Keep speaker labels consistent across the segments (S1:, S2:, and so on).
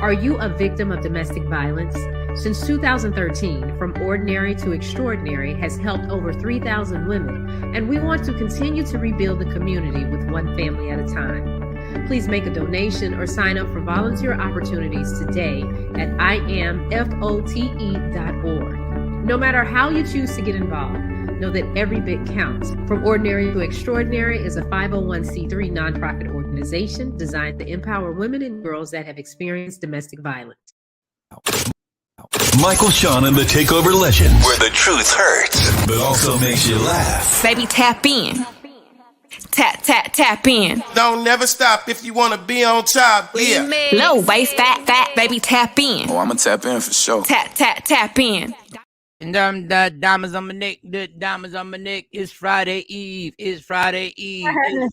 S1: Are you a victim of domestic violence? Since 2013, From Ordinary to Extraordinary has helped over 3,000 women, and we want to continue to rebuild the community with one family at a time. Please make a donation or sign up for volunteer opportunities today at imfote.org. No matter how you choose to get involved, know that every bit counts. From Ordinary to Extraordinary is a 501c3 nonprofit organization designed to empower women and girls that have experienced domestic violence.
S2: Michael Shawn and the Takeover Legends, where the truth hurts, but also makes you laugh.
S3: Baby, tap in. Tap, tap, tap in.
S4: Don't never stop if you want to be on top. Yeah.
S3: Low waist, fat, baby, tap in.
S5: Oh, I'ma tap in for sure.
S3: Tap, tap, tap in.
S6: And the diamonds on my neck, the diamonds on my neck. It's Friday Eve. It's Friday Eve. It's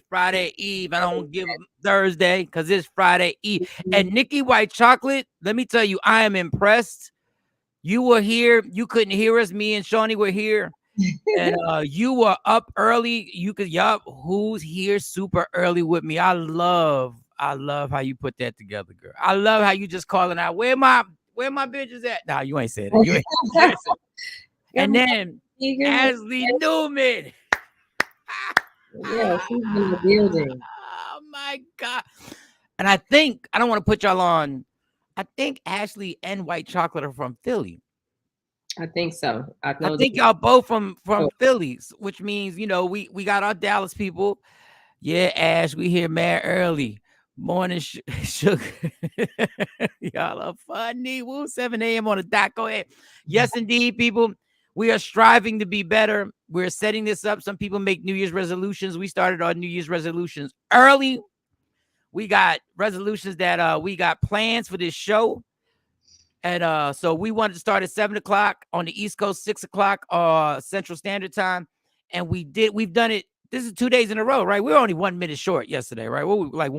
S6: Friday Eve. I don't give a Thursday because it's Friday Eve. And Nikki White Chocolate, let me tell you, I am impressed. You were here. You couldn't hear us. Me and Shawnee were here. And you were up early. You could, yup, who's here super early with me? I love how you put that together, girl. I love how you just calling out, where my bitches at? Nah, you ain't said it. You ain't said it. And then Ashley Newman.
S1: Yeah, she's in the building.
S6: Oh my God. And I don't want to put y'all on. I think Ashley and White Chocolate are from Philly.
S1: I think so.
S6: I think y'all both from Philly, which means, you know, we got our Dallas people. Yeah, Ash, we here mad early. Morning, sugar. Y'all are funny. Woo, 7 a.m. on the dot. Go ahead. Yes, indeed, people. We are striving to be better. We're setting this up. Some people make New Year's resolutions. We started our New Year's resolutions early. We got resolutions that we got plans for this show. And so we wanted to start at 7 o'clock on the East Coast, 6 o'clock Central Standard Time. And we've done it. This is 2 days in a row, right? We were only 1 minute short yesterday, right? What were we, like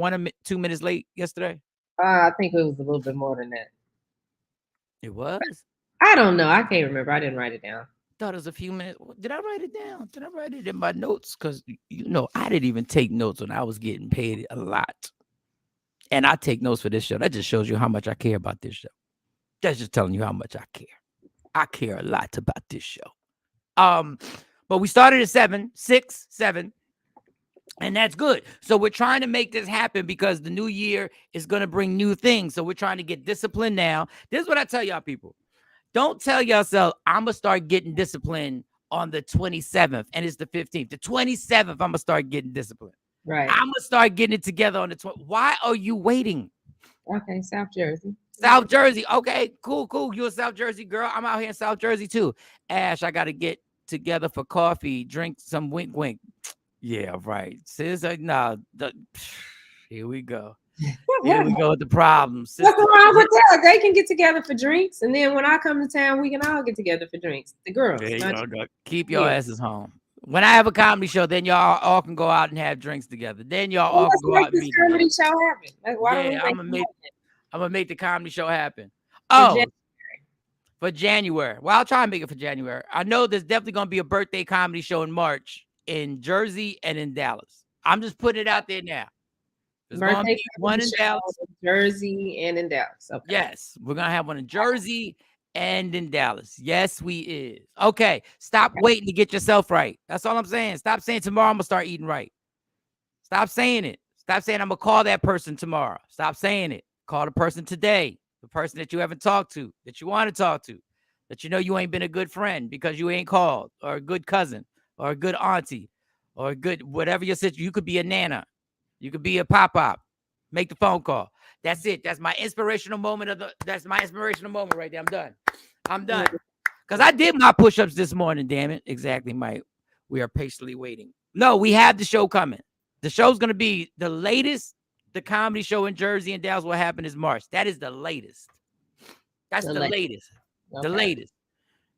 S6: 2 minutes late yesterday?
S1: I think it was a little bit more than that.
S6: It was?
S1: I don't know. I can't remember. I didn't write it down.
S6: Thought it was a few minutes. Did I write it down? Did I write it in my notes? Because, you know, I didn't even take notes when I was getting paid a lot. And I take notes for this show. That just shows you how much I care about this show. That's just telling you how much I care. I care a lot about this show. But we started at 7, and that's good. So we're trying to make this happen because the new year is going to bring new things. So we're trying to get disciplined now. This is what I tell y'all people. Don't tell yourself, I'm going to start getting disciplined on the 27th, and it's the 15th. The 27th, I'm going to start getting disciplined.
S1: Right.
S6: I'm going to start getting it together on the 20th. Why are you waiting?
S1: Okay, South Jersey.
S6: South Jersey. Okay, cool. You're a South Jersey girl. I'm out here in South Jersey too. Ash, I got to get together for coffee, drink some wink. Yeah, right. Sis, nah, here we go. Here we go with the problems.
S1: What's wrong with that? They can get together for drinks, and then when I come to town, we can all get together for drinks. The girls.
S6: Keep your asses home. When I have a comedy show, then y'all all can go out and have drinks together. Then y'all all can go out and meet.
S1: Comedy show happen. Why
S6: I'm gonna make the comedy show happen. Oh, for January. Well, I'll try and make it for January. I know there's definitely gonna be a birthday comedy show in March in Jersey and in Dallas. I'm just putting it out there now. There's gonna be one in Dallas,
S1: Jersey, and in Dallas. Okay.
S6: Yes, we're gonna have one in Jersey and in Dallas. Yes, we is. Okay, stop waiting to get yourself right. That's all I'm saying. Stop saying tomorrow I'm gonna start eating right. Stop saying it. Stop saying I'm gonna call that person tomorrow. Stop saying it. Call the person today. The person that you haven't talked to, that you want to talk to, that you know you ain't been a good friend because you ain't called, or a good cousin, or a good auntie, or a good whatever your situation. You could be a nana. You could be a pop-up. Make the phone call. That's it. That's my inspirational moment that's my inspirational moment right there. I'm done. Because I did my push-ups this morning, damn it. Exactly, Mike. We are patiently waiting. No, we have the show coming. The show's going to be the latest. The comedy show in Jersey and Dallas will happen is March. That is the latest. That's the latest. Okay. The latest.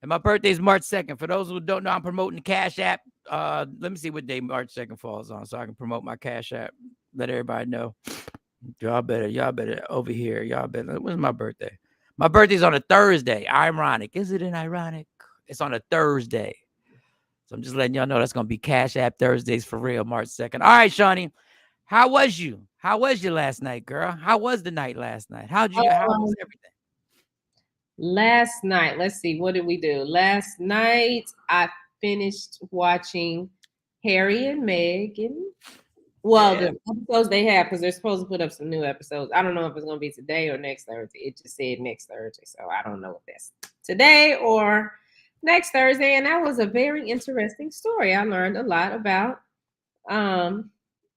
S6: And my birthday is March 2nd. For those who don't know, I'm promoting the Cash App. Let me see what day March 2nd falls on so I can promote my Cash App. Let everybody know. Y'all better over here. Y'all better. When's my birthday? My birthday's on a Thursday. Ironic. Is it an ironic? It's on a Thursday. So I'm just letting y'all know that's going to be Cash App Thursdays for real, March 2nd. All right, Shawnee. How was you? How was your last night, girl? How was the night last night? How was everything?
S1: Last night, let's see, what did we do? Last night, I finished watching Harry and Meghan. Well, the episodes they have, because they're supposed to put up some new episodes. I don't know if it's going to be today or next Thursday. It just said next Thursday, so I don't know if that's today or next Thursday. And that was a very interesting story. I learned a lot about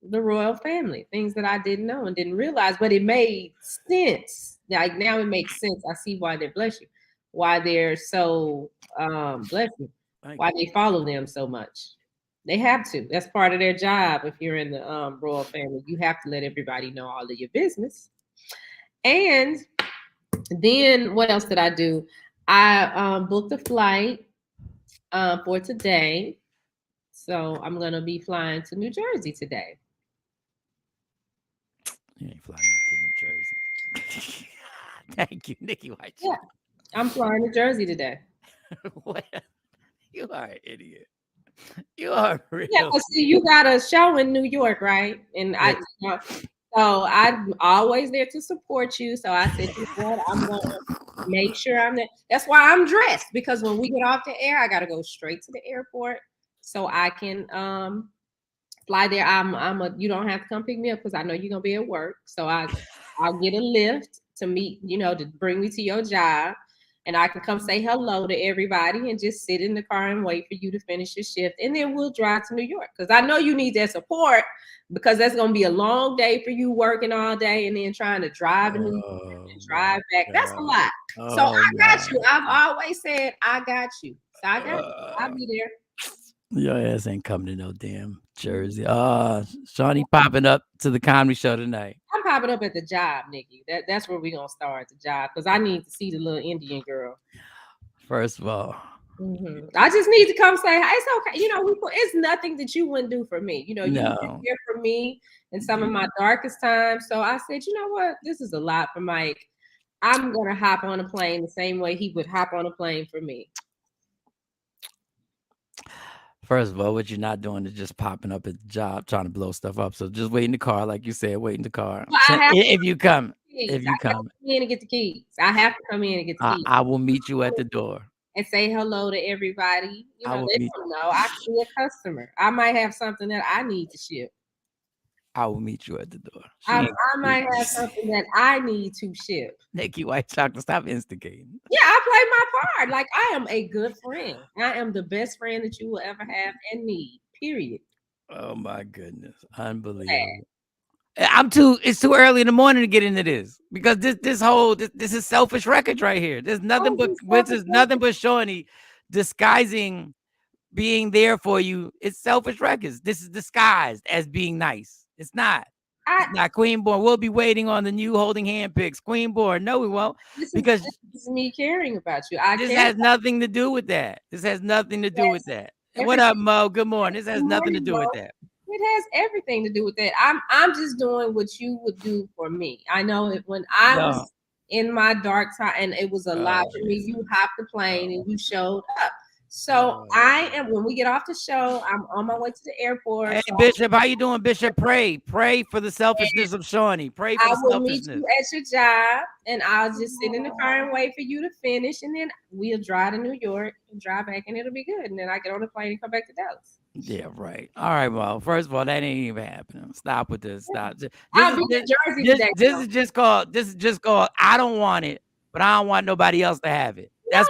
S1: the royal family, things that I didn't know and didn't realize, but it made sense. Like now it makes sense. I see why they're bless you, why they're so bless you, why they follow them so much. They have to. That's part of their job. If you're in the royal family, you have to let everybody know all of your business. And then what else did I do? I booked a flight for today. So I'm going to be flying to New Jersey today.
S6: You ain't flying to New Jersey. Thank you, Nikki White.
S1: Yeah, I'm flying to Jersey today.
S6: Well, you are an idiot. You are real.
S1: Yeah, well, see, you got a show in New York, right? And so I'm always there to support you. So I said, you know what? I'm going to make sure I'm there. That's why I'm dressed, because when we get off the air, I got to go straight to the airport so I can fly there. You don't have to come pick me up because I know you're going to be at work. So I'll get a lift to meet, to bring me to your job. And I can come say hello to everybody and just sit in the car and wait for you to finish your shift. And then we'll drive to New York because I know you need that support, because that's going to be a long day for you working all day and then trying to drive in New York and drive back. That's a lot. So I got you. I've always said, I got you. So I got you. I'll be there.
S6: Your ass ain't coming to no damn Jersey. Shawnee popping up to the comedy show tonight.
S1: I'm popping up at the job, Nikki. That's where we're going to start at the job, because I need to see the little Indian girl.
S6: First of all.
S1: Mm-hmm. I just need to come say hi. It's okay. It's nothing that you wouldn't do for me. You've been here for me in some of my darkest times. So I said, you know what? This is a lot for Mike. I'm going to hop on a plane the same way he would hop on a plane for me.
S6: First of all, what you're not doing is just popping up at the job trying to blow stuff up. So just wait in the car, like you said, wait in the car.
S1: Well,
S6: if you come.
S1: I have to come in and get the keys. I have to come in and get the keys.
S6: I will meet you at the door
S1: and say hello to everybody. They don't know. I can be a customer. I might have something that I need to ship.
S6: I will meet you at the door.
S1: I might have something that I need to ship.
S6: Nikki White Chocolate, stop instigating.
S1: Yeah, I play my part. Like, I am a good friend. I am the best friend that you will ever have and need. Period.
S6: Oh my goodness, unbelievable. It's too early in the morning to get into this, because this is selfish records right here. There's nothing but Shawnee disguising being there for you. It's selfish records. This is disguised as being nice. It's not. It's not. Queenborn, we'll be waiting on the new holding hand pics. Queenborn, no, we won't. Because
S1: this is me caring about you.
S6: This has nothing to do with that. What up, Mo? Good morning. This has nothing to do with that.
S1: It has everything to do with that. I'm just doing what you would do for me. I know it when I was in my dark time and it was a lot for me. You hopped the plane and you showed up. So when we get off the show, I'm on my way to the airport.
S6: Hey, Bishop, how you doing, Bishop? Pray for the selfishness of Shawnee. Pray for the selfishness.
S1: I will meet you at your job, and I'll just sit in the car and wait for you to finish, and then we'll drive to New York and drive back, and it'll be good. And then I get on the plane and come back to Dallas.
S6: Yeah, right. All right, well, first of all, that ain't even happening. Stop with this. Stop.
S1: I'll be in Jersey today.
S6: This is just called I don't want it, but I don't want nobody else to have it. That's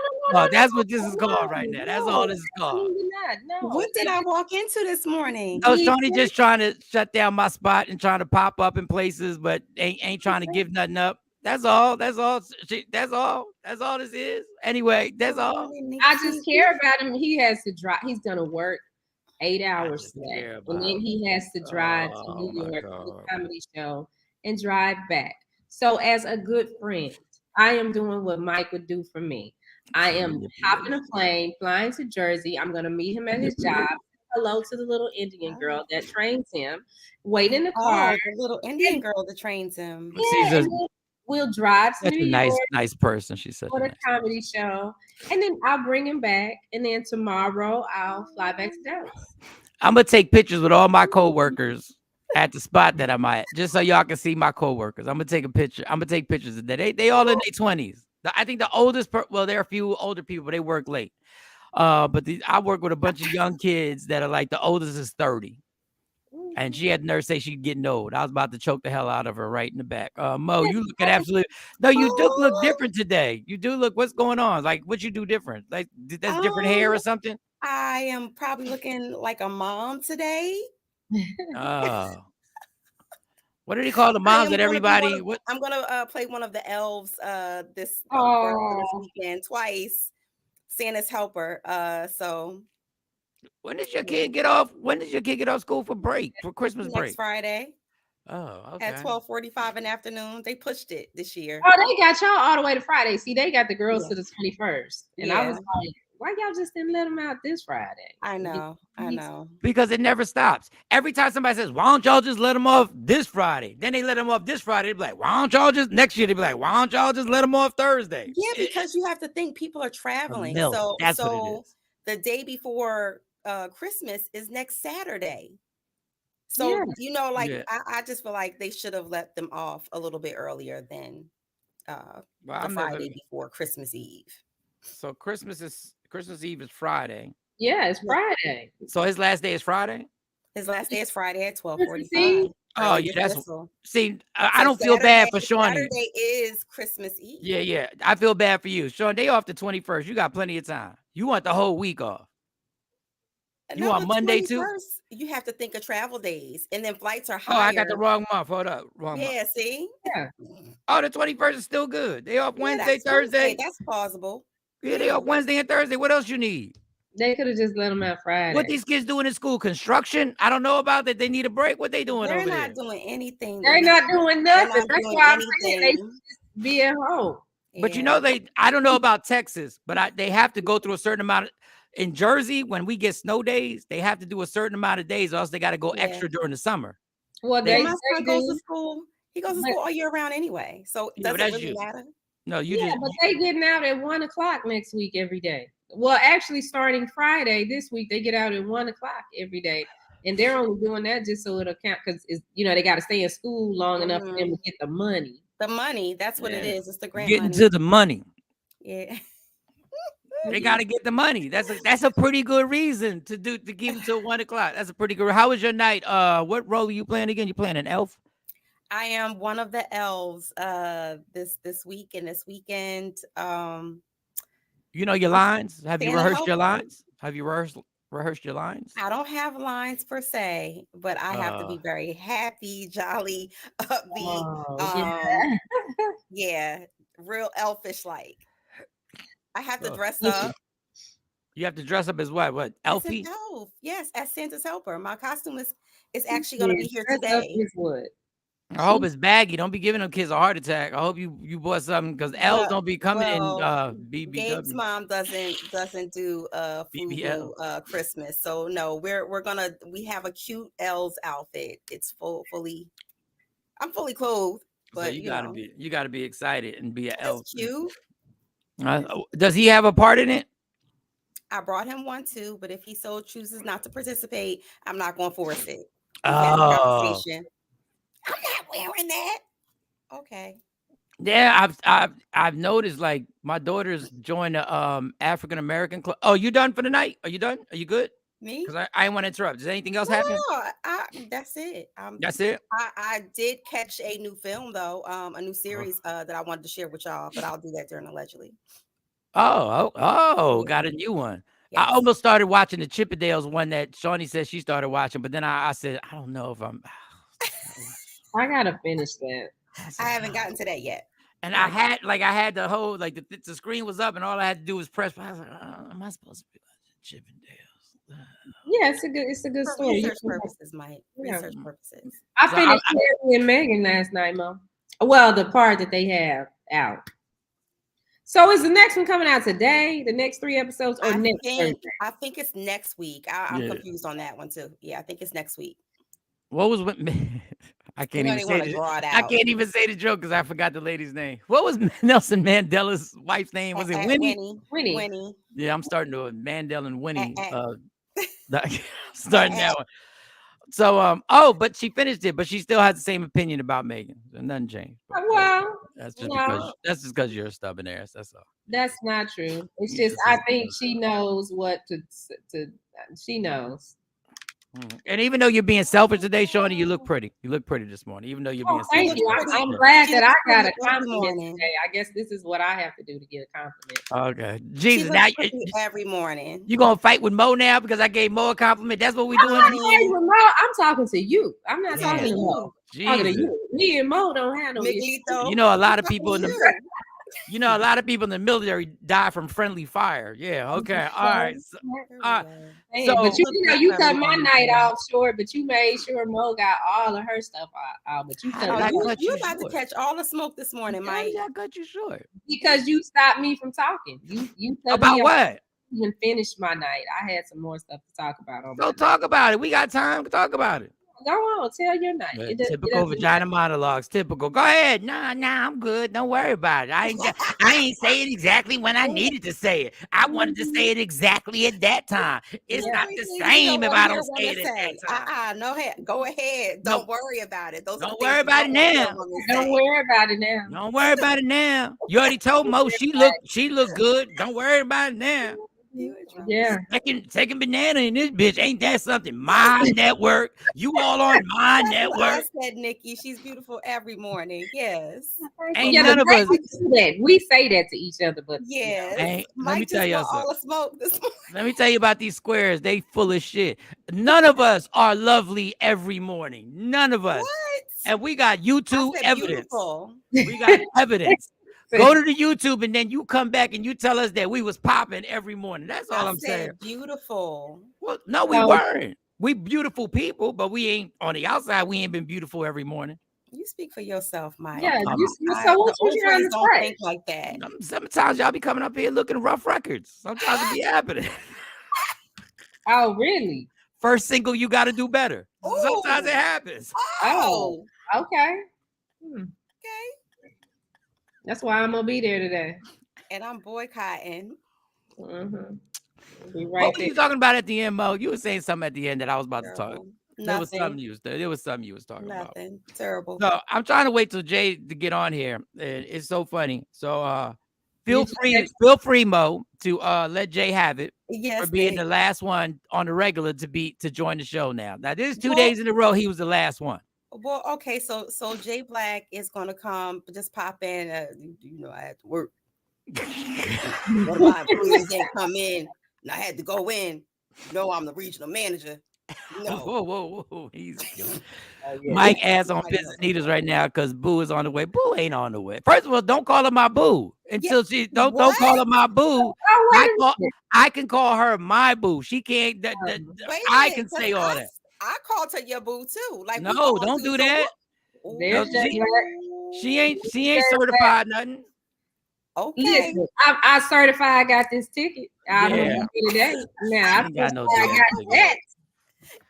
S6: what this is called right now. That's all this is called.
S3: What did I walk into this morning?
S6: Oh, Shawnee just trying to shut down my spot and trying to pop up in places, but ain't trying to give nothing up. That's all. That's all this is. Anyway, that's all.
S1: I just care about him. He has to drive. He's gonna work 8 hours today, and then he has to drive to New York for the comedy show and drive back. So, as a good friend, I am doing what Mike would do for me. I am hopping a plane, flying to Jersey. I'm going to meet him at his job. Hello to the little Indian girl that trains him. Wait in the car.
S3: The little Indian girl that trains him.
S1: Yeah, we'll drive to New York.
S6: Nice person, she said.
S1: For the comedy show. And then I'll bring him back. And then tomorrow I'll fly back to Dallas.
S6: I'm going to take pictures with all my coworkers at the spot that I'm at, just so y'all can see my coworkers. I'm gonna take a picture. I'm gonna take pictures of that. They all in their 20s. I think the oldest, well, there are a few older people, but they work late. But I work with a bunch of young kids that are like the oldest is 30. And she had the nerve to say she's getting old. I was about to choke the hell out of her right in the back. Mo, you look at absolutely. No, you do look different today. You do look. What's going on? Like, what you do different? Like, that's different hair or something?
S5: I am probably looking like a mom today.
S6: Oh. What do they call the moms that everybody?
S5: I'm gonna play one of the elves this weekend twice. Santa's helper. So
S6: when did your kid get off? When did your kid get off school for break? For Christmas break?
S5: Next Friday.
S6: Oh, okay.
S5: At 12:45 in the afternoon. They pushed it this year.
S1: Oh, they got y'all all the way to Friday. See, they got the girls to the 21st. And I was like, why y'all just didn't let them out this Friday?
S5: I know.
S6: Because it never stops. Every time somebody says, why don't y'all just let them off this Friday? Then they let them off this Friday. They be like, why don't y'all just next year? They be like, why don't y'all just let them off Thursday?
S5: Yeah, because you have to think people are traveling. So
S6: that's what it is.
S5: The day before Christmas is next Saturday. So, I just feel like they should have let them off a little bit earlier than the Friday before Christmas Eve.
S6: So Christmas Eve is Friday.
S1: Yeah, it's Friday.
S6: So his last day is Friday?
S5: His last day is Friday at 12:45.
S6: Oh, yeah, that's see. I don't feel bad for Shawnee.
S5: Saturday is Christmas Eve.
S6: Yeah. I feel bad for you, Shawn. They off the 21st. You got plenty of time. You want the whole week off. You want Monday too?
S5: You have to think of travel days, and then flights are
S6: Oh,
S5: higher.
S6: I got the wrong month. Hold up, wrong month.
S5: Yeah, see.
S1: Yeah.
S6: Oh, the 21st is still good. They off Wednesday, Thursday.
S5: That's plausible.
S6: Yeah, they off Wednesday and Thursday. What else you need?
S1: They could have just let them out Friday.
S6: What these kids doing in school? Construction? I don't know about that. They need a break. What they doing over there?
S5: They're not doing anything.
S1: They're not doing nothing. That's why I'm saying they just be at home.
S6: But I don't know about Texas, but they have to go through a certain amount of. In Jersey, when we get snow days, they have to do a certain amount of days, or else they got to go extra during the summer.
S5: Well, my son goes to school. He goes to school all year round anyway, so it doesn't really matter.
S6: No,
S1: but they getting out at 1:00 next week every day. Well, actually, starting Friday this week, they get out at 1:00 every day, and they're only doing that just so it'll count because they got to stay in school long enough for them to get the money.
S5: The money, that's what it is. It's the grant
S6: getting to the money.
S5: Yeah.
S6: They got to get the money. That's a pretty good reason to keep them till 1:00. That's a pretty good. How was your night? What role are you playing again? You playing an elf?
S5: I am one of the elves. This week and this weekend.
S6: You know your lines. Have you rehearsed your lines? Have you rehearsed your lines?
S5: I don't have lines per se, but I have to be very happy, jolly, upbeat. Yeah, real elfish like. I have to dress up.
S6: You have to dress up as what? What? Elfie?
S5: As an elf. Yes, as Santa's helper. My costume is actually going to be here today.
S6: I hope it's baggy. Don't be giving them kids a heart attack. I hope you bought something because elves don't be coming in BBW.
S5: Gabe's mom doesn't do FUBU Christmas. So no, we have a cute elves outfit. It's I'm fully clothed. But
S6: so you gotta be excited and be an elf.
S5: Cute.
S6: Does he have a part in it?
S5: I brought him one too, but if he so chooses not to participate, I'm not going to force it.
S6: Oh.
S5: I'm not wearing that. Okay.
S6: Yeah, I've noticed like my daughter's joined the African American club. Oh, you done for the night? Are you done? Are you good?
S5: Me?
S6: Because I didn't want to interrupt. Does anything else happen?
S5: No, that's it.
S6: That's it.
S5: I did catch a new film though, a new series that I wanted to share with y'all, but I'll do that during allegedly.
S6: Oh, got a new one. Yes. I almost started watching the Chippendales one that Shawnee said she started watching, but then I said I don't know if I'm.
S1: I gotta finish that.
S5: I haven't gotten to that yet.
S6: And I had the whole the screen was up and all I had to do was press. I was like, am I supposed to be watching Chippendales?
S1: Yeah, it's a good story.
S5: Research purposes, Mike. Research purposes.
S1: I finished Harry and Meghan last night, Mo. Well, the part that they have out. So is the next one coming out today? The next 3 episodes or next Thursday?
S5: I think it's next week. I'm confused on that one too. Yeah, I think it's next week.
S6: What was what? I can't even say the joke because I forgot the lady's name. What was Nelson Mandela's wife's name? Was it Winnie?
S5: Winnie.
S6: Yeah, I'm starting to Mandela and Winnie. Starting that one. So but she finished it, but she still has the same opinion about Megan. So nothing changed. But,
S1: Well,
S6: that's just
S1: no,
S6: because you're a stubborn ass. That's all.
S1: that's not true. It's just I think she knows what to she knows.
S6: And even though you're being selfish today, Shawnee, you look pretty. You look pretty this morning, even though you're being selfish.
S1: Thank you. I'm glad that I got a compliment today. I guess this is what I have to do to get a compliment.
S6: Okay. Jesus, now
S5: every morning.
S6: You gonna fight with Mo now because I gave Mo a compliment? That's what we doing.
S1: I'm talking to you. I'm not talking to Mo. I'm talking to you. Me and Mo don't have no issue.
S6: You know, a lot of people in the a lot of people in the military die from friendly fire. Yeah. Okay. All right.
S1: But you cut my night off short, but you made sure Mo got all of her stuff out. But you
S5: you about to catch all the smoke this morning, Mike.
S6: I cut you short
S1: because you stopped me from talking. You
S6: about what?
S1: Even finished my night. I had some more stuff to talk about.
S6: So talk about it. We got time to talk about it.
S1: Go on, tell your night.
S6: Typical vagina monologues. Typical. Go ahead. Nah, I'm good. Don't worry about it. I ain't say it exactly when I needed to say it. I wanted to say it exactly at that time. It's not the same if I don't say it at that time.
S5: No, go ahead. Don't worry about it.
S6: Don't worry about it now.
S1: Don't worry about it now.
S6: Don't worry about it now. You already told Mo she look good. Don't worry about it now.
S1: Yeah.
S6: Second banana in this bitch. Ain't that something? My network. You all on my network.
S5: I said, Nikki, she's beautiful every morning. Yes.
S6: Ain't none of us.
S1: We say that to each other, but
S5: yes.
S6: Let me tell you
S5: all the smoke this morning.
S6: Let me tell you about these squares. They full of shit. None of us are lovely every morning. None of us.
S5: What?
S6: And we got YouTube evidence.
S5: Beautiful.
S6: We got evidence. Go to the YouTube and then you come back and you tell us that we was popping every morning. That's all I'm saying.
S5: Beautiful.
S6: Well, no, we weren't. We beautiful people, but we ain't on the outside. We ain't been beautiful every morning.
S5: You speak for yourself, Mike.
S1: Yeah, so what you trying to say?
S5: Think like that.
S6: Sometimes y'all be coming up here looking rough records. Sometimes it be happening.
S1: Oh, really?
S6: First single, you got to do better. Ooh. Sometimes it happens.
S1: Oh, okay.
S5: Okay.
S1: That's why I'm gonna be there today.
S5: And I'm boycotting.
S1: Be right
S6: what were you talking about at the end, Mo? You were saying something at the end that I was about to talk. There was something you was talking about.
S5: Nothing. Terrible.
S6: So I'm trying to wait till Jay to get on here. It's so funny. So feel free, Mo, to let Jay have it.
S5: Yes,
S6: for being the last one on the regular to join the show now. Now this is 2 days in a row he was the last one.
S5: Well, okay, so Jay Black is gonna come, just pop in. I had to work. One of my employees didn't come in, and I had to go in. I'm the regional manager. No.
S6: Whoa. Mike ass on pins and needles right now because Boo is on the way. Boo ain't on the way. First of all, don't call her my boo until she don't call her my boo. I can call her my boo. She can't. I can say all that.
S5: I called her your boo too. Like,
S6: no, don't do that. She ain't certified nothing.
S5: Okay.
S1: Listen, I certified I got this ticket. I don't know today. Now I got that.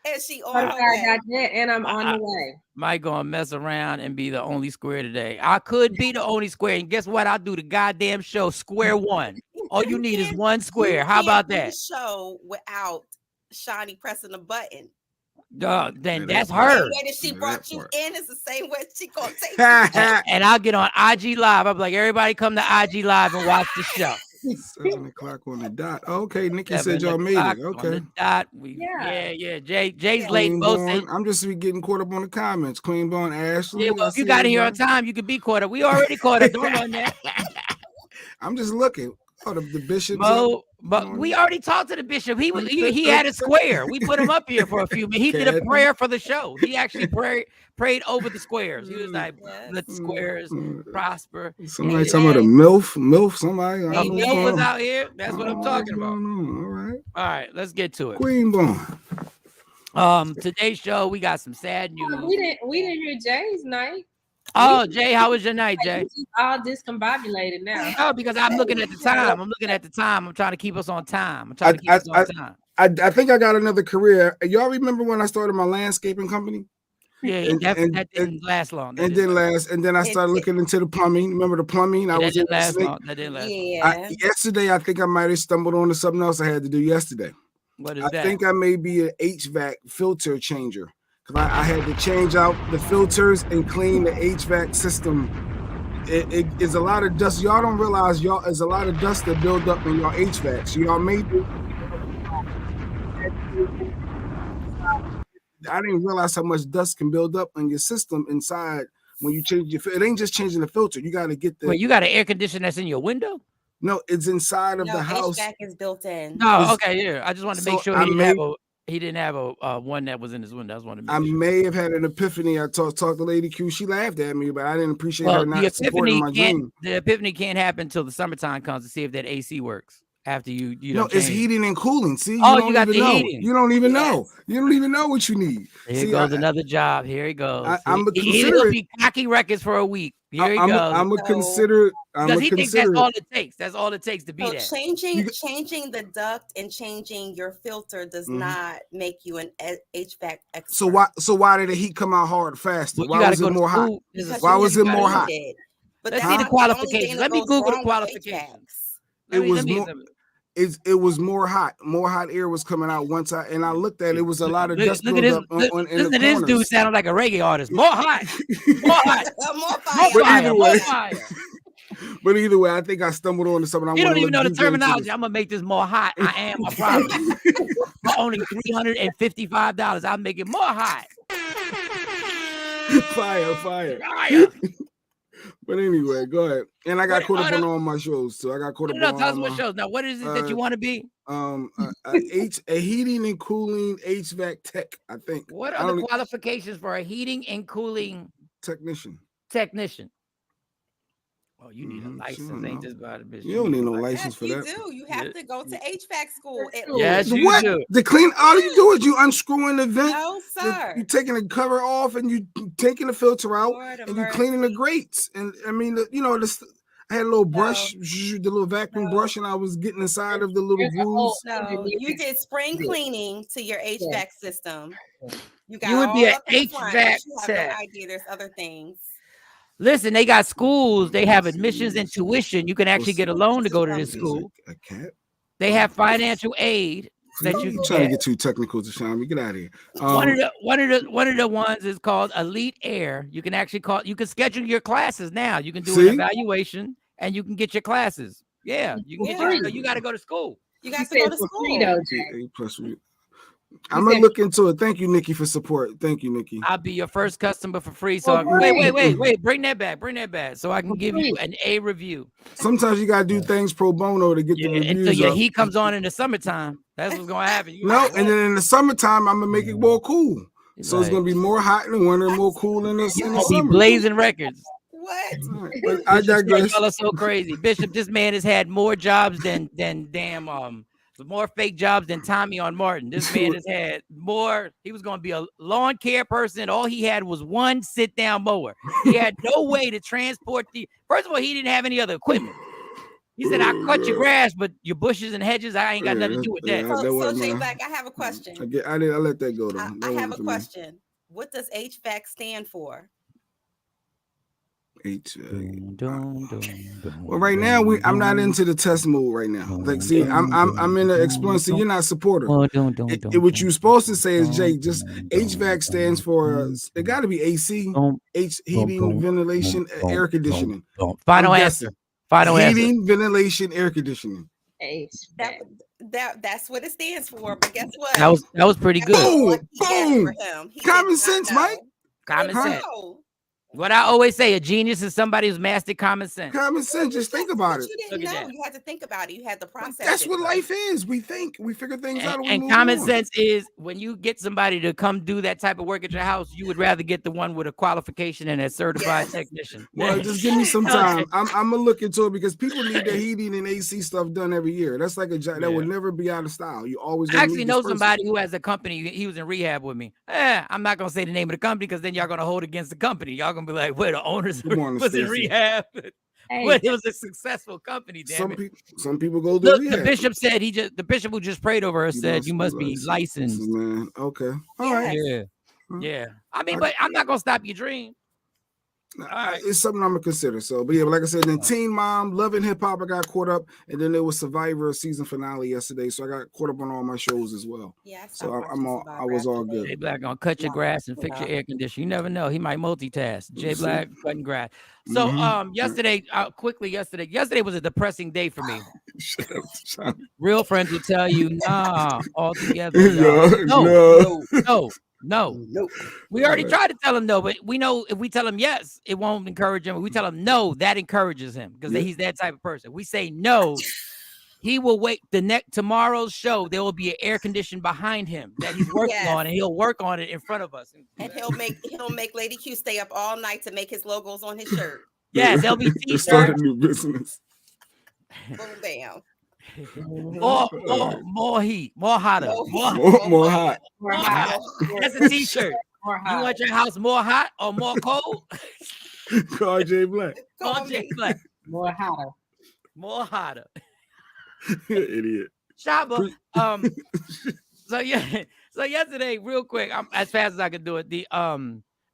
S5: And she
S1: on the way. I got that, and I'm on the way.
S6: Mike gonna mess around and be the only square today. I could be the only square, and guess what? I'll do the goddamn show square one. All you need is one square. How about that?
S5: Show without Shawnee pressing a button.
S6: Then that's her.
S5: The way that she brought you in is the same way she gonna take
S6: you. And I'll get on IG Live. I'll be like, everybody come to IG Live and watch the show.
S7: 7 o'clock on the dot. Okay, Nikki said y'all made it. Okay.
S6: On the dot. Yeah. Jay's late.
S7: I'm just getting caught up on the comments. Queen Bone, Ashley.
S6: Yeah, well, if you got here on time, you could be caught up. We already caught up. Don't run that.
S7: I'm just looking. Oh, the bishop.
S6: But we already talked to the bishop. He had a square. We put him up here for a few minutes. He did a prayer for the show. He actually prayed over the squares. He was like, let the squares prosper.
S7: Somebody talking about a MILF. Somebody.
S6: MILF was out here. That's what I'm talking about.
S7: All
S6: right, let's get to it.
S7: Queen Bone.
S6: Today's show, we got some sad news.
S1: We didn't hear Jay's night.
S6: Oh, Jay, how was your night, Jay?
S1: All discombobulated now.
S6: Oh, because I'm looking at the time. I'm trying to keep us on time.
S7: I think I got another career. Y'all remember when I started my landscaping company?
S6: Yeah, that didn't last long.
S7: That didn't last. And then I started looking into the plumbing. Remember the plumbing?
S6: That didn't last long.
S7: Yesterday, I think I might have stumbled onto something else I had to do yesterday.
S6: What is that?
S7: I think I may be an HVAC filter changer. because I had to change out the filters and clean the HVAC system. It is a lot of dust. Y'all don't realize there's a lot of dust that build up in your HVAC. So y'all made it. I didn't realize how much dust can build up in your system inside when you change your. It ain't just changing the filter. You got to get the.
S6: Wait, you got an air conditioner that's in your window?
S7: No, it's inside of the house.
S5: HVAC is built in.
S6: No, okay, yeah. I just wanted to make sure he didn't have a one that was in his window. I just wanted to make sure.
S7: May have had an epiphany. I talked to Lady Q. She laughed at me, but I didn't appreciate her not supporting my dream.
S6: The epiphany can't happen until the summertime comes to see if that AC works. After you
S7: know, it's heating and cooling. See,
S6: you got the heating.
S7: You don't even know. You don't even know what you need.
S6: Here goes another job. Here he goes.
S7: He'll
S6: be cocky records for a week. Here he goes.
S7: I'm gonna consider.
S6: Because he thinks that's all it takes. That's all it takes to be that.
S5: Changing the duct and changing your filter does not make you an HVAC expert.
S7: So why did the heat come out hard faster?
S6: Well, why was it more
S7: hot? Why was it more hot?
S5: But
S6: let's see the qualifications. Let me Google the qualifications.
S7: It was more hot. More hot air was coming out once I looked at it. It was a lot of dust buildup in the corners.
S6: This dude sounded like a reggae artist. More hot. More hot.
S5: More fire.
S6: More fire.
S7: But either way, I think I stumbled onto something.
S6: You don't even know the terminology. I'm gonna make this more hot. I am a problem. For only $355, I'll make it more hot.
S7: Fire. But anyway, go ahead. And I got caught up on all my shows, so I got caught up on
S6: all my shows. Now, what is it that you want to be?
S7: A heating and cooling HVAC tech, I think.
S6: What are the qualifications for a heating and cooling
S7: technician?
S6: Oh, you need a license, ain't this about a bitch?
S7: You don't need no license for that.
S5: You do. You have to go to HVAC school.
S6: Yes, you do.
S7: To clean, all you do is you unscrewing the vent.
S5: No, sir.
S7: You taking the cover off and you taking the filter out and you cleaning the grates. And I mean, I had a little brush, the little vacuum brush, and I was getting inside of the little grooves.
S5: No, you did spring cleaning to your HVAC system. You
S6: would be an HVAC tech.
S5: No idea. There's other things.
S6: Listen, they got schools. They have admissions and tuition. You can actually get a loan to go to this school.
S7: A cat.
S6: They have financial aid that you can
S7: trying to get too technical to Sean. We get out of here.
S6: One of the ones is called Elite Air. You can actually you can schedule your classes now. You can do an evaluation and you can get your classes. Yeah, you can get you got to go to school.
S5: You got to go to school.
S7: I'm gonna look into it. Thank you, Nikki, for support. Thank you, Nikki.
S6: I'll be your first customer for free. So wait, bring that back. So I can give you an A review.
S7: Sometimes you gotta do things pro bono to get the reviews.
S6: Until your heat comes on in the summertime. That's what's gonna happen.
S7: And then in the summertime, I'm gonna make it more cool. So it's gonna be more hot in the winter, more cool in the summer.
S6: Be blazing records.
S5: What?
S7: But I digress.
S6: So crazy, Bishop. This man has had more jobs than damn more fake jobs than Tommy on Martin. This man has had more. He was going to be a lawn care person. All he had was one sit-down mower. He had no way to transport first of all, he didn't have any other equipment. He said, "I cut your grass, but your bushes and hedges, I ain't got nothing to do with that."
S5: So Jay Black, I have a question.
S7: I let that go though.
S5: I have a question. What does HVAC stand for?
S7: Well, right now I'm not into the test mode right now. Like, see, I'm in the exploring. See, you're not a supporter. What you're supposed to say is, Jay, just HVAC stands for it got to be AC, heating, ventilation, air conditioning.
S6: Final answer.
S7: Heating, ventilation, air conditioning.
S5: That's what it stands for. But guess what?
S6: That was pretty good.
S7: Boom. Common sense, Mike.
S6: Common sense. What I always say, a genius is somebody who's mastered common sense.
S7: Common sense, just think about it.
S5: You didn't know. You had to think about it. You had the process.
S7: That's what life is. We think, we figure things out.
S6: And common sense is when you get somebody to come do that type of work at your house, you would rather get the one with a qualification and a certified technician.
S7: Well, just give me some time. I'm gonna look into it because people need their heating and AC stuff done every year. That's like a job that would never be out of style. You always
S6: actually know somebody who has a company. He was in rehab with me. I'm not gonna say the name of the company because then y'all gonna hold against the company. Y'all gonna be like, wait, the owner was in rehab, but it was a successful company.
S7: Some people go to rehab.
S6: The bishop said the bishop who just prayed over her said you must be licensed.
S7: Man, okay, all right,
S6: yeah. I mean, but I'm not gonna stop your dream.
S7: It's something I'm gonna consider. So, but yeah, like I said, then Teen Mom, Loving Hip Hop, I got caught up, and then there was Survivor season finale yesterday, so I got caught up on all my shows as well.
S5: Yeah,
S7: so I was all good.
S6: Jay Black gonna cut your grass and fix your air conditioner. You never know, he might multitask. Jay Black cutting grass. So yesterday, yesterday was a depressing day for me. Real friends will tell you, nah, all together. No. We already tried to tell him no, but we know if we tell him yes, it won't encourage him. If we tell him no, that encourages him because he's that type of person. We say no, he will wait. Tomorrow's show, there will be an air condition behind him that he's working on, and he'll work on it in front of us.
S5: And he'll make Lady Q stay up all night to make his logos on his shirt.
S6: Yes, there'll be t-shirts.
S7: Start a new business.
S5: Boom, bam.
S6: More heat, more hotter,
S7: more hot.
S6: That's a t-shirt. You want your house more hot or more cold?
S7: Call Jay Black.
S1: More hotter.
S7: Idiot.
S6: Shaba. So yesterday, real quick, I'm as fast as I could do it.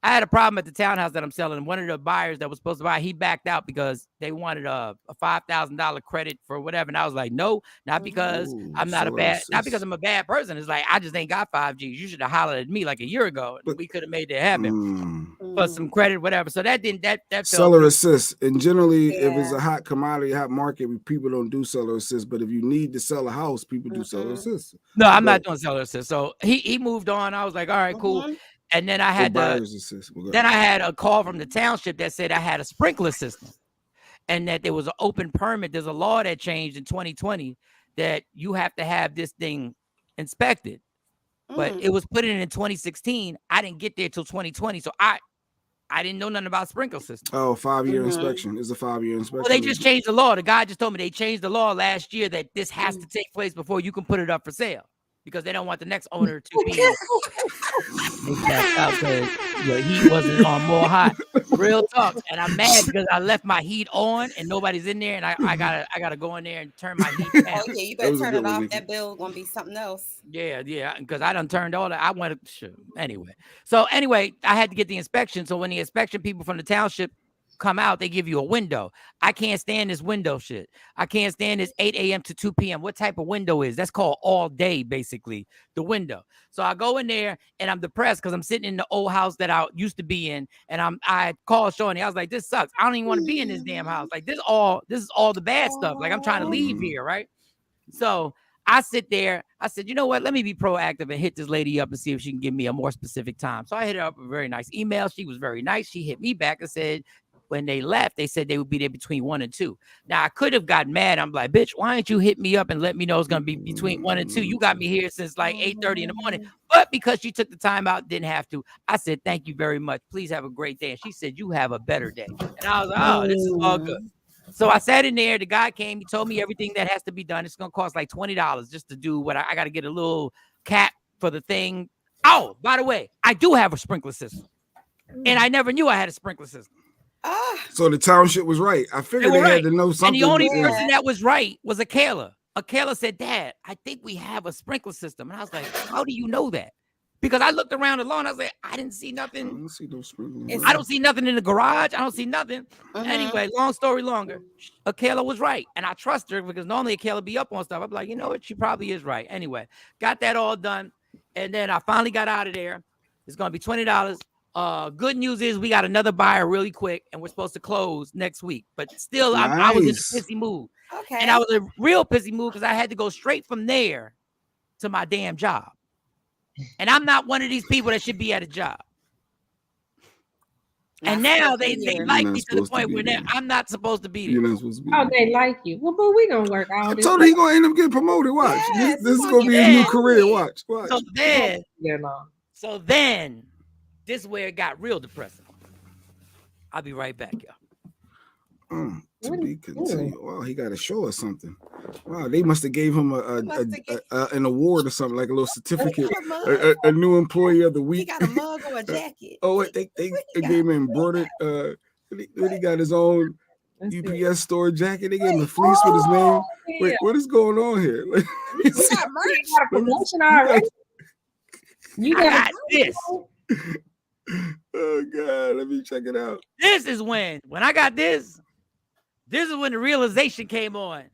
S6: I had a problem at the townhouse that I'm selling. One of the buyers that was supposed to buy, he backed out because they wanted a $5,000 credit for whatever. And I was like, no, not because I'm not because I'm a bad person. It's like, I just ain't got 5Gs. You should have hollered at me like a year ago. And we could have made that happen for some credit, whatever. So that
S7: seller assist. And generally, if it's a hot commodity, hot market, people don't do seller assist. But if you need to sell a house, people do seller assist.
S6: No, I'm not doing seller assist. So he moved on. I was like, all right, cool. And then I had a call from the township that said I had a sprinkler system and that there was an open permit. There's a law that changed in 2020 that you have to have this thing inspected. But it was put in 2016. I didn't get there till 2020. So I didn't know nothing about sprinkler system.
S7: Oh, 5-year inspection. It's a 5-year inspection.
S6: Well, they just changed the law. The guy just told me they changed the law last year that this has to take place before you can put it up for sale. Because they don't want the next owner to be your heat wasn't on more hot. Real talk. And I'm mad because I left my heat on and nobody's in there, and I gotta go in there and turn my heat down.
S5: Oh yeah, you better turn it off. That bill gonna be something else.
S6: Yeah, because I done turned all that. I went anyway. So anyway, I had to get the inspection. So when the inspection people from the township come out, they give you a window. I can't stand this window shit. I can't stand this 8 a.m. to 2 p.m. What type of window is that's called all day, basically, the window. So I go in there and I'm depressed because I'm sitting in the old house that I used to be in, and I called Shawnee. I was like, this sucks. I don't even want to be in this damn house. Like this is all the bad stuff. Like I'm trying to leave here, right? So I sit there. I said, you know what? Let me be proactive and hit this lady up and see if she can give me a more specific time. So I hit her up a very nice email. She was very nice. She hit me back and said, when they left, they said they would be there between 1 and 2. Now I could have gotten mad. I'm like, bitch, why didn't you hit me up and let me know it's gonna be between 1 and 2? You got me here since like 8:30 in the morning. But because she took the time out, didn't have to. I said, thank you very much. Please have a great day. And she said, you have a better day. And I was like, oh, this is all good. So I sat in there. The guy came. He told me everything that has to be done. It's gonna cost like $20 just to do what I got to get a little cap for the thing. Oh, by the way, I do have a sprinkler system, and I never knew I had a sprinkler system.
S7: So the township was right. I figured they had to know something.
S6: And the only person that was right was Akela. Akela said, Dad, I think we have a sprinkler system. And I was like, how do you know that? Because I looked around the lawn. I was like, I didn't see nothing. I don't see no sprinklers. I don't see nothing in the garage. I don't see nothing. Anyway, long story longer. Akela was right. And I trust her because normally Akela be up on stuff. I'm like, you know what? She probably is right. Anyway, got that all done. And then I finally got out of there. It's going to be $20. Good news is we got another buyer really quick, and we're supposed to close next week. But still, nice. I was in a pissy mood. Okay. And I was a real pissy mood because I had to go straight from there to my damn job. And I'm not one of these people that should be at a job. And now they like me to the point where I'm not supposed to be there.
S1: You're not supposed to be there. Oh, they like you. Well, but we gonna work out.
S7: I told her he gonna end up getting promoted. Watch. Yes, this is gonna be his new career. Watch.
S6: So then. This is where it got real depressing. I'll be right back, y'all.
S7: To be continued. Wow, he got a show or something. Wow, they must have gave him an award or something, like a little certificate. A new employee of the week.
S5: He got a mug or a jacket.
S7: They gave him embroidered. He got his own UPS store jacket. They gave him a fleece with his name. Wait, what is going on here? Like,
S1: you got merch. You got a promotion already.
S6: You got this.
S7: Oh God, let me check it out.
S6: This is when I got this is when the realization came on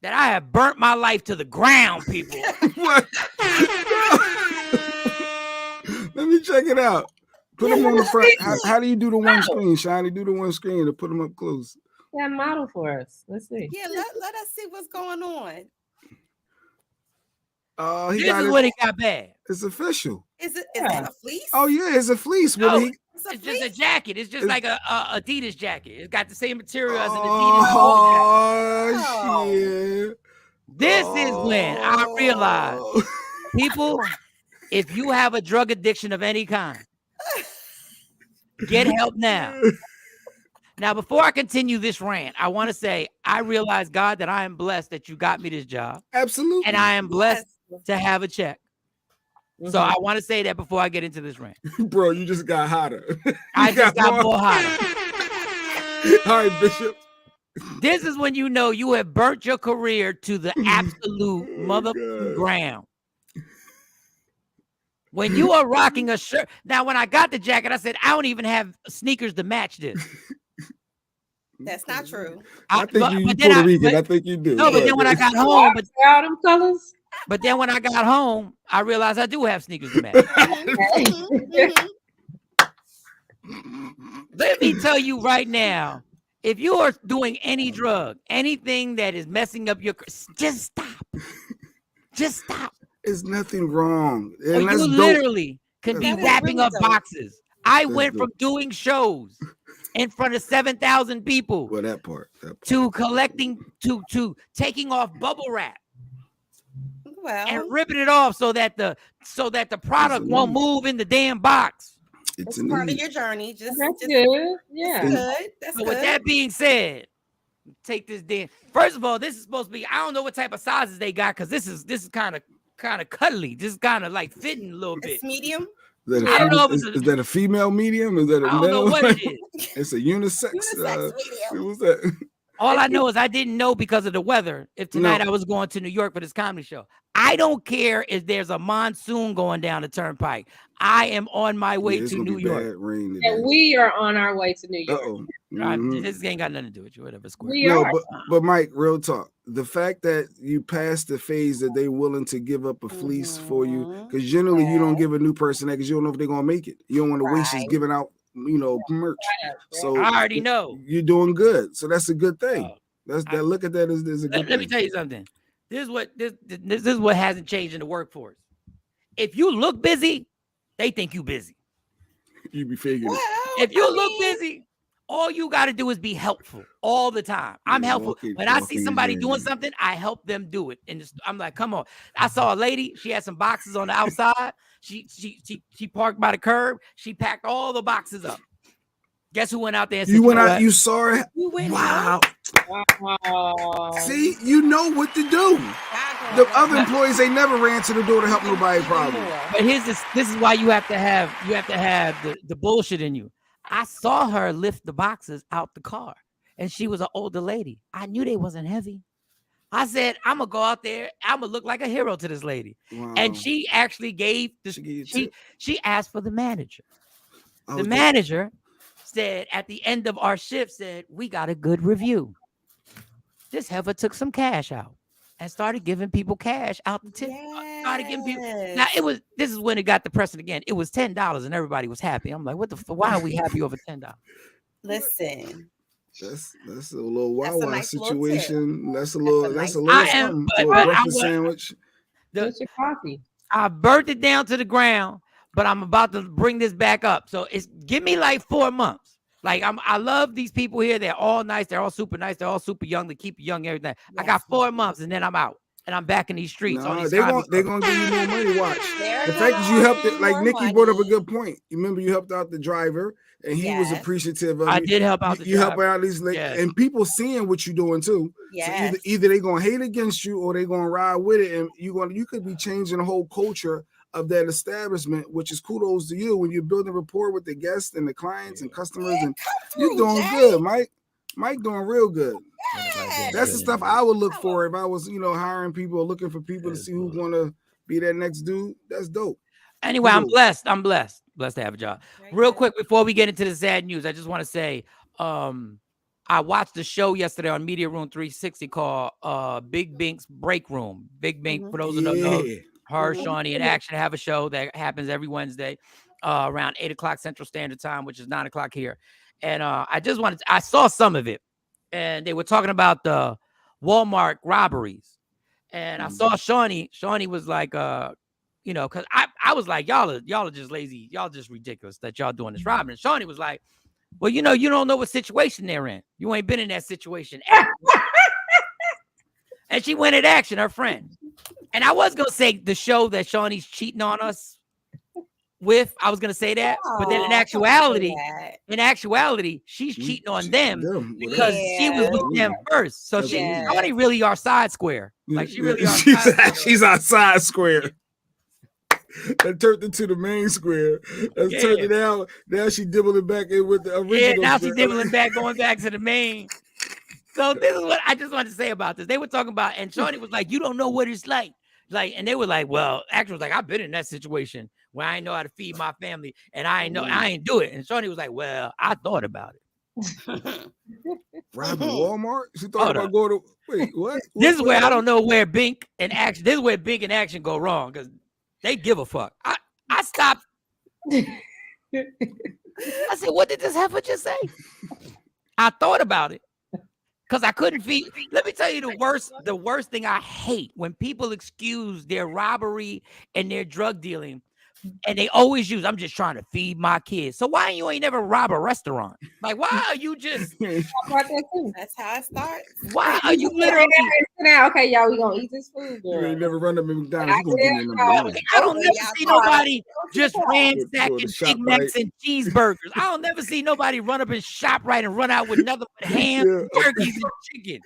S6: that I have burnt my life to the ground, people.
S7: What? Let me check it out. Put them on the front. How do you do the one screen, Shiny? Do the one screen to put them up close.
S1: Yeah, model for us. Let's see.
S5: Yeah, let us see what's going on.
S7: Oh,
S6: this is when it got bad.
S7: It's official.
S5: Is that a fleece?
S7: Oh yeah, it's a fleece.
S6: No, it's just a jacket. It's just like a Adidas jacket. It's got the same material as an Adidas jacket.
S7: Oh shit.
S6: This is when I realized, people, if you have a drug addiction of any kind, get help now. Now, before I continue this rant, I want to say I realize, God, that I am blessed that you got me this job.
S7: Absolutely.
S6: And I am blessed to have a check. So I want to say that before I get into this rant.
S7: Bro, you just got hotter.
S6: I just got more hotter.
S7: All right, Bishop.
S6: This is when you know you have burnt your career to the absolute mother ground. When you are rocking a shirt. Now, when I got the jacket, I said, I don't even have sneakers to match this.
S5: That's not true.
S7: I think you Puerto Rican. I think you do.
S6: No, but then when I got home,
S1: all them colors.
S6: But then when I got home, I realized I do have sneakers to match. Let me tell you right now, if you are doing any drug, anything that is messing up your, just stop. Just stop.
S7: There's nothing wrong.
S6: Or you literally can be wrapping up boxes. I went from doing shows in front of 7,000 people.
S7: Well, that part.
S6: To collecting, to taking off bubble wrap. And ripping it off so that the product won't move in the damn box.
S5: It's part of your journey. That's
S1: good. Yeah.
S5: That's good.
S6: So with that being said, take this damn. First of all, this is supposed to be. I don't know what type of sizes they got because this is kind of cuddly. This is kind of like fitting a little bit.
S5: It's medium.
S7: I don't know. Is that a female medium? Is that a male?
S6: I don't know what it is.
S7: It's a unisex.
S5: Medium.
S7: What's that?
S6: All I know is I didn't know because of the weather if tonight I was going to New York for this comedy show. I don't care if there's a monsoon going down the turnpike. I am on my way to New York.
S1: And we are on our way to New York.
S6: This ain't got nothing to do with you, whatever.
S7: But Mike, real talk. The fact that you passed the phase that they willing to give up a fleece for you, because generally you don't give a new person that because you don't know if they're gonna make it. You don't want to waste just giving out merch. So
S6: I already know
S7: you're doing good. So that's a good thing. Look at that as a good thing.
S6: Let me tell you something. This is what hasn't changed in the workforce. If you look busy, they think you busy.
S7: You be figuring.
S6: If you look busy, all you got to do is be helpful all the time. I'm helpful. When I see somebody doing something, I help them do it. And I'm like, come on. I saw a lady. She had some boxes on the outside. She parked by the curb. She packed all the boxes up. Guess who went out there? And
S7: you went out. You saw her.
S6: You went
S7: wow.
S6: Out.
S7: See, you know what to do. The other employees, they never ran to the door to help nobody. Problem.
S6: But this is why you have to have the bullshit in you. I saw her lift the boxes out the car, and she was an older lady. I knew they wasn't heavy. I said, I'm gonna go out there. I'm gonna look like a hero to this lady. Wow. And she actually gave she asked for the manager. The manager said at the end of our shift said, we got a good review. This heifer took some cash out and started giving people cash out the tip. Started giving people. Now this is when it got depressing again. It was $10 and everybody was happy. I'm like, why are we happy over $10?
S5: Listen.
S7: That's a little wow situation. That's a little breakfast sandwich.
S1: What's your coffee?
S6: I burnt it down to the ground, but I'm about to bring this back up. So give me like 4 months. Like I love these people here. They're all nice. They're all super nice. They're all super young. They keep you young, everything. Yes. I got 4 months and then I'm out. And I'm back in these streets.
S7: They're gonna give you more money. Watch. The fact that you helped it, like Nikki brought up a good point. You remember you helped out the driver and he was appreciative of it.
S6: I did help out the driver.
S7: You help out these and people seeing what you're doing too.
S5: Yes.
S7: So either they're gonna hate against you or they're gonna ride with it, and you could be changing the whole culture of that establishment, which is kudos to you when you're building rapport with the guests and the clients and customers, and you're doing good, Mike. Mike doing real good. Yes. That's the stuff I would look for if I was, hiring people or looking for people to see who's going to be that next dude. That's dope.
S6: Anyway, I'm blessed. Blessed to have a job. Real quick, before we get into the sad news, I just want to say, I watched the show yesterday on Media Room 360 called Big Bink's Break Room. Big Bink, for those who don't know, her, Shawnee, and Action have a show that happens every Wednesday around 8 o'clock Central Standard Time, which is 9 o'clock here. And I saw some of it, and they were talking about the Walmart robberies. And I saw Shawnee was like, because I was like, y'all are just lazy. Y'all just ridiculous that y'all doing this robbing. And Shawnee was like, well, you don't know what situation they're in. You ain't been in that situation. And she went at Action, her friend. And I was going to say the show that Shawnee's cheating on us with, I was going to say that. But then in actuality, she's cheating on them because she was with them first. So Shawnee really our side square. Like she really
S7: she's our side square. That turned into the main square. That turned it out. Now she dibbling back in with the original.
S6: Yeah, now she's dibbling back, going back to the main. So this is what I just wanted to say about this. They were talking about, and Shawnee was like, "You don't know what it's like." And they were like, "Well, Action was like, I've been in that situation where I ain't know how to feed my family, and I ain't do it." And Shawnee was like, "Well, I thought about it."
S7: Robbing Walmart? She thought about going to wait. What?
S6: This is where I don't know where Bink and Action. This is where Bink and Action go wrong because they give a fuck. I stopped. I said, "What did this heifer just say?" I thought about it because I couldn't feed. Let me tell you the worst thing I hate when people excuse their robbery and their drug dealing. And they always use, I'm just trying to feed my kids. So why you ain't never rob a restaurant? Like, why are you just...
S5: That's how it starts.
S6: Why are you literally...
S8: Okay, y'all, we gonna eat this food, girl.
S7: You ain't never run up in McDonald's.
S6: I don't never see nobody just ransacking Big Macs and cheeseburgers. I don't never see nobody run up in ShopRite and run out with nothing but ham, turkeys, and chicken.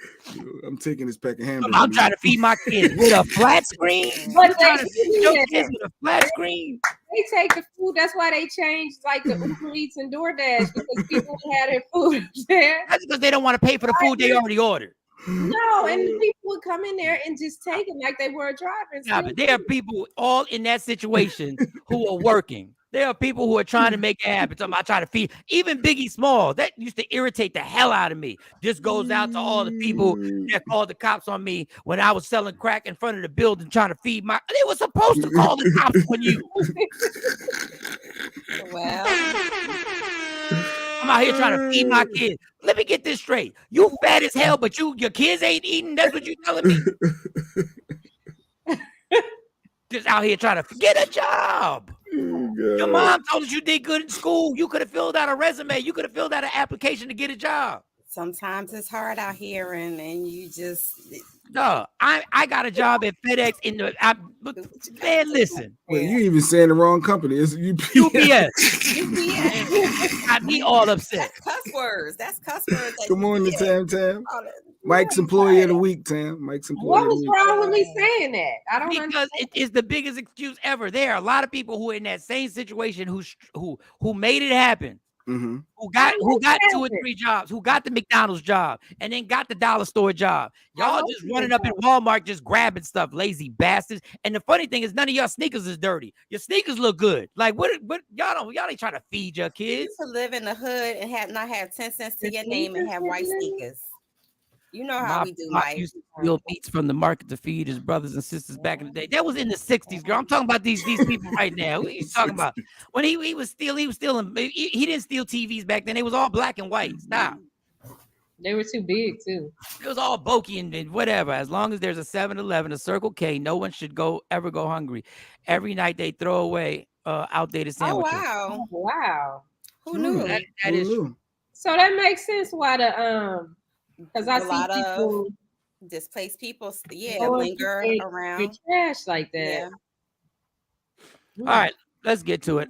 S7: I'm taking this pack of hamburgers.
S6: I'm trying to feed my kids with a flat screen.
S8: But
S6: trying to feed your kids with a flat screen.
S8: They take the food. That's why they changed like the Uber Eats and DoorDash because people had their food there.
S6: That's because they don't want to pay for the food they already ordered.
S8: No, and the people would come in there and just take it like they were a driver.
S6: Yeah, but there are people all in that situation who are working. There are people who are trying to make it happen. So I try to feed even Biggie Small. That used to irritate the hell out of me. This goes out to all the people that called the cops on me when I was selling crack in front of the building trying to feed my. They were supposed to call the cops on you.
S5: Well,
S6: I'm out here trying to feed my kids. Let me get this straight. You fat as hell, but your kids ain't eating. That's what you telling me. Just out here trying to get a job. Your mom told us you did good in school. You could have filled out a resume. You could have filled out an application to get a job.
S5: Sometimes it's hard out here, and you just.
S6: No, I got a job at FedEx man, listen.
S7: Well, you even saying the wrong company. It's
S6: UPS. Got me all upset.
S5: That's cuss words.
S7: Good morning, Tam. Mike's employee of the week, Tam. Mike's employee.
S8: What was wrong with me saying that? I don't
S6: because it is the biggest excuse ever. There are a lot of people who are in that same situation who made it happen.
S7: Mm-hmm.
S6: Who got 2 or 3 jobs, who got the McDonald's job and then got the dollar store job. Y'all just running up in Walmart just grabbing stuff, lazy bastards. And the funny thing is none of y'all sneakers is dirty. Your sneakers look good. Like what y'all ain't trying to feed your kids.
S5: To live in the hood and not have 10 cents to your name and have white sneakers. You know how we do, Mike.
S6: Used to steal meats from the market to feed his brothers and sisters back in the day. That was in the 60s, girl. I'm talking about these people right now. What are you talking about? When he was stealing, he didn't steal TVs back then. They was all black and white. Stop.
S8: They were too big, too.
S6: It was all bulky and whatever. As long as there's a 7-Eleven, a Circle K, no one should ever go hungry. Every night they throw away outdated sandwiches.
S5: Oh,
S8: wow.
S5: Who knew?
S6: That is true.
S8: So that makes sense why the because I see people
S5: displaced people, linger around
S8: trash like that.
S6: Yeah. All right, let's get to it.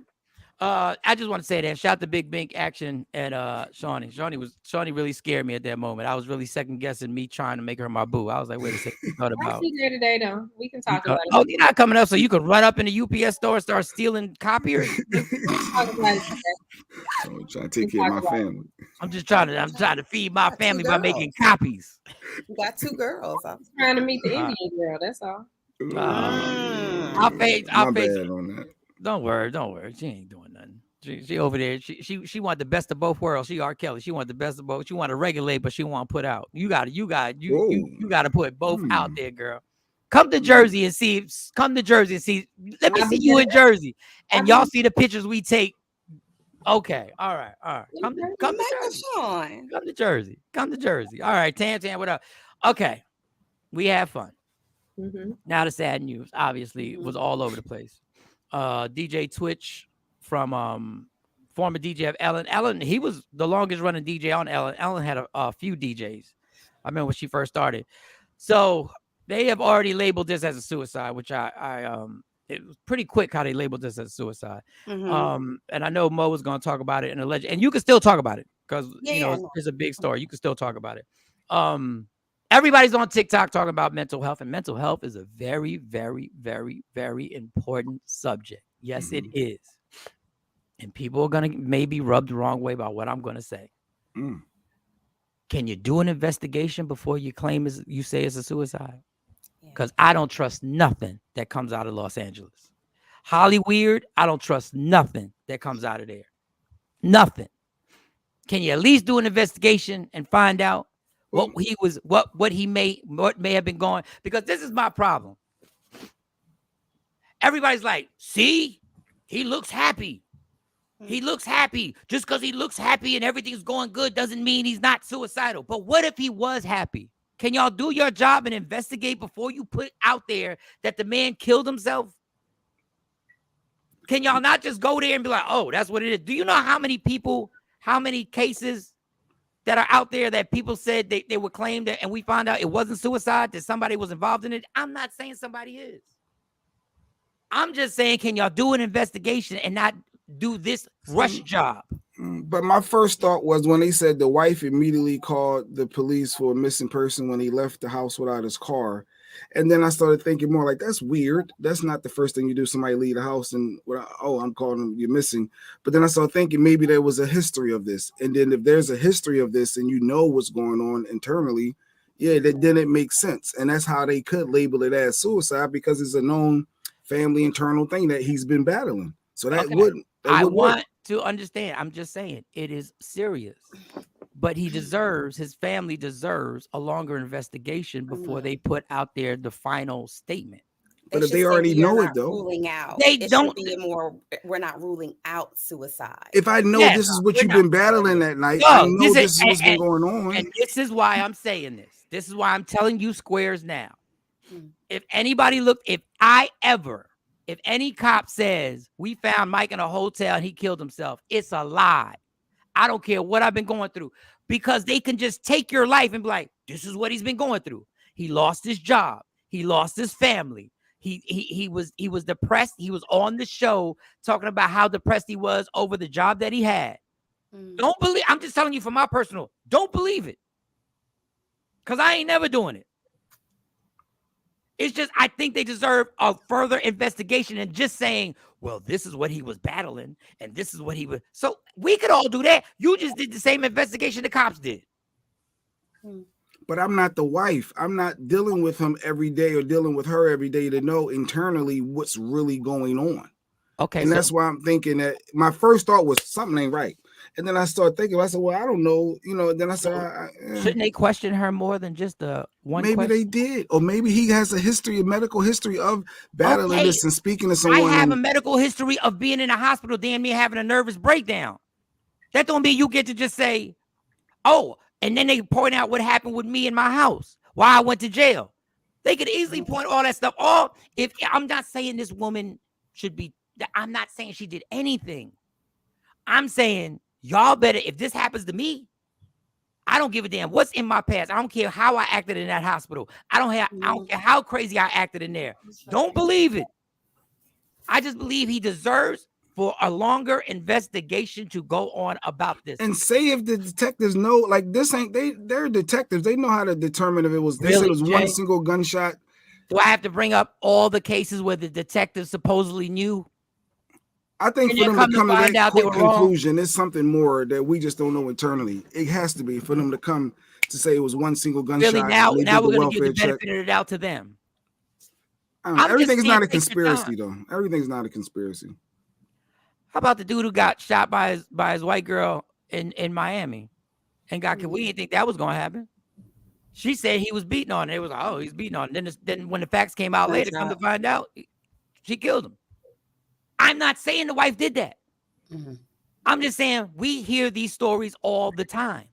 S6: I just want to say that shout out to Big Bink, Action, and Shawnee. Shawnee really scared me at that moment. I was really second guessing me trying to make her my boo. I was like, wait a second, what about?
S8: I'll see there today though. We can talk about it.
S6: Oh, you're not coming up, so you can run up in the UPS store and start stealing copiers.
S7: I'm trying to take care of my family.
S6: I'm trying to feed my family by making copies.
S5: You got 2 girls.
S8: I'm trying to meet the Indian girl. That's all.
S6: I'll face.
S7: On that.
S6: Don't worry. She ain't doing nothing. She over there. She want the best of both worlds. She R. Kelly. She want the best of both. She want to regulate, but she want to put out. You got to put both out there, girl. Come to Jersey and see. Come to Jersey and see. Let me see you in Jersey, and y'all see the pictures we take. Okay, all right. Come to Jersey. Shawn. Come to Jersey. All right, Tan, what up? Okay, we have fun. Now the sad news, obviously, was all over the place. DJ Twitch from former DJ of Ellen. Ellen, he was the longest running DJ on Ellen. Ellen had a few DJs. I remember when she first started. So they have already labeled this as a suicide, which it was pretty quick how they labeled this as suicide. And I know Mo was going to talk about it in a legend, and you can still talk about it because it's a big story. You can still talk about it. Everybody's on TikTok talking about mental health, and mental health is a very, very, very, very important subject. Yes, it is. And people are going to maybe rub the wrong way about what I'm going to say. Can you do an investigation before you you say it's a suicide? Because I don't trust nothing that comes out of Los Angeles. Hollywood, I don't trust nothing that comes out of there. Nothing. Can you at least do an investigation and find out what may have been going? Because this is my problem. Everybody's like, see, he looks happy. He looks happy. Just because he looks happy and everything's going good doesn't mean he's not suicidal. But what if he was happy? Can y'all do your job and investigate before you put out there that the man killed himself? Can y'all not just go there and be like, oh, that's what it is? Do you know how many cases that are out there that people said they would claim that, and we found out it wasn't suicide, that somebody was involved in it? I'm not saying somebody is. I'm just saying, can y'all do an investigation and not do this rush job?
S7: But my first thought was when they said the wife immediately called the police for a missing person when he left the house without his car. And then I started thinking more like, that's weird. That's not the first thing you do. Somebody leave the house and, I'm calling them, you're missing. But then I started thinking maybe there was a history of this. And then if there's a history of this and you know what's going on internally, then it makes sense. And that's how they could label it as suicide, because it's a known family internal thing that he's been battling. So that wouldn't.
S6: I want to understand. I'm just saying it is serious, but his family deserves a longer investigation before they put out there the final statement.
S7: But if they already know it, though,
S5: ruling out.
S6: They don't.
S5: We're not ruling out suicide.
S7: If I know this is what you've been battling that night, I know this is what's been going on.
S6: And this is why I'm saying this. This is why I'm telling you squares now. If any cop says we found Mike in a hotel and he killed himself, it's a lie. I don't care what I've been going through, because they can just take your life and be like, this is what he's been going through. He lost his job. He lost his family. He was depressed. He was on the show talking about how depressed he was over the job that he had. Don't believe. I'm just telling you from my personal. Don't believe it, because I ain't never doing it. It's just, I think they deserve a further investigation and just saying, well, this is what he was battling and this is what he was. So we could all do that. You just did the same investigation the cops did.
S7: But I'm not the wife. I'm not dealing with him every day or dealing with her every day to know internally what's really going on.
S6: Okay.
S7: And that's why I'm thinking that my first thought was something ain't right. And then I started thinking, I said, well, I don't know. Then I said,
S6: shouldn't they question her more than just the one
S7: maybe
S6: question?
S7: They did. Or maybe he has a medical history of battling this and speaking to someone.
S6: I have a medical history of being in a hospital, damn near having a nervous breakdown. That don't mean you get to just say, oh, and then they point out what happened with me in my house, why I went to jail. They could easily point all that stuff off. If I'm not saying this woman should be, I'm not saying she did anything. I'm saying y'all better, if this happens to me, I don't give a damn what's in my past. I don't care how I acted in that hospital. I don't care how crazy I acted in there. Don't believe it. I just believe he deserves for a longer investigation to go on about this.
S7: And say if the detectives know, like this ain't, they're detectives. They know how to determine if it was, they said it was one single gunshot.
S6: Do I have to bring up all the cases where the detectives supposedly knew?
S7: I think for them to come to that quick conclusion, it's something more that we just don't know internally. It has to be for them to come to say it was one single gunshot.
S6: Really, now we're going to give the benefit of the doubt to them.
S7: Everything is not a conspiracy, though. Everything's not a conspiracy.
S6: How about the dude who got shot by his white girl in Miami and got killed? We didn't think that was gonna happen. She said he was beating on her. It was like, oh, he's beating on her. Then when the facts came out later, come to find out, she killed him. I'm not saying the wife did that. Mm-hmm. I'm just saying we hear these stories all the time.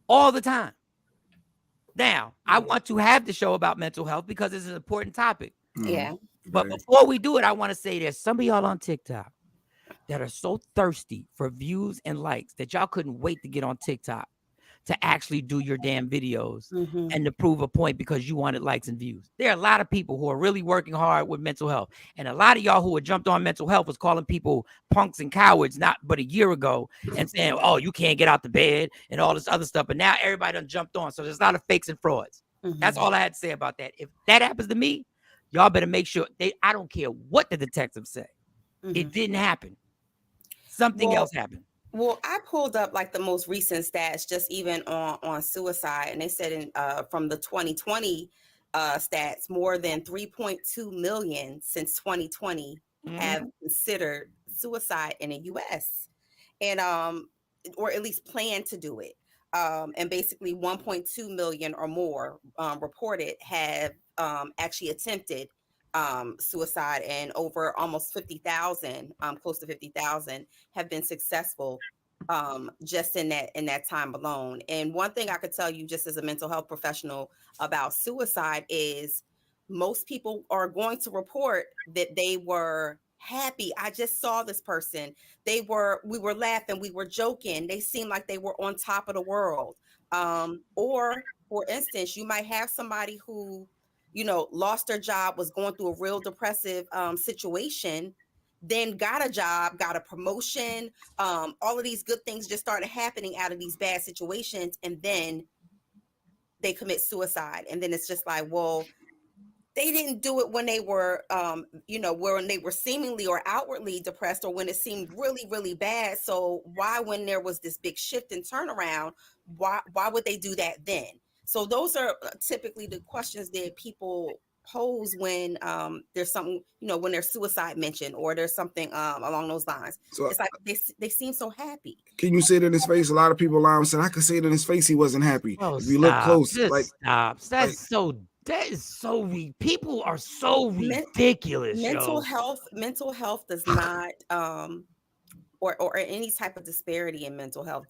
S6: All the time. Now, I want to have the show about mental health because it's an important topic.
S5: Yeah.
S6: But before we do it, I want to say there's some of y'all on TikTok that are so thirsty for views and likes that y'all couldn't wait to get on TikTok to actually do your damn videos and to prove a point because you wanted likes and views. There are a lot of people who are really working hard with mental health. And a lot of y'all who had jumped on mental health was calling people punks and cowards not but a year ago and saying, oh, you can't get out the bed and all this other stuff. But now everybody done jumped on. So there's a lot of fakes and frauds. That's all I had to say about that. If that happens to me, y'all better make sure I don't care what the detectives say. It didn't happen. Something else happened.
S5: Well, I pulled up like the most recent stats, just even on suicide, and they said from the 2020 stats, more than 3.2 million since 2020 have considered suicide in the U.S. and or at least plan to do it. And basically, 1.2 million or more reported have actually attempted suicide, and over almost 50,000, close to 50,000, have been successful just in that time alone. And one thing I could tell you, just as a mental health professional, about suicide is most people are going to report that they were happy. I just saw this person. We were laughing, we were joking. They seemed like they were on top of the world. Or for instance, you might have somebody who, lost their job, was going through a real depressive situation, then got a job, got a promotion. All of these good things just started happening out of these bad situations. And then they commit suicide. And then it's just like, well, they didn't do it when they were, when they were seemingly or outwardly depressed, or when it seemed really, really bad. So why, when there was this big shift and turnaround, why would they do that then? So those are typically the questions that people pose when there's something, when there's suicide mentioned or there's something along those lines. So it's like they seem so happy.
S7: Can you see it in his face? A lot of people lie and said, I could see it in his face. He wasn't happy.
S6: Oh,
S7: if you look close,
S6: stop. That is so people are so ridiculous.
S5: Mental health does not or any type of disparity in mental health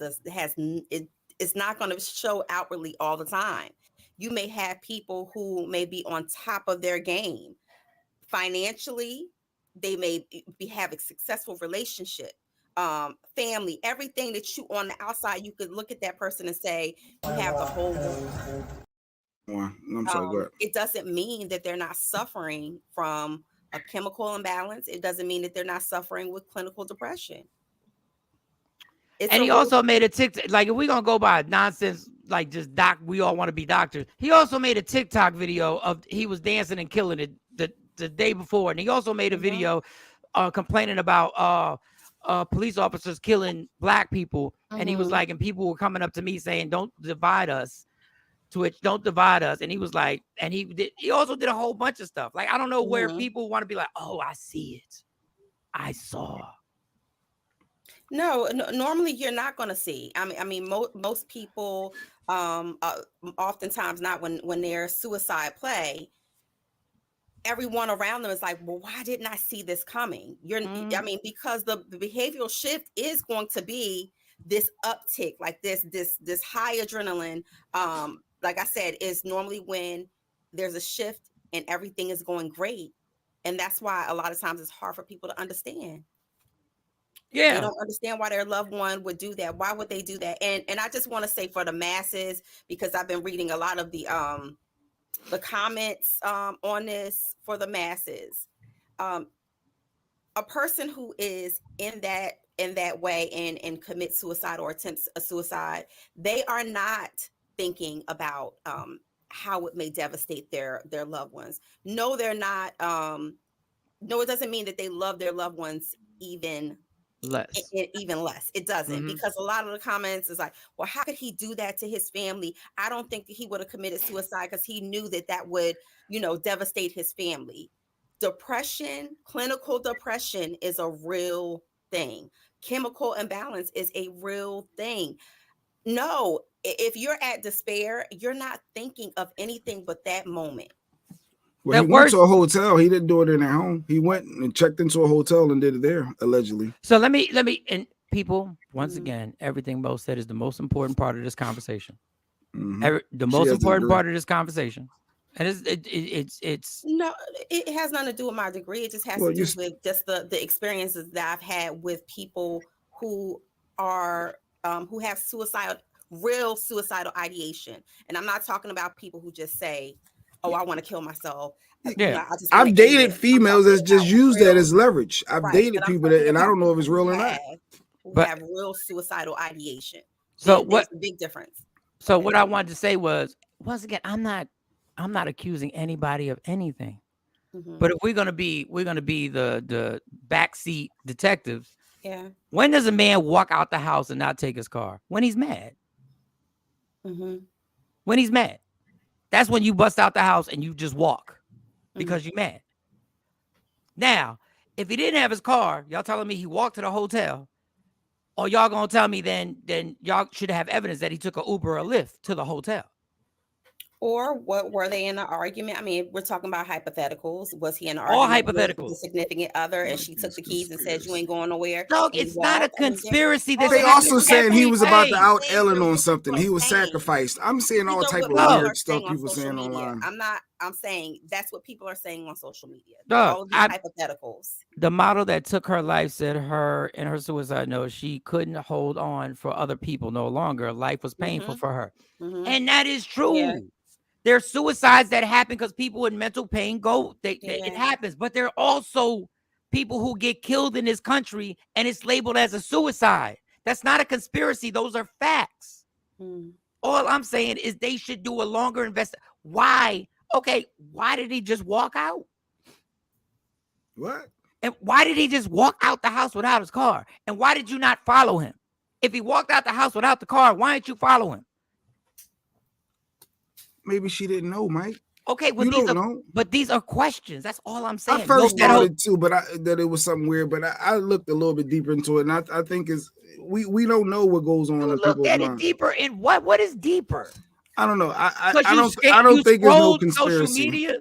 S5: it's not going to show outwardly all the time. You may have people who may be on top of their game financially. They may have a successful relationship, family, everything that you on the outside, you could look at that person and say, you have the whole world.
S7: I'm sorry, go ahead.
S5: It doesn't mean that they're not suffering from a chemical imbalance. It doesn't mean that they're not suffering with clinical depression.
S6: And he also made a TikTok, like if we're going to go by nonsense, like just we all want to be doctors. He also made a TikTok video of he was dancing and killing it the day before. And he also made a video complaining about police officers killing Black people. And he was like, and people were coming up to me saying, don't divide us. Don't divide us. And he was like, and he also did a whole bunch of stuff. Like, I don't know where people want to be like, oh, I see it. I saw.
S5: No, normally you're not going to see. I mean, most people, oftentimes not when they're suicide play, everyone around them is like, well, why didn't I see this coming? I mean, because the behavioral shift is going to be this uptick, like this high adrenaline. Like I said, is normally when there's a shift and everything is going great. And that's why a lot of times it's hard for people to understand.
S6: Yeah.
S5: They don't understand why their loved one would do that. Why would they do that? And I just want to say for the masses, because I've been reading a lot of the comments on this for the masses. A person who is in that way and commits suicide or attempts a suicide, they are not thinking about how it may devastate their loved ones. No, they're not. No, it doesn't mean that they love their loved ones even less. It doesn't, because a lot of the comments is like, well, how could he do that to his family? I don't think that he would have committed suicide because he knew that would, devastate his family. Depression, clinical depression, is a real thing. Chemical imbalance is a real thing. No, if you're at despair, you're not thinking of anything but that moment.
S7: Well, he went to a hotel. He didn't do it in their home. He went and checked into a hotel and did it there, allegedly.
S6: So let me, and people, once again, everything Mo said is the most important part of this conversation. The most important part of this conversation. And it's
S5: no, it has nothing to do with my degree. It just has to do with just the experiences that I've had with people who are who have real suicidal ideation. And I'm not talking about people who just say, "Oh, I want to kill myself."
S6: Yeah,
S7: I've dated females that just use that as leverage. I've dated people that, and I don't know if it's real or not.
S5: Who have real suicidal ideation.
S6: So
S5: there's a big difference.
S6: So what I wanted to say was, once again, I'm not accusing anybody of anything. But if we're gonna be the backseat detectives.
S5: Yeah.
S6: When does a man walk out the house and not take his car? When he's mad. When he's mad. That's when you bust out the house and you just walk because you're mad. Now, if he didn't have his car, y'all telling me he walked to the hotel, or y'all gonna tell me then y'all should have evidence that he took an Uber or a Lyft to the hotel?
S5: Or what were they in an argument? I mean, we're talking about hypotheticals. Was he in an
S6: All
S5: argument
S6: hypotheticals.
S5: with a significant other and she took the keys and said, "You ain't going nowhere"?
S6: Dog, it's not a conspiracy.
S7: They also saying he was about to out Ellen on something. He was sacrificed. I'm seeing all type of weird stuff people saying online.
S5: I'm saying that's what people are saying on social media.
S6: Dog,
S5: all of these hypotheticals.
S6: The model that took her life said in her suicide note, she couldn't hold on for other people no longer. Life was painful for her. And that is true. Yeah. There's suicides that happen because people in mental pain it happens. But there are also people who get killed in this country and it's labeled as a suicide. That's not a conspiracy. Those are facts. All I'm saying is they should do a longer investigation. Why? Okay, why did he just walk out?
S7: What?
S6: And why did he just walk out the house without his car? And why did you not follow him? If he walked out the house without the car, why didn't you follow him?
S7: Maybe she didn't know, Mike.
S6: Okay, well, these are questions. That's all I'm saying.
S7: I first thought it too, but that it was something weird. But I looked a little bit deeper into it, and I think we don't know what goes on.
S6: Look at it deeper in what? What is deeper?
S7: I don't know. I don't think it's no conspiracy. Social media?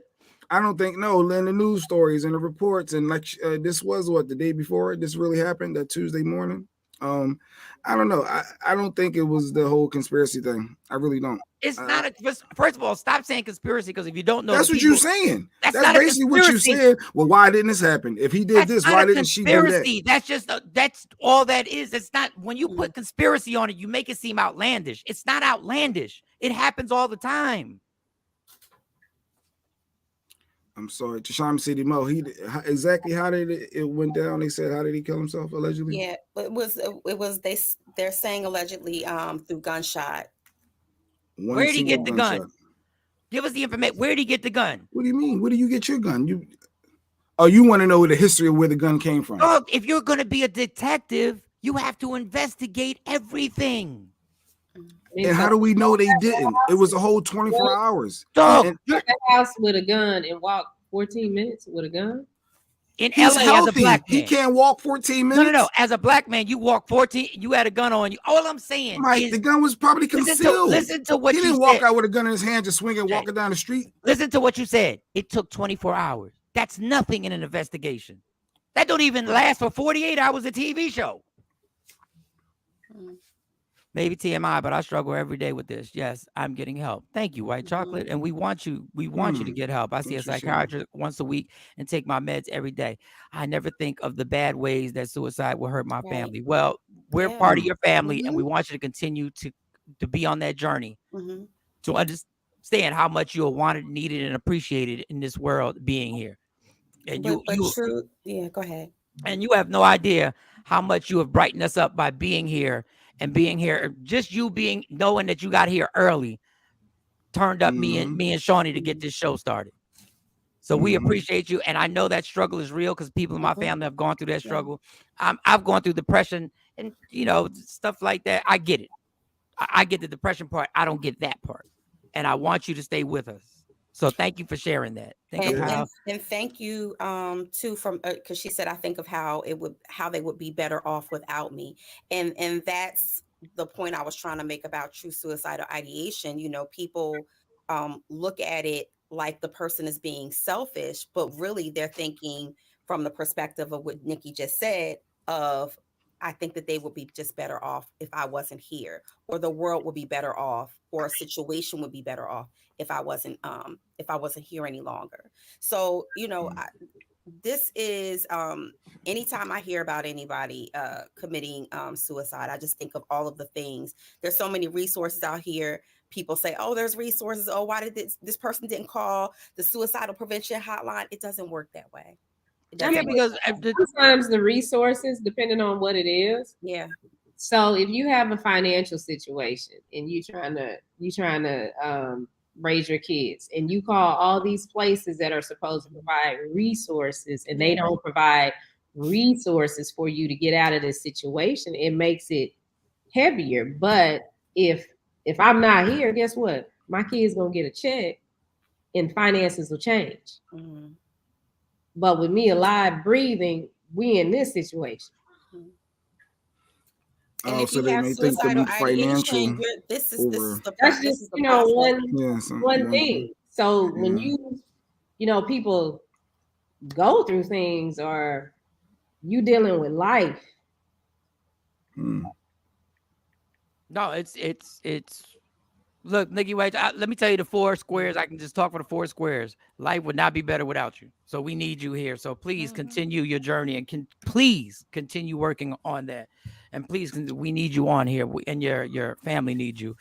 S7: I don't think in the news stories and the reports and like this was the day before this really happened, that Tuesday morning. I don't know. I don't think it was the whole conspiracy thing. I really don't.
S6: It's not first of all, stop saying conspiracy, because if you don't know,
S7: that's what you're saying. That's basically what you said. Well, why didn't this happen? If he did this, why didn't she do that?
S6: That's just that's all that is. It's not, when you put conspiracy on it, you make it seem outlandish. It's not outlandish. It happens all the time.
S7: I'm sorry, Tashami City Mo. Exactly how did it went down? They said, how did he kill himself allegedly?
S5: Yeah, it was they're saying allegedly through gunshot.
S6: Where did he get the gun? Give us the information. Where did he get the gun?
S7: What do you mean? Where do you get your gun? You want to know the history of where the gun came from?
S6: Look, if you're going to be a detective, you have to investigate everything.
S7: And how do we know they didn't? It was a whole 24 hours.
S8: Dog, you're at the house with a gun and walk 14 minutes with a gun?
S6: He's LA, healthy. As a black man.
S7: He can't walk 14 minutes.
S6: No. As a black man, you walk 14. You had a gun on you. All I'm saying,
S7: Mike, the gun was probably concealed.
S6: Listen to what you said.
S7: He didn't walk out with a gun in his hand, just swinging, walking down the street.
S6: Listen to what you said. It took 24 hours. That's nothing in an investigation. That don't even last for 48 hours. A TV show. Maybe TMI, but I struggle every day with this. Yes, I'm getting help. Thank you, White Chocolate. And we want you to get help. I see a psychiatrist once a week and take my meds every day. I never think of the bad ways that suicide will hurt my family. Well, we're part of your family, and we want you to continue to be on that journey to understand how much you're wanted, needed, and appreciated in this world being here. And
S5: go ahead.
S6: And you have no idea how much you have brightened us up by being here. And being here, just you knowing that you got here early, turned up me and Shawnee to get this show started. So we appreciate you, and I know that struggle is real because people in my family have gone through that struggle. I've gone through depression and stuff like that. I get it. I get the depression part. I don't get that part, and I want you to stay with us. So thank you for sharing that.
S5: And thank you too from because she said I think of how they would be better off without me, and that's the point I was trying to make about true suicidal ideation. You know, people look at it like the person is being selfish, but really they're thinking from the perspective of what Nikki just said of I think that they would be just better off if I wasn't here, or the world would be better off, or a situation would be better off if I wasn't here any longer. So, you know, this is anytime I hear about anybody committing suicide, I just think of all of the things. There's so many resources out here. People say, oh, there's resources. Oh, why did this person didn't call the suicidal prevention hotline? It doesn't work that way.
S8: Because sometimes the resources, depending on what it is.
S5: Yeah.
S8: So if you have a financial situation and you trying to raise your kids, and you call all these places that are supposed to provide resources, and they don't provide resources for you to get out of this situation, it makes it heavier. But if I'm not here, guess what? My kid's gonna get a check, and finances will change. Mm-hmm. But with me alive, breathing, we in this situation.
S5: And if so you have suicidal ideation, this is
S8: one thing. So when you people go through things, or you dealing with life.
S6: No, it's look, Nikki White, let me tell you the 4 squares. I can just talk for the 4 squares. Life would not be better without you. So we need you here. So please continue your journey, and please continue working on that. And please, we need you on here, and your family needs you.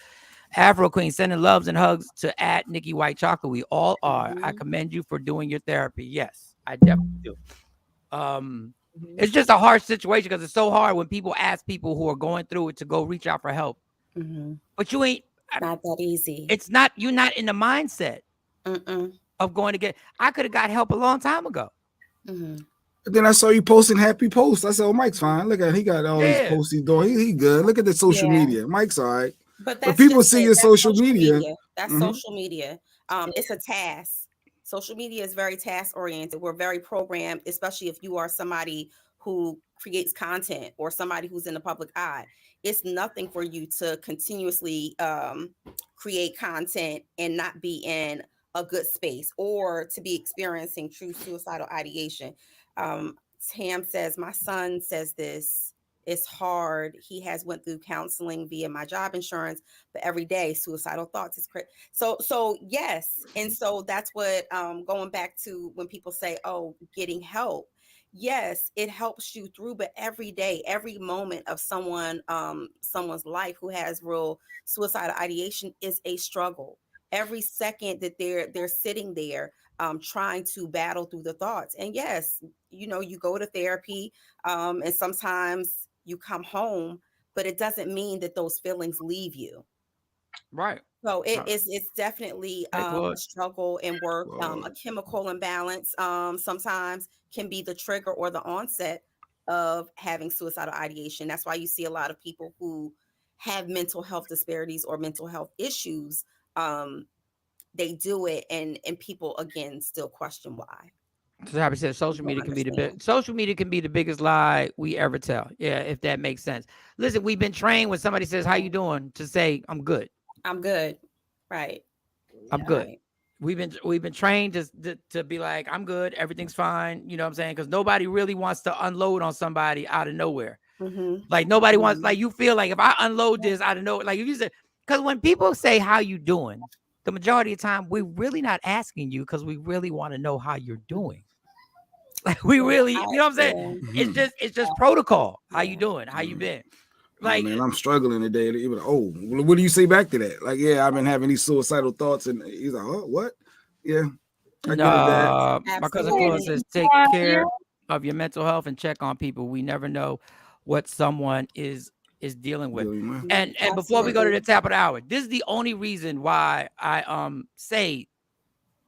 S6: Afro Queen, sending loves and hugs to @Nikki White Chocolate. We all are. I commend you for doing your therapy. Yes, I definitely do. It's just a hard situation because it's so hard when people ask people who are going through it to go reach out for help. But you ain't.
S5: Not that easy.
S6: It's not. You're not in the mindset of going to get. I could have got help a long time ago.
S7: But then I saw you posting happy posts. I said, "Oh, Mike's fine. Look at he got all these posts he's doing. He good. Look at the social media. Mike's all right."
S5: But
S7: people see your social media.
S5: That's social media. It's a task. Social media is very task oriented. We're very programmed, especially if you are somebody who creates content or somebody who's in the public eye. It's nothing for you to continuously create content and not be in a good space, or to be experiencing true suicidal ideation. Tam says, my son says this. It's hard. He has went through counseling via my job insurance, but every day suicidal thoughts is crazy. So yes. And so that's what, going back to when people say, oh, getting help. Yes, it helps you through, but every day, every moment of someone's life who has real suicidal ideation is a struggle. Every second that they're sitting there, trying to battle through the thoughts. And yes, you go to therapy, and sometimes you come home, but it doesn't mean that those feelings leave you.
S6: Right.
S5: So it's definitely a struggle and work. A chemical imbalance sometimes can be the trigger or the onset of having suicidal ideation. That's why you see a lot of people who have mental health disparities or mental health issues. They do it, and people again still question why.
S6: So Happy said social media can be the biggest lie we ever tell. Yeah, if that makes sense. Listen, we've been trained when somebody says, "How you doing?" to say, "I'm good."
S5: I'm good. Right.
S6: I'm good. Right. We've been trained to be like, I'm good, everything's fine. You know what I'm saying? Because nobody really wants to unload on somebody out of nowhere. Like nobody wants, like you feel like if I unload this out of nowhere, like if you said, because when people say how you doing, the majority of the time we're really not asking you because we really want to know how you're doing. Like we really, you know what I'm saying? It's just protocol. How you doing? How you been?
S7: Like, man, I'm struggling today. Even what do you say back to that? Like, yeah, I've been having these suicidal thoughts, and he's like, oh, what? Yeah, I get it.
S6: My cousin Claude says, take care of your mental health and check on people. We never know what someone is dealing with. And before we go to the top of the hour, this is the only reason why I say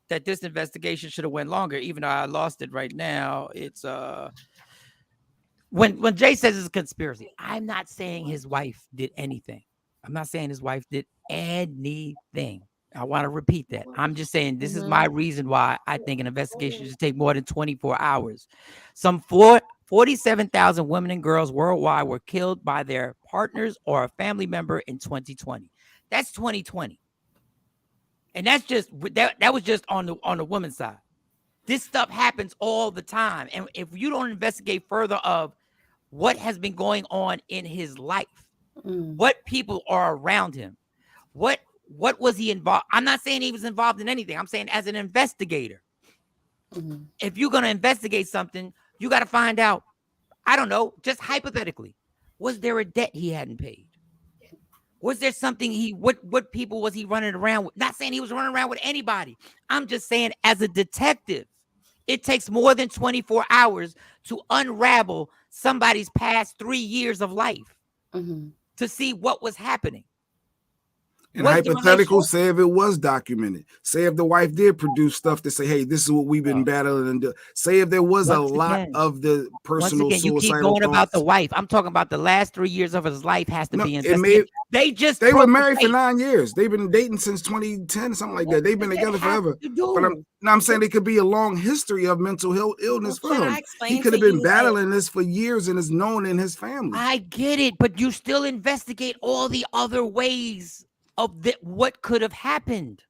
S6: that this investigation should have went longer, even though I lost it right now. It's when Jay says it's a conspiracy, I'm not saying his wife did anything. I'm not saying his wife did anything. I want to repeat that. I'm just saying this is my reason why I think an investigation should take more than 24 hours. Some 47,000 women and girls worldwide were killed by their partners or a family member in 2020. That's 2020. And that's just that was just on the woman's side. This stuff happens all the time. And if you don't investigate further of what has been going on in his life, what people are around him, what was he involved? I'm not saying he was involved in anything. I'm saying as an investigator, if you're going to investigate something, you got to find out, I don't know, just hypothetically, was there a debt he hadn't paid? Was there something what people was he running around with? Not saying he was running around with anybody. I'm just saying as a detective, it takes more than 24 hours to unravel somebody's past 3 years of life to see what was happening.
S7: And hypothetical, say if it was documented, say if the wife did produce stuff to say, hey, this is what we've been battling and do. Say if there was a lot of the personal suicidal
S6: you keep going about the wife. I'm talking about the last 3 years of his life has to be
S7: investigated.
S6: They
S7: were married for 9 years. They've been dating since 2010, something like that. They've been together forever. But I'm saying there could be a long history of mental health illness for him. He could have been battling this for years and is known in his family.
S6: I get it, but you still investigate all the other ways of what could have happened.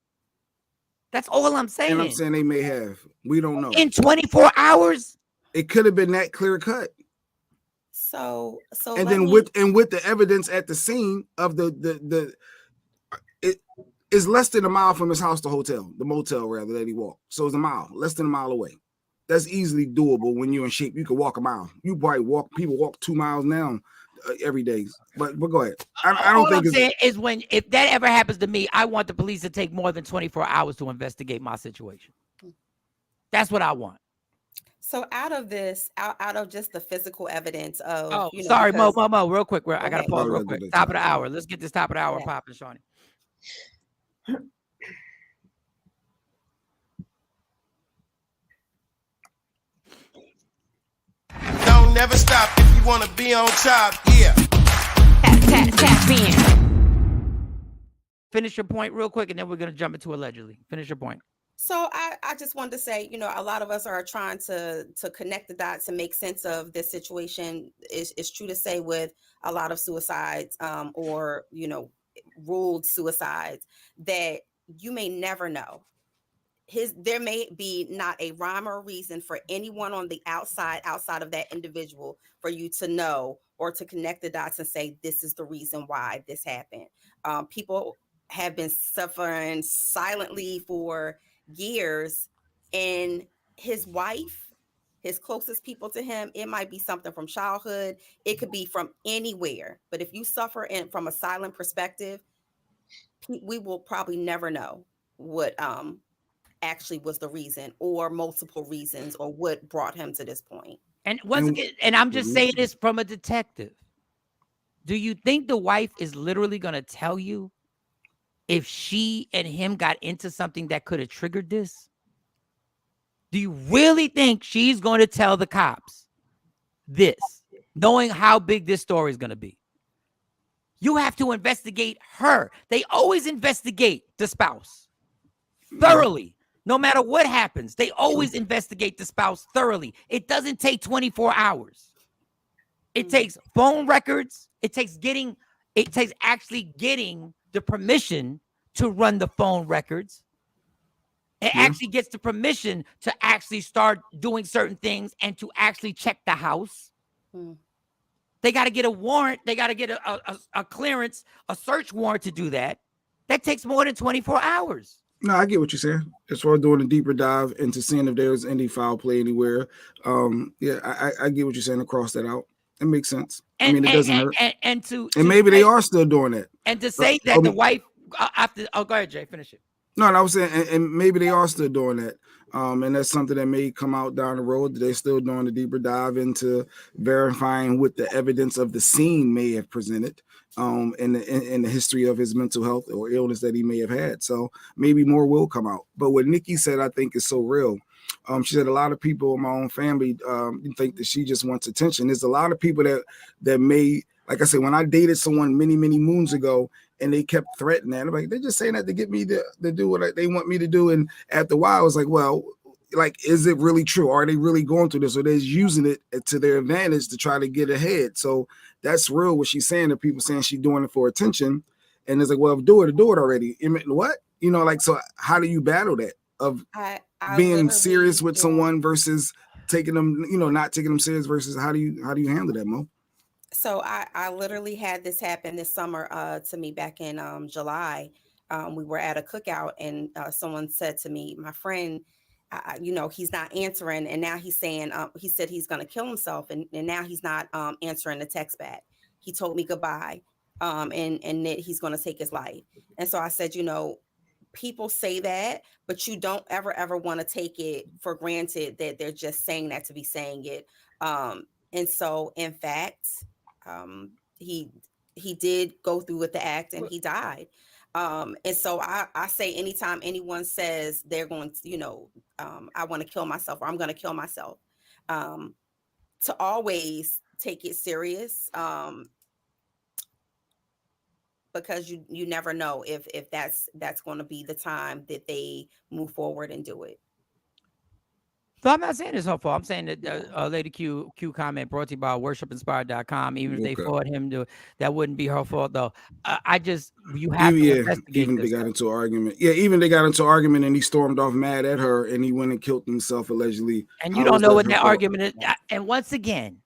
S6: That's all I'm saying.
S7: And I'm saying they may have. We don't know.
S6: In 24 hours?
S7: It could have been that clear cut.
S5: So
S7: and then with the evidence at the scene of it is less than a mile from his house to the motel rather that he walked. So it's a mile, less than a mile away. That's easily doable when you're in shape. You could walk a mile. You probably people walk 2 miles now every day. But go ahead. I don't think
S6: if that ever happens to me, I want the police to take more than 24 hours to investigate my situation. That's what I want.
S5: So out of just the physical evidence of
S6: sorry, Mo, real quick. I gotta pause real quick. Top of the hour. Let's get this top of the hour popping, Shawnee.
S4: Don't never stop if you want to be on top. Yeah.
S3: Tap in.
S6: Finish your point real quick, and then we're gonna jump into allegedly. Finish your point.
S5: So I just wanted to say, a lot of us are trying to connect the dots and make sense of this situation. It's true to say with a lot of suicides or ruled suicides that you may never know. There may be not a rhyme or reason for anyone on the outside of that individual for you to know or to connect the dots and say, this is the reason why this happened. People have been suffering silently for years, and his wife, his closest people to him, it might be something from childhood. It could be from anywhere. But if you suffer from a silent perspective, we will probably never know what actually was the reason or multiple reasons or what brought him to this point.
S6: And once again, and I'm just saying this from a detective. Do you think the wife is literally going to tell you if she and him got into something that could have triggered this? Do you really think she's going to tell the cops this, knowing how big this story is going to be? You have to investigate her. They always investigate the spouse thoroughly. No matter what happens, they always investigate the spouse thoroughly. It doesn't take 24 hours. It takes phone records. It takes actually getting the permission to run the phone records. It actually gets the permission to actually start doing certain things and to actually check the house. They got to get a warrant. They got to get a clearance, a search warrant to do that. That takes more than 24 hours.
S7: No, I get what you're saying. As far as doing a deeper dive into seeing if there's any foul play anywhere. I get what you're saying to cross that out. It makes sense. It doesn't hurt.
S6: And
S7: maybe they are still doing that.
S6: And to say that the wife go ahead, Jay, finish it.
S7: No, I was saying, and maybe they are still doing that. And that's something that may come out down the road. They're still doing a deeper dive into verifying what the evidence of the scene may have presented in the history of his mental health or illness that he may have had. So maybe more will come out. But what Nikki said, I think, is so real. She said a lot of people in my own family think that she just wants attention. There's a lot of people that may, like I said, when I dated someone many, many moons ago, and they kept threatening that. I'm like, they're just saying that to get me to do what they want me to do. And after a while, I was like, well, like, is it really true? Are they really going through this? Or they're using it to their advantage to try to get ahead? So that's real what she's saying. That people saying she's doing it for attention. And it's like, well, do it already. I mean, what? You know, like, so how do you battle that of
S5: I
S7: being serious with someone versus taking them, you know, not taking them serious versus how do you handle that, Mo?
S5: So I literally had this happen this summer to me back in July. We were at a cookout and someone said to me, my friend, you know, he's not answering. And now he's saying, he said he's going to kill himself. And now he's not answering the text back. He told me goodbye and that he's going to take his life. And so I said, you know, people say that, but you don't ever want to take it for granted that they're just saying that to be saying it. And so, in fact, he did go through with the act and he died. And so I say anytime anyone says they're going to, you know, I want to kill myself or I'm going to kill myself, to always take it serious. Because you never know if that's going to be the time that they move forward and do it.
S6: So I'm not saying it's her fault. I'm saying that Lady Q comment brought to you by worshipinspired.com. Even if they fought him, that wouldn't be her fault, though. You have to investigate.
S7: Even they got into an argument. Yeah, even they got into an argument and he stormed off mad at her and he went and killed himself allegedly.
S6: And you don't know what that argument is. And once again,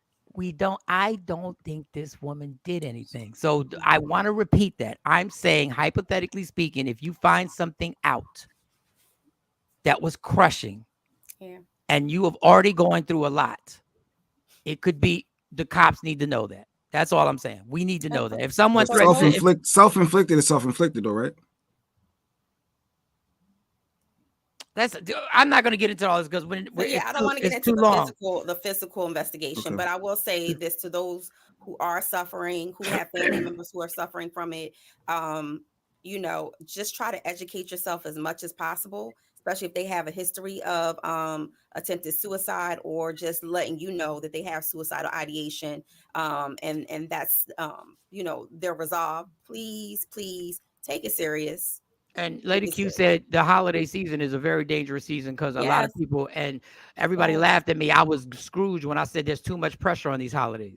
S6: I don't think this woman did anything. So I want to repeat that. I'm saying, hypothetically speaking, if you find something out that was crushing, and you have already gone through a lot, it could be the cops need to know that. That's all I'm saying. We need to know that. If someone
S7: self-inflicted is self-inflicted, though, right?
S6: I'm not going to get into all this because
S5: I don't want to get into the physical investigation, but I will say this to those who are suffering, who have family members who are suffering from it. You know, just try to educate yourself as much as possible, especially if they have a history of attempted suicide or just letting you know that they have suicidal ideation. And that's, you know, their resolve. Please take it serious.
S6: And Lady Q said the holiday season is a very dangerous season because a lot of people and everybody laughed at me. I was Scrooge when I said there's too much pressure on these holidays.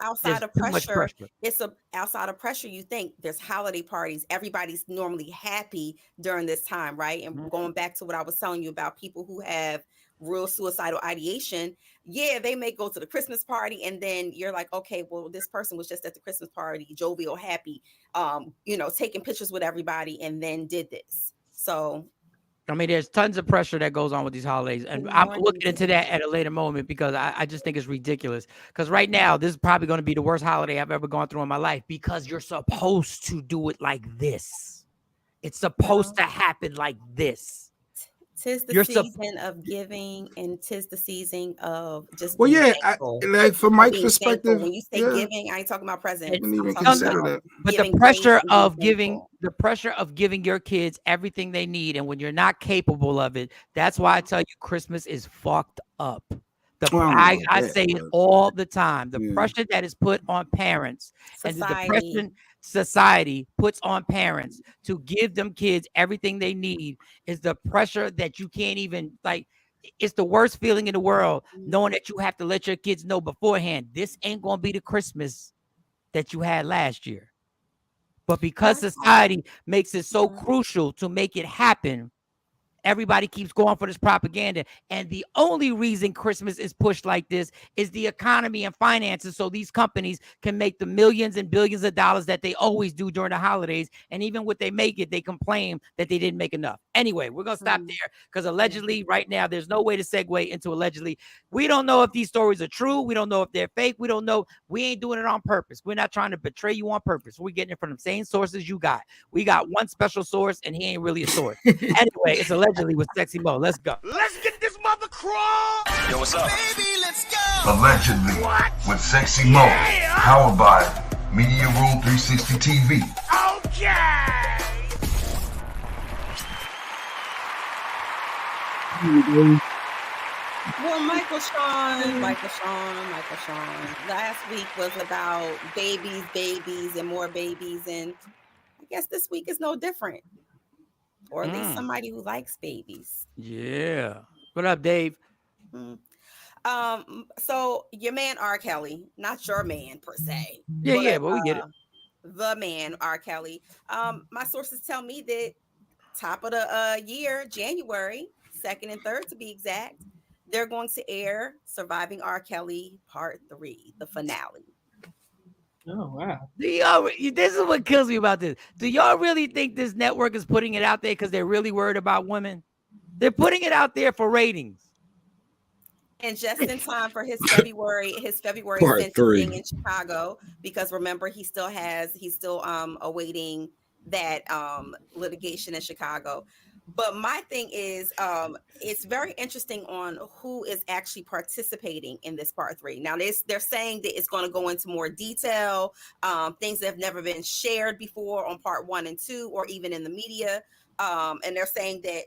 S5: Outside of pressure. It's outside of pressure. You think there's holiday parties. Everybody's normally happy during this time, right? And going back to what I was telling you about people who have real suicidal ideation. Yeah, they may go to the Christmas party and then you're like, okay, well, this person was just at the Christmas party, jovial, happy, you know, taking pictures with everybody and then did this. So
S6: I mean, there's tons of pressure that goes on with these holidays. And I'm looking into that at a later moment because I just think it's ridiculous. Because right now, this is probably going to be the worst holiday I've ever gone through in my life because you're supposed to do it like this. It's supposed to happen like this.
S5: Tis the season of giving and tis the season of just
S7: like from Mike's perspective.
S5: When you say giving, I ain't talking about presents.
S6: But the pressure of giving your kids everything they need, and when you're not capable of it, that's why I tell you Christmas is fucked up. I say it all the time. The pressure that is put on parents and the depression society puts on parents to give them kids everything they need is the pressure that you can't even it's the worst feeling in the world knowing that you have to let your kids know beforehand this ain't gonna be the Christmas that you had last year. But because society makes it so crucial to make it happen, everybody keeps going for this propaganda. And the only reason Christmas is pushed like this is the economy and finances. So these companies can make the millions and billions of dollars that they always do during the holidays. And even when they make it, they complain that they didn't make enough. Anyway, we're going to stop there because allegedly right now, there's no way to segue into allegedly. We don't know if these stories are true. We don't know if they're fake. We don't know. We ain't doing it on purpose. We're not trying to betray you on purpose. We're getting it from the same sources you got. We got one special source and he ain't really a source. Anyway, it's allegedly with Sexy Mo. Let's go.
S4: Let's get this mother crawl.
S2: Yo, what's up?
S4: Baby, let's go.
S2: Allegedly with Sexy Mo. Powered by Media Room 360 TV.
S4: Okay.
S5: Well, Michael Shawn. Last week was about babies, and more babies. And I guess this week is no different. Or at least somebody who likes babies.
S6: Yeah. What up, Dave?
S5: So your man R. Kelly, not your man per se.
S6: But we get it.
S5: The man R. Kelly. My sources tell me that top of the year, January 2nd and 3rd to be exact, they're going to air Surviving R. Kelly Part 3, the finale.
S8: Oh wow!
S6: This is what kills me about this. Do y'all really think this network is putting it out there because they're really worried about women? They're putting it out there for ratings.
S5: And just in time for his February
S7: Part
S5: sentencing
S7: 3
S5: in Chicago, because remember he's still awaiting that litigation in Chicago. But my thing is, it's very interesting on who is actually participating in this Part 3. Now, they're saying that it's going to go into more detail, things that have never been shared before on Part 1 and 2, or even in the media. And they're saying that,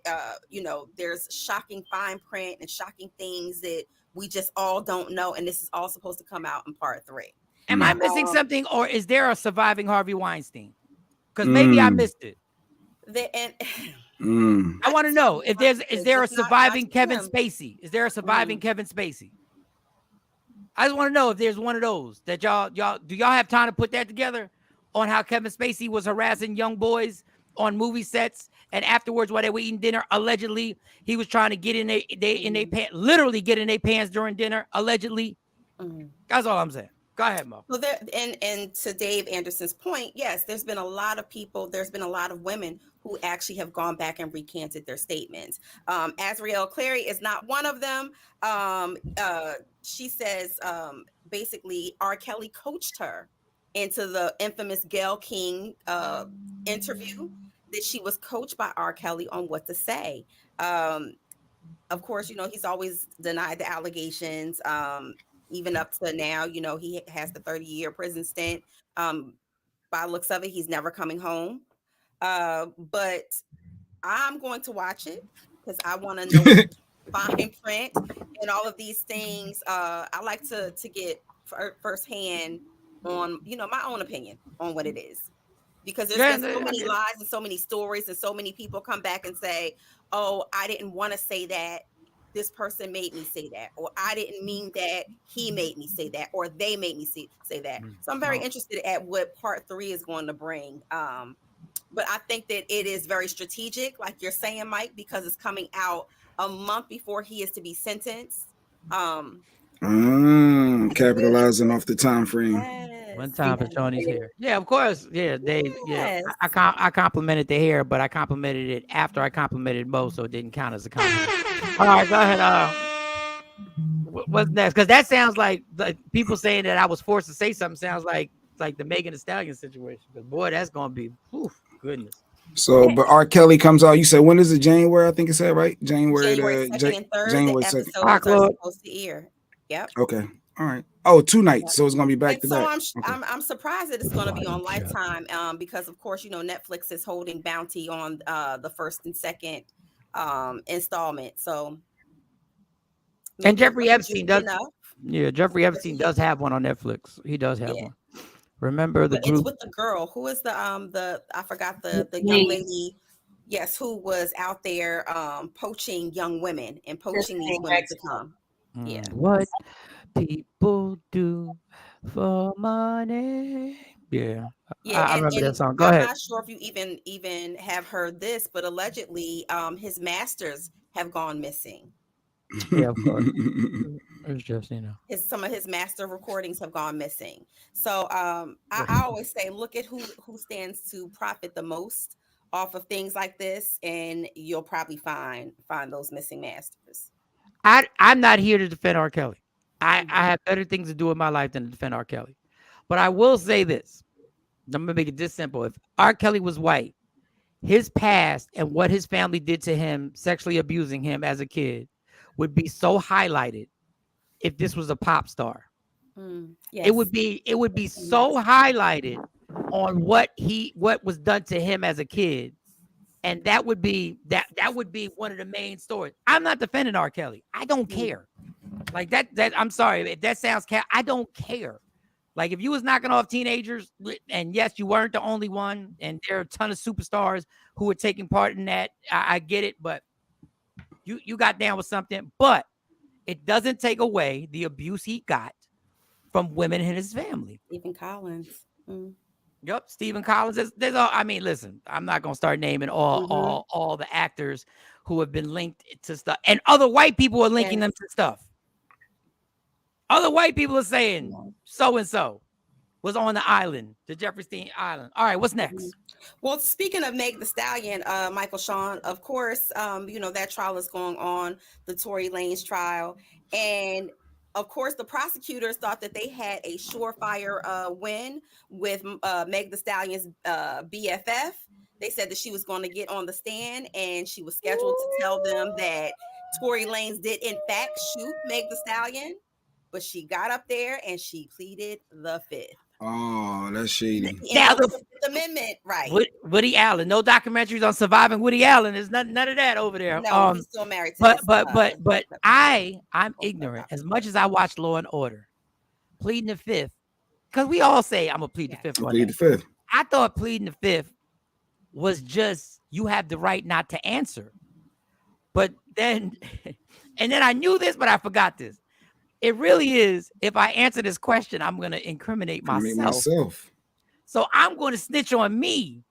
S5: there's shocking fine print and shocking things that we just all don't know. And this is all supposed to come out in Part 3.
S6: Am I missing something, or is there a Surviving Harvey Weinstein? Because maybe I missed it. I want to know if is there a surviving Kevin Spacey? Is there a surviving Kevin Spacey? I just want to know if there's one of those that y'all do y'all have time to put that together on how Kevin Spacey was harassing young boys on movie sets, and afterwards while they were eating dinner, allegedly he was trying to get in their pants, literally get in their pants during dinner, allegedly. That's all I'm saying. Go ahead, Mo.
S5: Well, and to Dave Anderson's point, yes, there's been a lot of people, there's been a lot of women who actually have gone back and recanted their statements. Azriel Clary is not one of them. She says basically R. Kelly coached her into the infamous Gayle King interview, that she was coached by R. Kelly on what to say. Of course, he's always denied the allegations. Even up to now, he has the 30-year prison stint. By looks of it, he's never coming home. But I'm going to watch it because I want to know fine print and all of these things. I like to get firsthand on, my own opinion on what it is. Because there's so many lies and so many stories, and so many people come back and say, oh, I didn't want to say that. This person made me say that, or I didn't mean that, he made me say that, or they made me say that. So I'm very interested at what Part 3 is going to bring. But I think that it is very strategic, like you're saying, Mike, because it's coming out a month before he is to be sentenced.
S7: Capitalizing off the time frame.
S5: Yes.
S6: One time for Shawnee's hair. Yeah, of course. Yeah, Dave. Yes. Yeah, I complimented the hair, but I complimented it after I complimented Mo, so it didn't count as a compliment. All right, go ahead. What's next? Because that sounds like people saying that I was forced to say something. Sounds like the Megan Thee Stallion situation. Because boy, that's gonna be goodness.
S7: So, but R. Kelly comes out. You said when is it? January, I think it said, right? January
S5: 2nd and 3rd.
S7: January
S5: the
S7: 2nd.
S5: episodes are supposed to air. Yep.
S7: Okay. All right. Oh, 2 nights. So it's gonna be back to back.
S5: So I'm surprised that it's gonna be on Lifetime. Because of course, Netflix is holding bounty on the first and second installment. So.
S6: And Jeffrey Epstein does. Yeah, Jeffrey Epstein does have one on Netflix. He does have one. Remember the group?
S5: It's with the girl who is I forgot the young lady. Yes, who was out there poaching young women and poaching these women to come. Yeah.
S6: What people do for money. Yeah. I remember that song. Go ahead.
S5: I'm not sure if you even have heard this, but allegedly his masters have gone missing.
S6: Yeah, of course. It's just,
S5: some of his master recordings have gone missing. So I always say, look at who stands to profit the most off of things like this, and you'll probably find those missing masters.
S6: I'm not here to defend R. Kelly. I have better things to do in my life than to defend R. Kelly. But I will say this. I'm gonna make it this simple. If R. Kelly was white, his past and what his family did to him, sexually abusing him as a kid, would be so highlighted if this was a pop star.
S5: Yes.
S6: It would be so highlighted on what was done to him as a kid And that would be one of the main stories. I'm not defending R. Kelly. I don't care. Like that I'm sorry if that sounds I don't care. Like if you was knocking off teenagers, and yes, you weren't the only one, and there are a ton of superstars who were taking part in that. I get it, but you got down with something. But it doesn't take away the abuse he got from women in his family.
S5: Stephen Collins.
S6: Yep, Stephen Collins. There's all. I mean, listen, I'm not gonna start naming all the actors who have been linked to stuff, and other white people are linking them to stuff. Other white people are saying so and so was on the island, the Jefferson Island. All right, what's next?
S5: Well, speaking of Meg the Stallion, Michael Shawn, of course, that trial is going on, the Tory Lanez trial, and of course, the prosecutors thought that they had a surefire win with Meg the Stallion's BFF. They said that she was going to get on the stand, and she was scheduled to tell them that Tory Lanez did in fact shoot Meg the Stallion, but she got up there and she pleaded the fifth.
S7: Oh, that's shady.
S5: Now the Fifth Amendment, right?
S6: Woody Allen. No documentaries on surviving Woody Allen. There's none of that over there.
S5: No, he's still married to
S6: but I'm ignorant. As much as I watch Law and Order, pleading the fifth, because we all say I'm gonna plead the fifth.
S7: Plead the fifth.
S6: I thought pleading the fifth was just you have the right not to answer. But then, and then I knew this, but I forgot this. It really is, if I answer this question, I'm going to incriminate myself. So I'm going to snitch on me.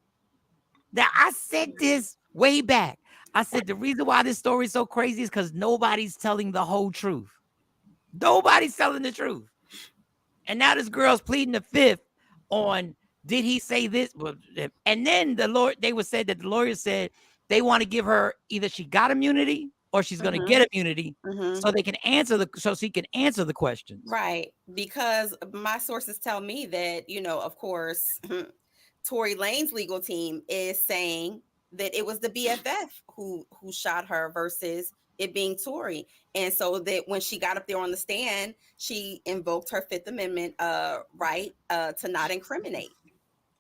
S6: That I said this way back. I said the reason why this story is so crazy is because nobody's telling the whole truth. Nobody's telling the truth. And now this girl's pleading the fifth on, did he say this? And then they would say that the lawyer said they want to give her either she got immunity or she's going to get immunity so they can so she can answer the questions.
S5: Right. Because my sources tell me that, of course, Tory Lanez legal team is saying that it was the BFF who shot her versus it being Tory. And so that when she got up there on the stand, she invoked her Fifth Amendment right to not incriminate.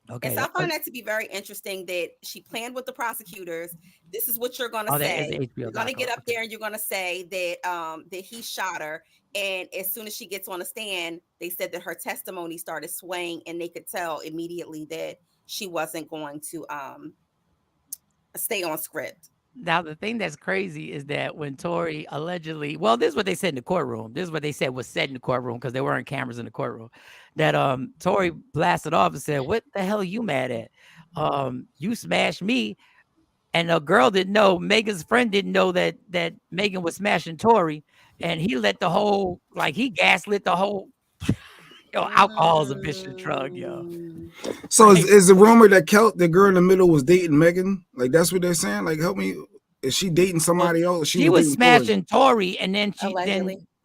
S5: Okay. And so I find that to be very interesting that she planned with the prosecutors. This is what you're going to say. You're going to get up there and you're going to say that that he shot her. And as soon as she gets on the stand, they said that her testimony started swaying and they could tell immediately that she wasn't going to stay on script.
S6: Now, the thing that's crazy is that when Tory allegedly, well, this is what they said in the courtroom. This is what they said was said in the courtroom because there weren't cameras in the courtroom. That Tory blasted off and said, "What the hell are you mad at? You smashed me." And the girl didn't know, Megan's friend didn't know that Megan was smashing Tory. And he let the whole, he gaslit the whole, alcohol is a vicious drug, yo.
S7: So is the rumor that the girl in the middle was dating Megan? Like, that's what they're saying? Like, help me. Is she dating somebody else?
S6: She was smashing Tory, and then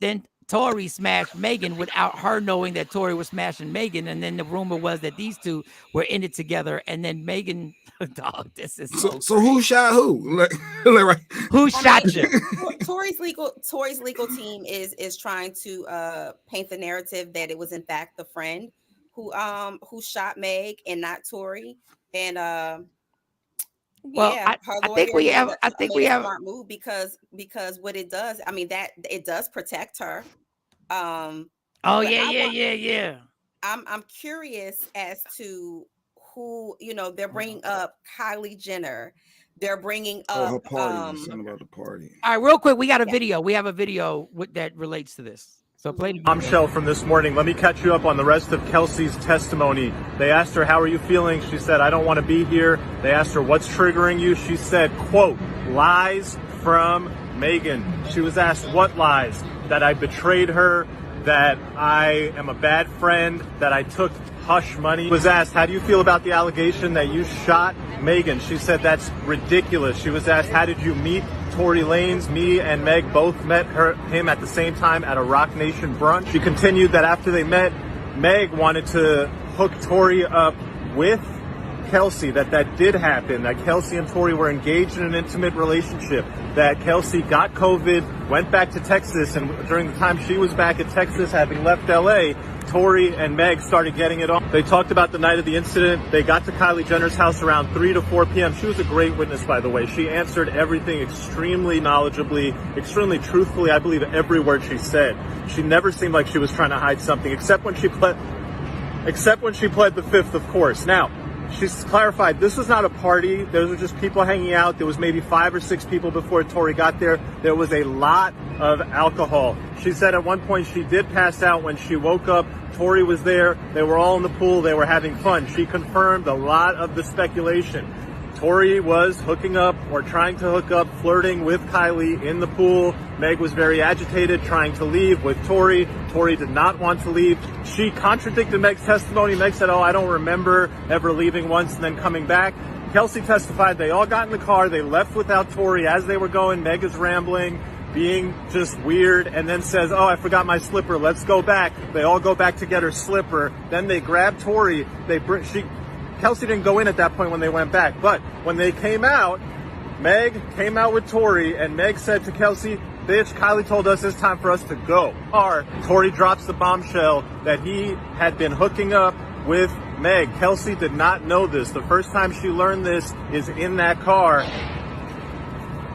S6: then Tory smashed Megan without her knowing that Tory was smashing Megan. And then the rumor was that these two were in it together. And then Megan, dog, this is
S7: so who shot who?
S6: Who shot you?
S5: Tory's legal team is trying to paint the narrative that it was in fact the friend who shot Meg and not Tory. And I
S6: think we have
S5: a smart move because what it does, I mean, that it does protect her.
S6: Yeah.
S5: I'm curious as to who, they're bringing up Kylie Jenner. They're bringing up
S7: her party. Something about the party.
S6: All right, real quick, we got a video. We have a video that relates to this. So play the video.
S9: I'm Shell from this morning. Let me catch you up on the rest of Kelsey's testimony. They asked her, "How are you feeling?" She said, "I don't want to be here." They asked her, "What's triggering you?" She said, quote, "Lies from Megan." She was asked, "What lies?" That I betrayed her, that I am a bad friend, that I took hush money. Was asked, "How do you feel about the allegation that you shot Megan?" She said, "That's ridiculous." She was asked, "How did you meet Tory Lanez?" Me and Meg both met him at the same time at a Rock Nation brunch. She continued that after they met, Meg wanted to hook Tory up with Kelsey, that did happen, that Kelsey and Tory were engaged in an intimate relationship, that Kelsey got COVID, went back to Texas, and during the time she was back in Texas, having left LA, Tory and Meg started getting it on. They talked about the night of the incident. They got to Kylie Jenner's house around 3 to 4 p.m. She was a great witness, by the way. She answered everything extremely knowledgeably, extremely truthfully. I believe every word she said. She never seemed like she was trying to hide something, except when she pled the fifth, of course. Now, she's clarified this was not a party. Those were just people hanging out. There was maybe 5 or 6 people before Tory got there. There was a lot of alcohol. She said at one point she did pass out. When she woke up, Tory was there. They were all in the pool. They were having fun. She confirmed a lot of the speculation. Tory was hooking up or trying to hook up, flirting with Kylie in the pool. Meg was very agitated, trying to leave with Tory. Tory did not want to leave. She contradicted Meg's testimony. Meg said, I don't remember ever leaving once and then coming back. Kelsey testified they all got in the car. They left without Tory. As they were going, Meg is rambling, being just weird, and then says, I forgot my slipper. Let's go back. They all go back to get her slipper. Then they grab Tory. Kelsey didn't go in at that point when they went back. But when they came out, Meg came out with Tory, and Meg said to Kelsey, bitch, Kylie told us it's time for us to go. Tory drops the bombshell that he had been hooking up with Meg. Kelsey did not know this. The first time she learned this is in that car.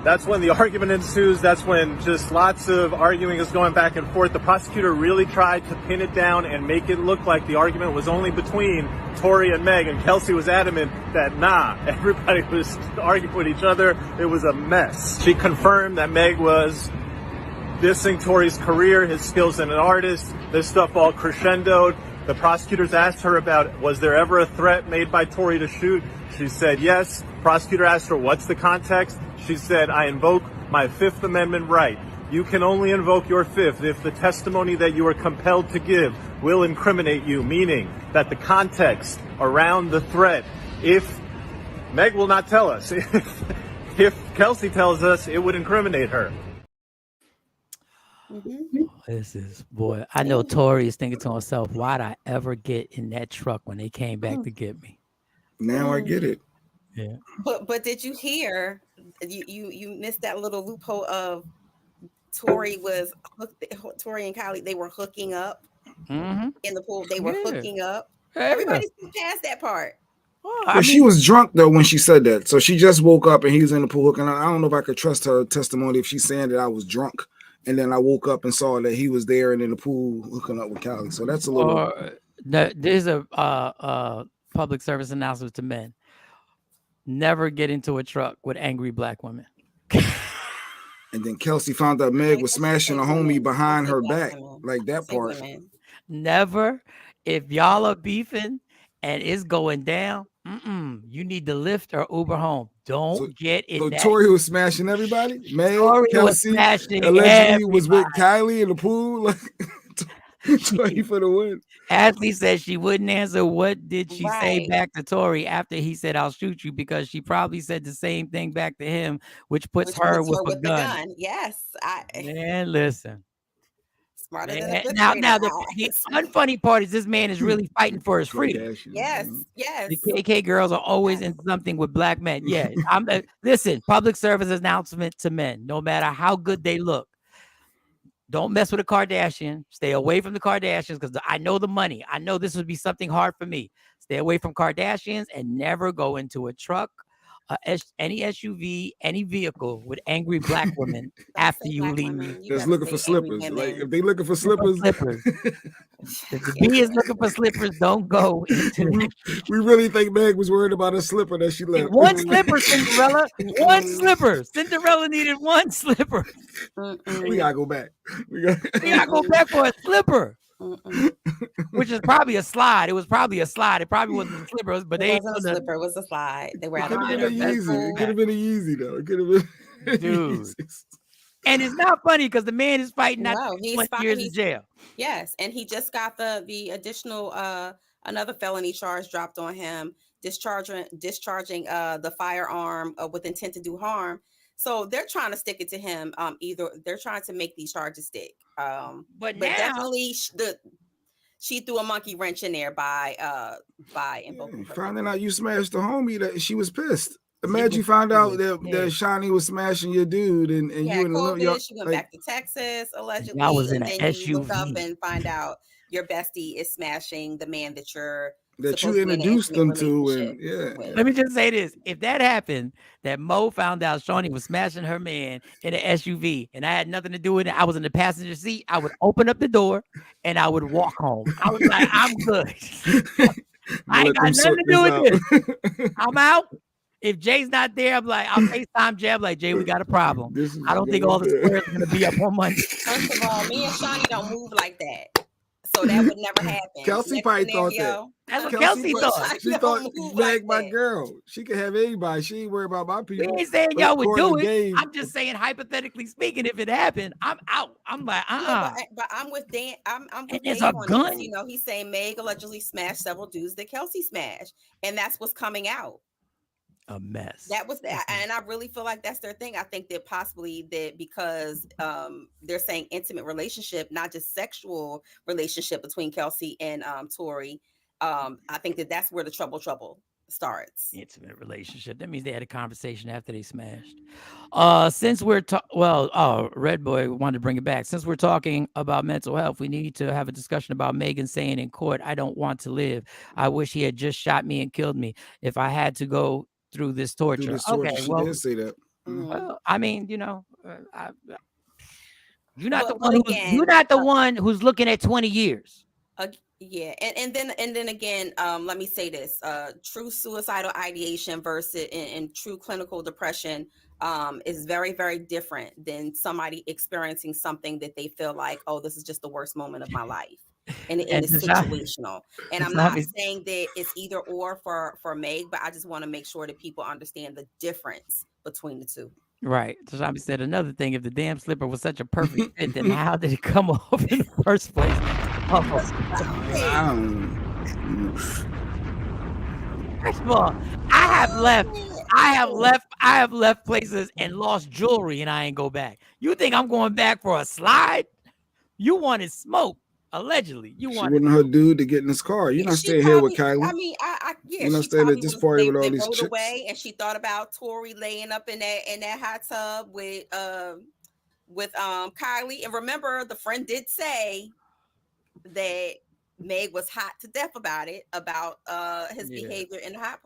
S9: That's when the argument ensues. That's when just lots of arguing is going back and forth. The prosecutor really tried to pin it down and make it look like the argument was only between Tory and Meg, and Kelsey was adamant that everybody was arguing with each other. It was a mess. She confirmed that Meg was dissing Tory's career, his skills as an artist. This stuff all crescendoed. The prosecutors asked her about, was there ever a threat made by Tory to shoot? She said yes. Prosecutor asked her, what's the context? She said, I invoke my Fifth Amendment right. You can only invoke your fifth if the testimony that you are compelled to give will incriminate you, meaning that the context around the threat, if Meg will not tell us, if Kelsey tells us, it would incriminate her.
S6: Boy, I know Tory is thinking to himself, why'd I ever get in that truck when they came back to get me?
S7: Now I get it.
S6: Yeah.
S5: But did you hear, you missed that little loophole of Tory and Kylie, they were hooking up in the pool. They were hooking up. Everybody's past that part.
S7: But she was drunk though when she said that. So she just woke up and he was in the pool hooking up. I don't know if I could trust her testimony if she's saying that I was drunk and then I woke up and saw that he was there and in the pool hooking up with Kylie. So that's a little.
S6: There's a public service announcement to men. Never get into a truck with angry black women.
S7: And then Kelsey found out Meg was smashing a homie behind her back. Like that part.
S6: Never. If y'all are beefing and it's going down, you need to lift or Uber home. Don't get in
S7: so
S6: that.
S7: Tory was smashing everybody? Meg, Kelsey allegedly
S6: everybody.
S7: Was with Kylie in the pool. Tory for the win.
S6: Ashley said she wouldn't answer. What did she say back to Tory after he said, I'll shoot you? Because she probably said the same thing back to him, which puts her with a gun.
S5: Yes.
S6: Man, listen.
S5: Smarter than a
S6: now the unfunny part is this man is really fighting for his freedom.
S5: Yes.
S6: The KK girls are always in something with black men. Yeah. Listen, public service announcement to men, no matter how good they look. Don't mess with a Kardashian. Stay away from the Kardashians because I know the money. I know this would be something hard for me. Stay away from Kardashians and never go into a truck, any SUV, any vehicle with angry black women after you leave.
S7: Just looking for slippers. Like if they looking for slippers.
S6: If the B is looking for slippers, don't go into
S7: we really think Meg was worried about a slipper that she left.
S6: One slipper, Cinderella. One slipper. Cinderella needed one slipper.
S7: We gotta go back. We
S6: gotta go back for a slipper. Which is probably a slide. It was probably a slide. It probably wasn't a slipper, but
S5: it wasn't a slipper. It was a slide. They were
S7: It could have been a Yeezy though. It could have been
S6: dude. And it's not funny because the man is fighting not 20 years in jail.
S5: Yes, and he just got the additional another felony charge dropped on him, discharging the firearm with intent to do harm. So they're trying to stick it to him. Either they're trying to make these charges stick. But now, definitely she threw a monkey wrench in there by invoking.
S7: Finding out you smashed the homie, that she was pissed. Imagine you found out that Shawnee was smashing your dude, and you in
S5: COVID, she went back to Texas allegedly.
S6: I was in
S5: and
S6: an
S5: then
S6: SUV.
S5: you look up and find out your bestie is smashing the man that you're
S7: that you introduced them to, and
S6: Let me just say this: if that happened, that Mo found out Shawnee was smashing her man in an SUV, and I had nothing to do with it, I was in the passenger seat, I would open up the door and I would walk home. I was like, I'm good. I ain't got nothing to do with this. I'm out. If Jay's not there, I'm like, I'll FaceTime Jay. I'm like, Jay, we got a problem. I don't think all the squares are gonna be up on Monday.
S5: First of all, me and Shawnee don't move like that. So that would never happen.
S7: Kelsey probably thought that.
S6: That's what Kelsey thought.
S7: She thought, Meg, my girl. She could have anybody. She ain't worried about my people.
S6: We ain't saying y'all would do it. I'm just saying, hypothetically speaking, if it happened, I'm out. I'm like,
S5: but I'm with Dan. I'm with
S6: it's
S5: Dan
S6: a
S5: on
S6: gun.
S5: this. You know, he's saying Meg allegedly smashed several dudes that Kelsey smashed, and that's what's coming out.
S6: A mess.
S5: That was that, and I really feel like that's their thing. I think that possibly that because they're saying intimate relationship, not just sexual relationship between Kelsey and Tori. I think that that's where the trouble starts.
S6: Intimate relationship. That means they had a conversation after they smashed. Since we're Red Boy wanted to bring it back. Since we're talking about mental health, we need to have a discussion about Megan saying in court, "I don't want to live. I wish he had just shot me and killed me if I had to go through this torture." Okay,
S7: she did say that.
S6: Well, I mean, you know, you're not the one who's looking at 20 years.
S5: Yeah, and then again, let me say this: true suicidal ideation versus in true clinical depression is very, very different than somebody experiencing something that they feel like, oh, this is just the worst moment of my life. And it's situational. And I'm not saying that it's either or for Meg, but I just want to make sure that people understand the difference between the two.
S6: Right. Tashami said another thing, if the damn slipper was such a perfect fit, then how did it come off in the first place? First of all, I have left places and lost jewelry and I ain't go back. You think I'm going back for a slide? You wanted smoke. Allegedly,
S7: she wanted her dude to get in his car. You're not staying here with Kylie.
S5: I mean,
S7: you're not staying at this party with all these chicks.
S5: Away, and she thought about Tori laying up in that hot tub with Kylie. And remember, the friend did say that Meg was hot to death about his behavior in the hot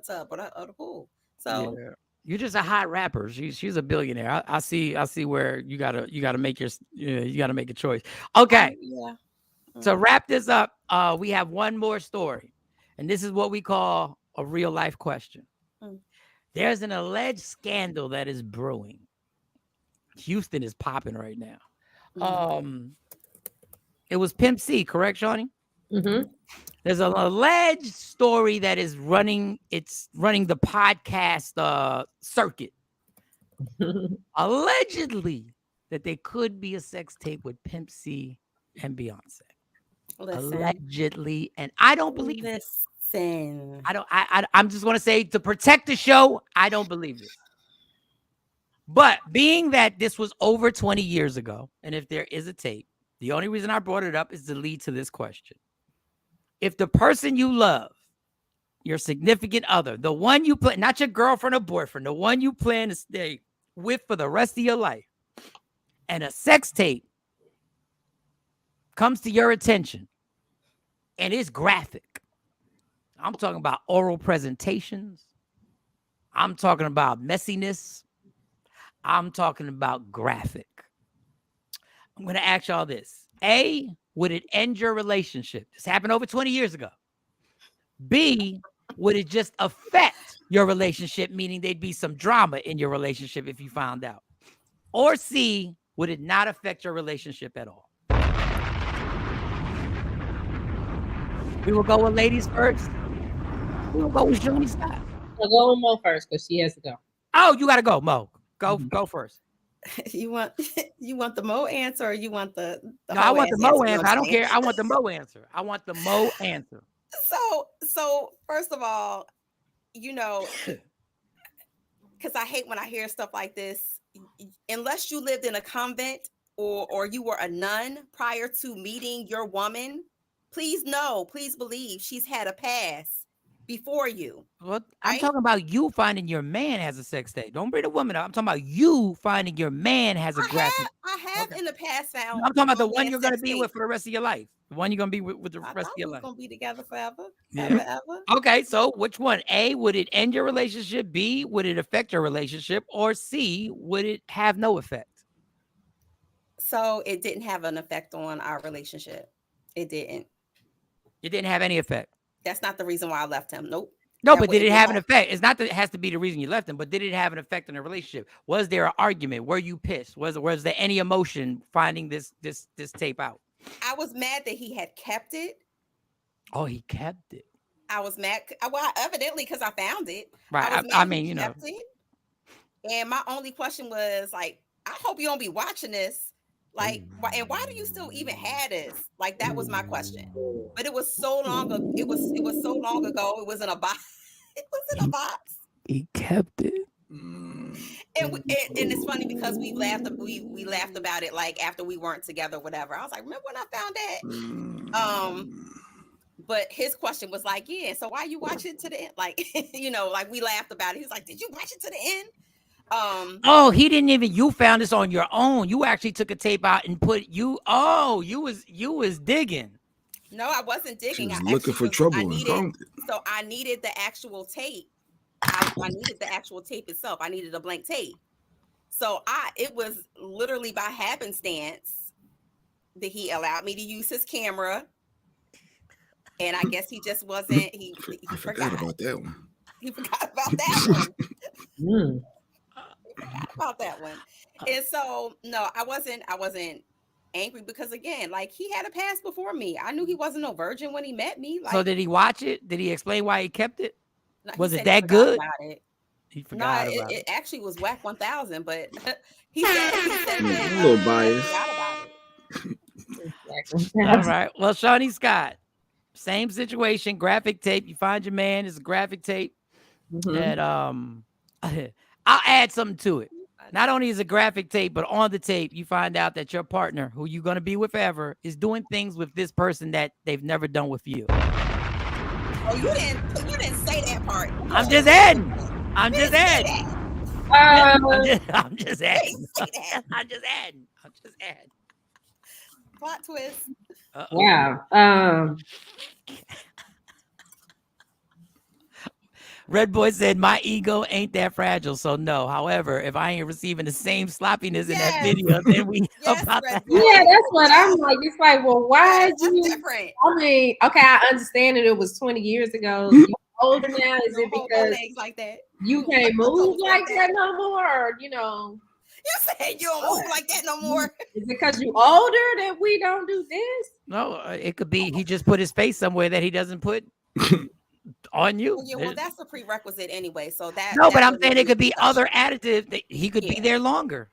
S5: tub or the pool. So.
S6: Yeah. You're just a hot rapper. She's a billionaire. I see where you gotta make a choice. Okay. To wrap this up, we have one more story, and this is what we call a real life question. There's an alleged scandal that is brewing. Houston is popping right now. It was Pimp C, correct, Shawnee?
S8: Mm-hmm.
S6: There's an alleged story that is running the podcast circuit. Allegedly that there could be a sex tape with Pimp C and Beyonce. Allegedly, and I don't believe this. I'm just going to say, to protect the show, I don't believe this. But being that this was over 20 years ago, and if there is a tape, the only reason I brought it up is to lead to this question. If the person you love, your significant other, the one you plan, not your girlfriend or boyfriend, the one you plan to stay with for the rest of your life, and a sex tape comes to your attention and it's graphic. I'm talking about oral presentations. I'm talking about messiness. I'm talking about graphic. I'm going to ask y'all this. A, would it end your relationship? This happened over 20 years ago. B, would it just affect your relationship, meaning there'd be some drama in your relationship if you found out? Or C, would it not affect your relationship at all? We will go with ladies first. We will go with Shawnee Scott.
S8: I'll go with Mo first because she has to go.
S6: Oh, you got to go, Mo. Go first.
S5: You want the Mo answer, or you want the
S6: no? I want the Mo answer. I don't care. I want the Mo answer. I want the Mo answer.
S5: So first of all, because I hate when I hear stuff like this. Unless you lived in a convent or you were a nun prior to meeting your woman, please believe she's had a past before you.
S6: Well, I'm talking about you finding your man has a sex tape. Don't bring the woman up. I'm talking about you finding your man has a graphic.
S5: I have in the past found.
S6: I'm talking about the one you're gonna be with for the rest of your life. The one you're gonna be with the rest of your life.
S5: We're gonna be together forever.
S6: Yeah.
S5: Ever.
S6: Okay, so which one? A, would it end your relationship? B, would it affect your relationship? Or C, would it have no effect?
S5: So it didn't have an effect on our relationship. It didn't.
S6: It didn't have any effect.
S5: That's not the reason why I left him. Nope.
S6: No, but did it have an effect? It's not that it has to be the reason you left him, but did it have an effect on the relationship? Was there an argument? Were you pissed? Was there any emotion finding this tape out?
S5: I was mad that he had kept it.
S6: Oh, he kept it.
S5: I was mad. Well, evidently, because I found it.
S6: Right. I mean, you know.
S5: And my only question was like, I hope you don't be watching this. Like, why do you still even have this? Like, that was my question. But it was so long ago. It was so long ago. It was in a box. It was in a box.
S6: He kept it.
S5: And it's funny because we laughed about it like after we weren't together, whatever. I was like, remember when I found that? But his question was like, yeah, so why you watch it to the end? Like, you know, like we laughed about it. He was like, did you watch it to the end?
S6: Oh, he didn't even, you found this on your own. You actually took a tape out and you was digging.
S5: No, I wasn't digging.
S7: I was looking for trouble.
S5: So I needed the actual tape. I needed the actual tape itself. I needed a blank tape. So it was literally by happenstance that he allowed me to use his camera. And I guess he just wasn't, he forgot
S7: about that one.
S5: He forgot about that one. He forgot about that one. And so, no, I wasn't angry because again, like he had a past before me. I knew he wasn't no virgin when he met me. Like,
S6: so did he watch it? Did he explain why he kept it?
S5: No,
S6: was it that good?
S5: He forgot about it. It actually was whack 1000, but he said
S7: a little biased.
S6: All right. Well, Shawnee Scott, same situation, graphic tape. You find your man, it's a graphic tape. And I'll add something to it. Not only is it graphic tape, but on the tape, you find out that your partner, who you're going to be with forever, is doing things with this person that they've never done with you.
S5: Oh, you didn't say that part.
S6: I'm just adding. I'm just adding. I'm just adding.
S5: Plot twist.
S8: Wow.
S6: Red Boy said, my ego ain't that fragile, so no. However, if I ain't receiving the same sloppiness in that video, then we about that.
S8: Yeah, that's what I'm like. It's like, well, why is you
S5: different?
S8: I mean, okay, I understand that it was 20 years ago. You older now? Is it because
S5: like that?
S8: You can't move like that no more? Or, you know,
S5: you said you don't move like that no more.
S8: Is it because you older that we don't do this?
S6: No, it could be he just put his face somewhere that he doesn't put on you.
S5: Yeah, well, that's a prerequisite anyway. So that
S6: but I'm saying it could be other additives that he could be there longer.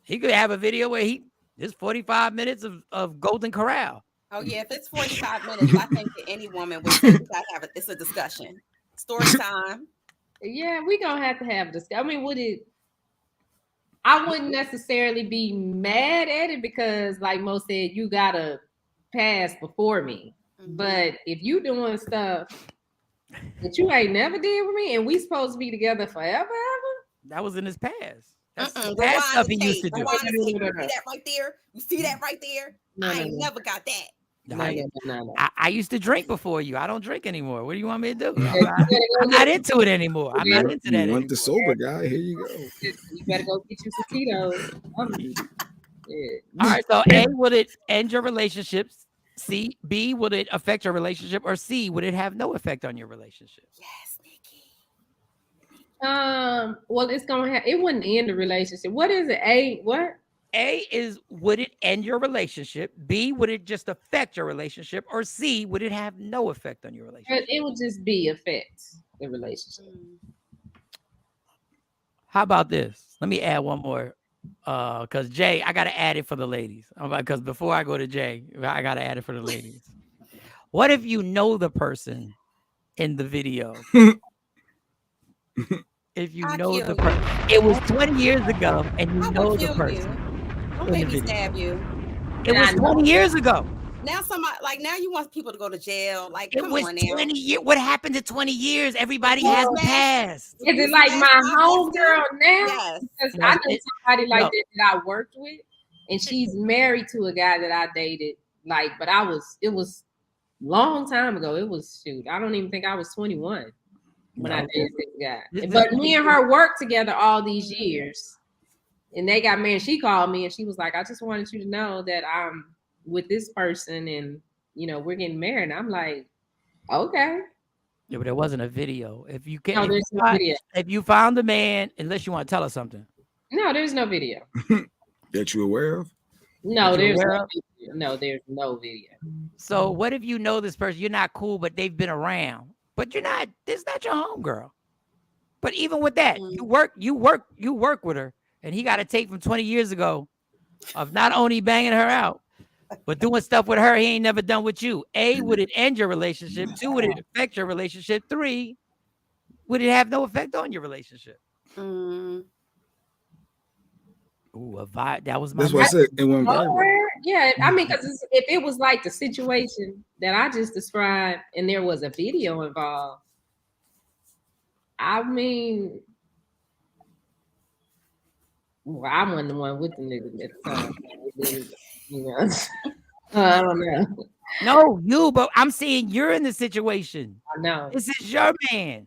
S6: He could have a video where there's 45 minutes of Golden Corral.
S5: Oh yeah, if it's 45 minutes, I think that any woman would say we gotta have it. It's a discussion, story time.
S8: Yeah, we gonna have to have a discussion. I mean, I wouldn't necessarily be mad at it because, like Mo said, you gotta pass before me. But if you doing stuff that you ain't never did with me, and we supposed to be together forever,
S6: that was in his past. That's the past stuff he used to do.
S5: You see that right there? You see that right there? I ain't never got that.
S8: No.
S6: I used to drink before you. I don't drink anymore. What do you want me to do? I'm not into it anymore. I'm not into that.
S7: You want the sober guy? Here you go.
S8: You better go get you some Tito's.
S6: All right. So A, would it end your relationships? B, would it affect your relationship? Or C, would it have no effect on your relationship?
S5: Yes, Nikki.
S8: Well, it's gonna have. It wouldn't end the relationship. What is it? A, what?
S6: A is, would it end your relationship? B, would it just affect your relationship? Or C, would it have no effect on your relationship?
S8: It would just be affect the relationship.
S6: How about this? Let me add one more. Because Jay, I gotta add it for the ladies. Because before I go to Jay, I gotta add it for the ladies. What if you know the person in the video? If you know the person, it was 20 years ago, and you know the person.
S5: Don't make me stab you.
S6: It was 20 years ago.
S5: Now now you want people to go to jail. Like,
S6: it was 20 years. What happened to 20 years? Everybody has passed.
S8: Is it like my homegirl now?
S5: Yes.
S8: Because I know somebody like that I worked with. and she's married to a guy that I dated. Like, but it was long time ago. It was I don't even think I was 21 when I dated this guy. But me and her worked together all these years, and they got married. She called me and she was like, "I just wanted you to know that I'm with this person, and we're getting married." And I'm like, "Okay."
S6: Yeah, but there wasn't a video. If you
S8: No, there's no video.
S6: If you found the man, unless you want to tell us something.
S8: No, there's no video.
S7: That you're aware of?
S8: No, there's no video. No, there's no video.
S6: So what if you know this person, you're not cool, but they've been around, but this is not your homegirl. But even with that, you work with her, and he got a tape from 20 years ago of not only banging her out, but doing stuff with her he ain't never done with you. A, would it end your relationship? 2, would it affect your relationship? 3, would it have no effect on your relationship? Ooh, a vibe. That was my.
S7: That's what I said. It went viral.
S8: Yeah, I mean, because if it was like the situation that I just described, and there was a video involved, I mean, well, I wasn't the one with the nigga at the time. I don't know.
S6: No, you, but I'm saying you're in the situation.
S8: I know.
S6: This is your man.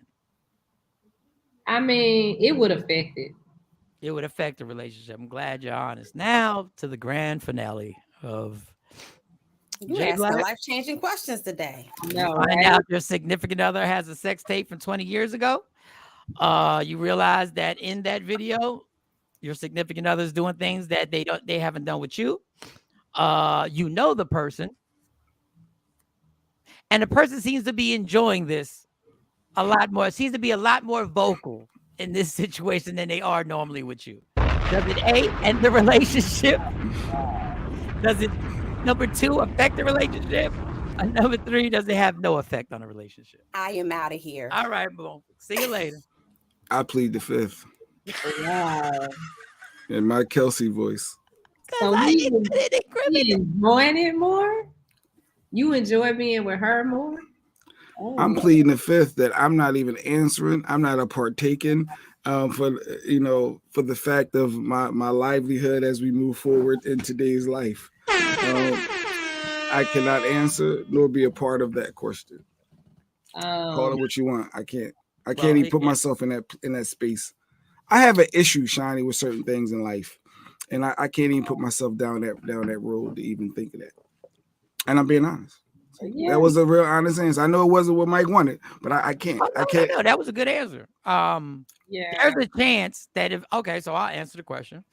S8: I mean, it would affect it.
S6: It would affect the relationship. I'm glad you're honest. Now to the grand finale of
S5: you asked life-changing questions today.
S6: No, find out your significant other has a sex tape from 20 years ago. You realize that in that video, your significant other is doing things that they haven't done with you. You know the person, and the person seems to be enjoying this a lot more. It seems to be a lot more vocal in this situation than they are normally with you. Does it A, end the relationship? Does it, number 2, affect the relationship? And number 3, does it have no effect on the relationship?
S5: I am out of here.
S6: All right, boom. See you later.
S7: I plead the 5th.
S8: Wow.
S7: In my Kelsey voice.
S8: So you enjoying it more? You enjoy being with her more? Oh.
S7: I'm pleading the 5th that I'm not even answering. I'm not a partaking for the fact of my livelihood as we move forward in today's life. I cannot answer nor be a part of that question. Call it what you want. I can't even put myself in that space. I have an issue, Shiny, with certain things in life, and I can't even put myself down that road to even think of that. And I'm being honest. Yeah. That was a real honest answer. I know it wasn't what Mike wanted, but I can't. I can't.
S6: No, that was a good answer. There's a chance that so I'll answer the question.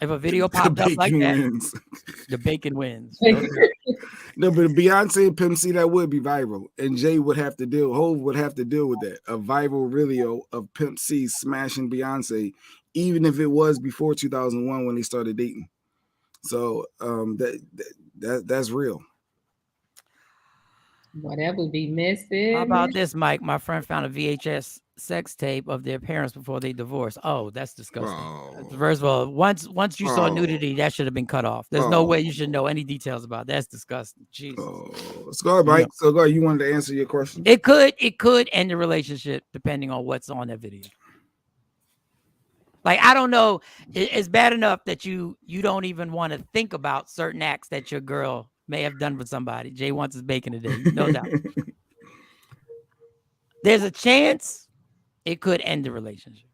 S6: If a video popped up like that, the bacon wins.
S7: No, but Beyonce and Pimp C, that would be viral, and Jay would have to Hov would have to deal with that. A viral video of Pimp C smashing Beyonce, even if it was before 2001 when they started dating. So that's real.
S8: Well, that would be messy.
S6: How about this, Mike? My friend found a VHS sex tape of their parents before they divorced. Oh, that's disgusting. Oh. First of all, once you saw nudity, that should have been cut off. There's no way you should know any details about it. That's disgusting. Jesus.
S7: Let's go, Mike. So go. You wanted to answer your question?
S6: It could end the relationship depending on what's on that video. Like, I don't know. It's bad enough that you don't even want to think about certain acts that your girl may have done with somebody. Jay wants his bacon today, no doubt. There's a chance it could end the relationship.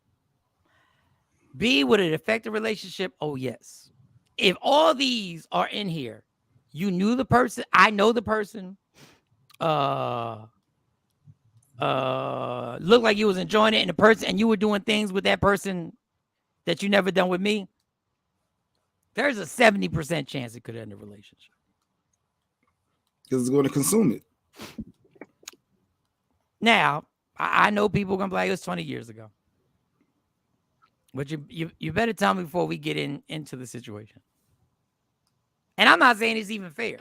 S6: B, would it affect the relationship? Oh, yes. If all these are in here, you knew the person, I know the person, looked like you was enjoying it, and you were doing things with that person that you never done with me, there's a 70% chance it could end the relationship.
S7: Because it's going to consume it.
S6: Now, I know people are going to be like, it was 20 years ago. But you better tell me before we get into the situation. And I'm not saying it's even fair.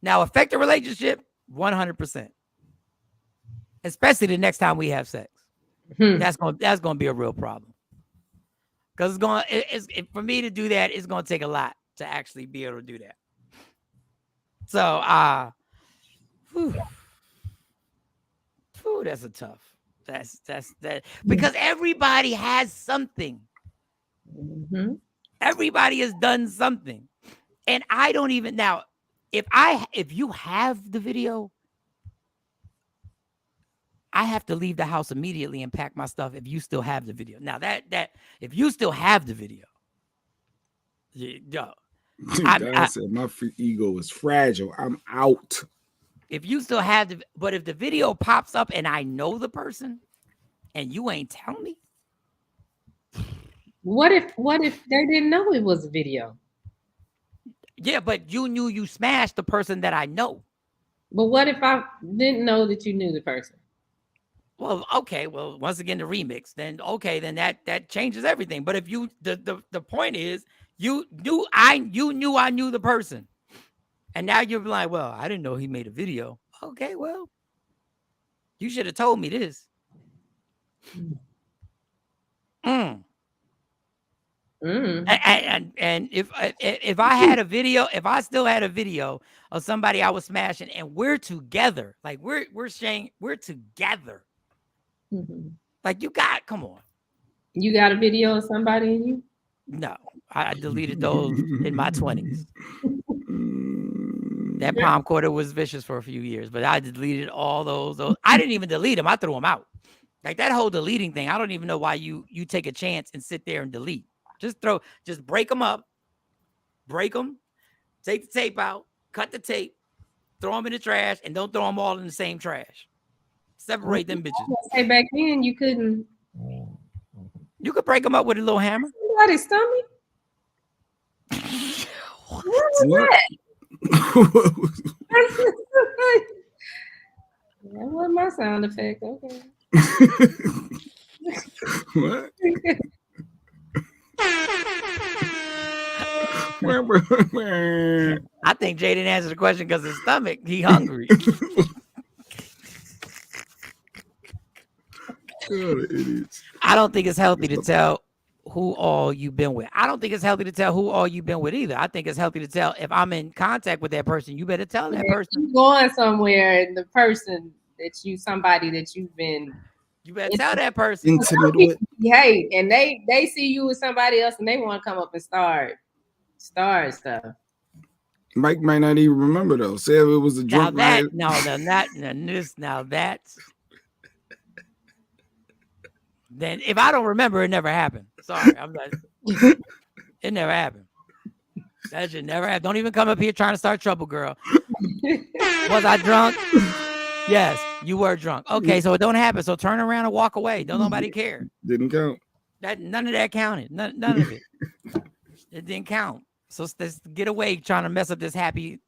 S6: Now, affect the relationship, 100%. Especially the next time we have sex. That's going to be a real problem. Because for me to do that, it's going to take a lot to actually be able to do that. So, that's a tough. That's that because everybody has something.
S8: Mm-hmm.
S6: Everybody has done something. And I don't even now, if you have the video, I have to leave the house immediately and pack my stuff if you still have the video. Now that if you still have the video,
S7: I said my ego is fragile. I'm out.
S6: If you still have but if the video pops up and I know the person and you ain't telling me.
S8: What if they didn't know it was a video?
S6: Yeah, but you knew you smashed the person that I know.
S8: But what if I didn't know that you knew the person?
S6: Well, okay. Well, once again, the remix. Then okay, then that changes everything. But if you the point is you knew I knew the person, and now you're like, well, I didn't know he made a video. Okay, well, you should have told me this. And if I had a video, if I still had a video of somebody I was smashing, and we're together, like we're saying we're together. Like come on.
S8: You got a video of somebody in you?
S6: No, I deleted those in my 20s. That palm quarter was vicious for a few years, but I deleted all those. I didn't even delete them. I threw them out. Like that whole deleting thing. I don't even know why you take a chance and sit there and delete. Just break them up, break them, take the tape out, cut the tape, throw them in the trash, and don't throw them all in the same trash. Separate them bitches.
S8: Say back then you couldn't.
S6: You could break them up with a little hammer.
S8: Somebody's stomach. What was that? That wasn't my sound effect. Okay.
S7: What?
S6: I think Jay didn't answer the question because his stomach, he hungry. I don't think it's healthy to tell who all you've been with. I don't think it's healthy to tell who all you've been with either. I think it's healthy to tell if I'm in contact with that person, you better tell that person.
S8: You're going somewhere and the person somebody that you've been.
S6: You better tell that person.
S7: Intimate with.
S8: Hey, and they see you with somebody else and they want to come up and start stuff.
S7: Mike might not even remember though. Say if it was a drunk night.
S6: Then if I don't remember, it never happened. Sorry, I'm not. It never happened. That should never happen. Don't even come up here trying to start trouble, girl. Was I drunk? Yes, you were drunk. Okay, so it don't happen. So turn around and walk away. Don't nobody care.
S7: Didn't count.
S6: None of that counted. None of it. It didn't count. So let's get away trying to mess up this happy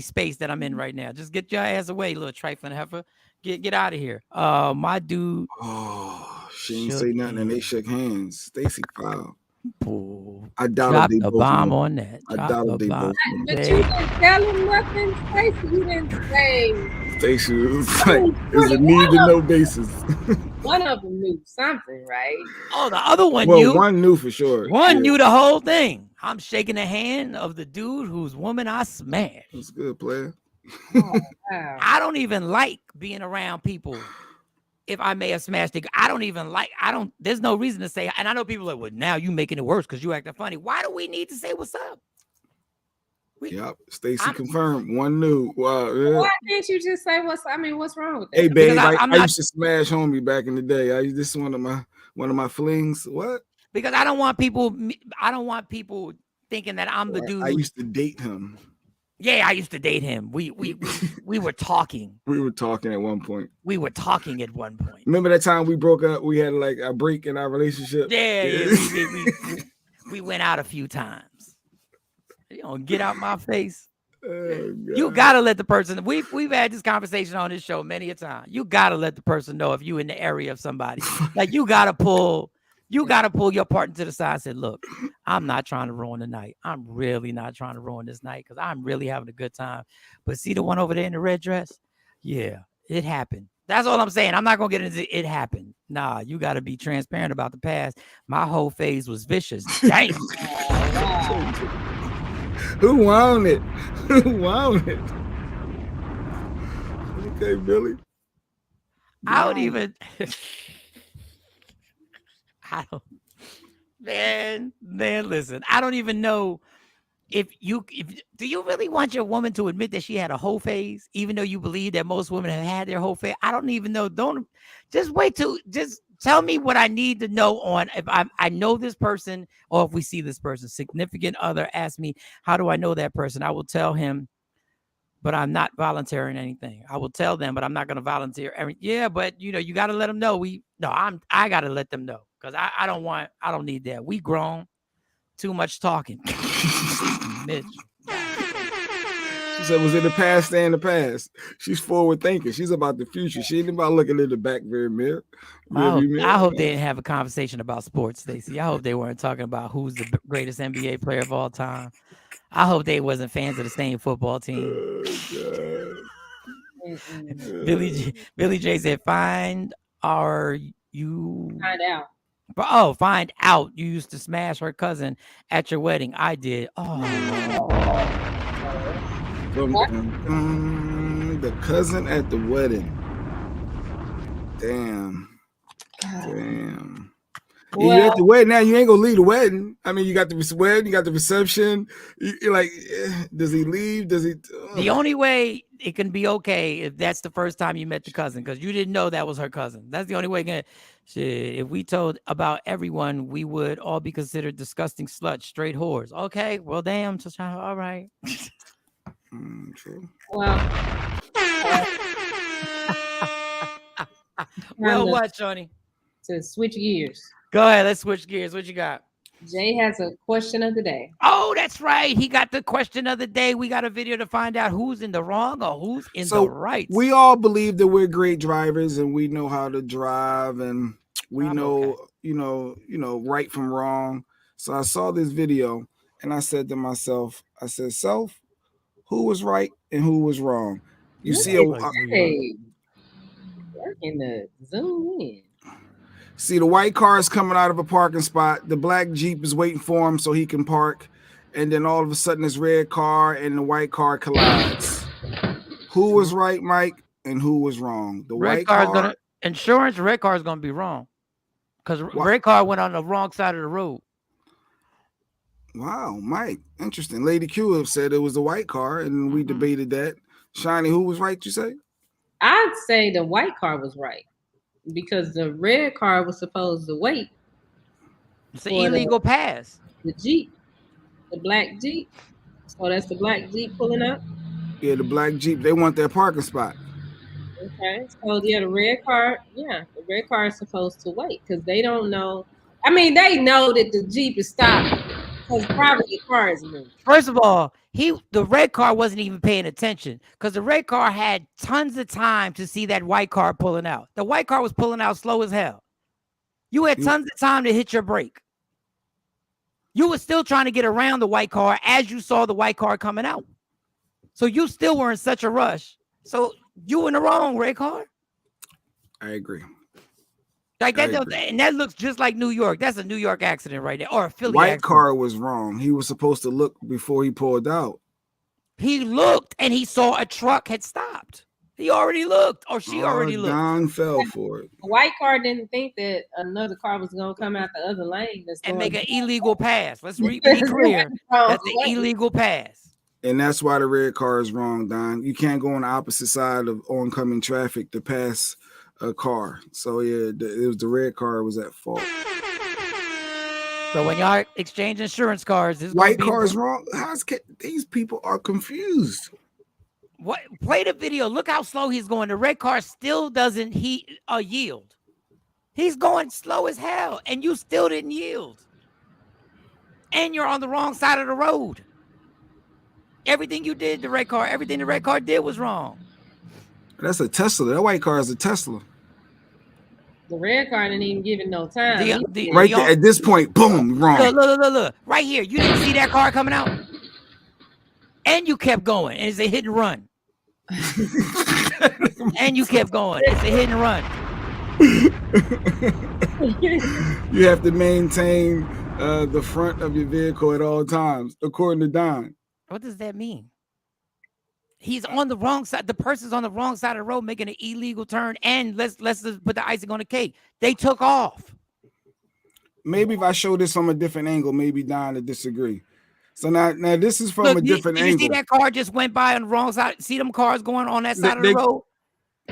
S6: space that I'm in right now. Just get your ass away, little trifling heifer. Get out of here. My dude.
S7: Oh, she didn't say nothing and they shook hands. Stacy foul. I
S6: doubt they both bomb know. On that.
S7: I doubt they both.
S8: But you didn't tell him nothing, Stacy. You didn't say.
S7: Stacy was like, "There's a need to know basis."
S8: One of them knew something, right?
S6: Oh, the other one knew.
S7: One knew for sure.
S6: One knew the whole thing. I'm shaking the hand of the dude whose woman I smashed.
S7: That's good, player.
S8: Oh, wow.
S6: I don't even like being around people. If I may have smashed it, there's no reason to say, and I know people are like, well, now you making it worse because you acting funny. Why do we need to say what's up?
S7: Yep, Stacy confirmed. One knew.
S8: Why can't you just say what's wrong with that?
S7: Hey, babe, I used to smash homie back in the day. This is one of my flings. What?
S6: Because I don't want people thinking that I'm the dude.
S7: I used to date him.
S6: Yeah, I used to date him. We were talking.
S7: We were talking at one point.
S6: Remember
S7: that time we broke up? We had like a break in our relationship.
S6: Yeah. We went out a few times. You don't get out my face. Oh, you gotta let the person. We've had this conversation on this show many a time. You gotta let the person know if you in the area of somebody. Like you gotta pull your partner to the side and say, look, I'm not trying to ruin the night. I'm really not trying to ruin this night because I'm really having a good time. But see the one over there in the red dress? Yeah, it happened. That's all I'm saying. I'm not going to get into it happened. Nah, you got to be transparent about the past. My whole phase was vicious. Damn.
S7: Who won it? Okay, Billy.
S6: Man, listen. I don't even know if do you really want your woman to admit that she had a whole phase, even though you believe that most women have had their whole phase? I don't even know. Don't just wait till just tell me what I need to know on if I know this person or if we see this person. Significant other ask me, how do I know that person? I will tell him, but I'm not volunteering anything. I will tell them, but I'm not going to volunteer. Yeah, but you got to let them know. I got to let them know because I don't need that. We grown, too much talking. Mitch.
S7: She said, was it the past? Stay in the past. She's forward thinking. She's about the future. She ain't about looking in the back mirror.
S6: I hope they didn't have a conversation about sports, Stacey. I hope they weren't talking about who's the greatest NBA player of all time. I hope they wasn't fans of the same football team. Billy J said, find out. Find out you used to smash her cousin at your wedding. I did.
S7: The cousin at the wedding. Damn. Well, you're at the wedding now. You ain't gonna leave the wedding. I mean, you got the wedding, you got the reception. You're like, does he leave? Does he?
S6: The only way it can be okay if that's the first time you met the cousin, because you didn't know that was her cousin. That's the only way. If we told about everyone, we would all be considered disgusting sluts, straight whores. Okay, well, damn. All right.
S7: True.
S6: Well, what, Johnny?
S8: To switch gears.
S6: Go ahead. Let's switch gears. What you got?
S8: Jay has a question of the day.
S6: Oh, that's right. He got the question of the day. We got a video to find out who's in the wrong or who's in the right.
S7: We all believe that we're great drivers and we know how to drive and we know, right from wrong. So I saw this video and I said to myself, Self, who was right and who was wrong? You see
S8: working the zoom in.
S7: See, the white car is coming out of a parking spot. The black Jeep is waiting for him so he can park. And then all of a sudden, this red car and the white car collides. Who was right, Mike, and who was wrong? The
S6: red
S7: white car.
S6: Red car is going to be wrong. Because red car went on the wrong side of the road.
S7: Wow, Mike. Interesting. Lady Q said it was the white car, and we debated that. Shiny, who was right, you say?
S8: I'd say the white car was right. Because the red car was supposed to wait.
S6: It's an illegal pass.
S8: The Jeep, the black Jeep. So that's the black Jeep pulling up?
S7: Yeah, the black Jeep. They want their parking spot.
S8: Okay. So, the red car is supposed to wait because they don't know. I mean, they know that the Jeep is stopped because probably the car is moving.
S6: First of all, the red car wasn't even paying attention because the red car had tons of time to see that white car pulling out. The white car was pulling out slow as hell. You had tons of time to hit your brake. You were still trying to get around the white car as you saw the white car coming out. So you still were in such a rush. So you were in the wrong, red car.
S7: I agree.
S6: Like that, and that looks just like New York. That's a New York accident right there, or a Philly
S7: white
S6: accident.
S7: Car was wrong. He was supposed to look before he pulled out.
S6: He looked and he saw a truck had stopped. He already looked, or she already looked.
S7: Don fell for it.
S8: The white car didn't think that another car was going to come out the other lane
S6: and make an illegal pass. Let's be clear. That's an illegal pass.
S7: And that's why the red car is wrong, Don. You can't go on the opposite side of oncoming traffic to pass a car. So yeah, it was the red car was at fault.
S6: So when y'all exchange insurance cards, this
S7: white car is wrong. These people are confused.
S6: What? Play the video. Look how slow he's going. The red car still doesn't yield. He's going slow as hell, and you still didn't yield. And you're on the wrong side of the road. Everything you did, everything the red car did was wrong.
S7: That's a Tesla. That white car is a Tesla.
S8: The red car didn't even give it no time.
S7: Right there, at this point, boom, wrong.
S6: Look. Right here. You didn't see that car coming out. And you kept going. And it's a hit and run. And you kept going. It's a hit and run.
S7: You have to maintain the front of your vehicle at all times, according to Don.
S6: What does that mean? He's on the wrong side. The person's on the wrong side of the road making an illegal turn. And let's just put the icing on the cake. They took off.
S7: maybe if I show this from a different angle, maybe Don to disagree. So now this is from a different angle.
S6: You see that car just went by on the wrong side? See them cars going on that side of the road?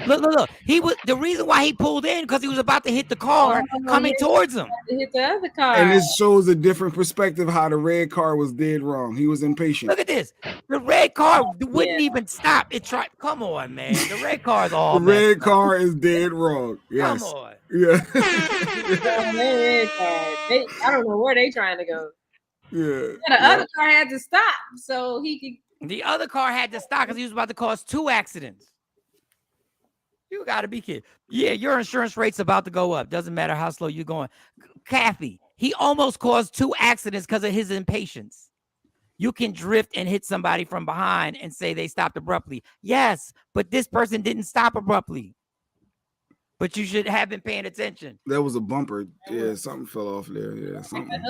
S6: Look. He was the reason why he pulled in because he was about to hit the car coming towards him.
S8: Hit the other car.
S7: And this shows a different perspective how the red car was dead wrong. He was impatient.
S6: Look at this. The red car wouldn't even stop. It tried. Come on, man. The red car is all.
S7: The red car is dead wrong. Yes.
S6: Come on.
S7: Yeah.
S8: Red car. I don't know where they trying to go.
S7: Yeah.
S8: The other car had to stop so he could.
S6: The other car had to stop because he was about to cause 2 accidents. You got to be kidding. Yeah, your insurance rate's about to go up. Doesn't matter how slow you're going. Kathy, he almost caused 2 accidents because of his impatience. You can drift and hit somebody from behind and say they stopped abruptly. Yes, but this person didn't stop abruptly. But you should have been paying attention.
S7: That was a bumper. Yeah, something fell off there. Yeah, something. Yeah,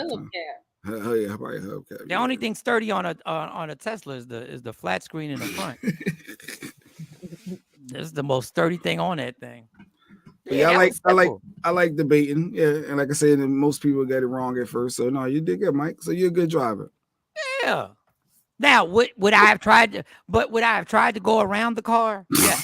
S7: probably a hubcap.
S6: The only thing sturdy on a Tesla is the flat screen in the front. This is the most sturdy thing on that thing.
S7: Yeah, I like debating. Yeah, and like I said, most people get it wrong at first. So no, you did good, Mike. So you're a good driver.
S6: Yeah. Now, would I have tried to? But would I have tried to go around the car? Yeah.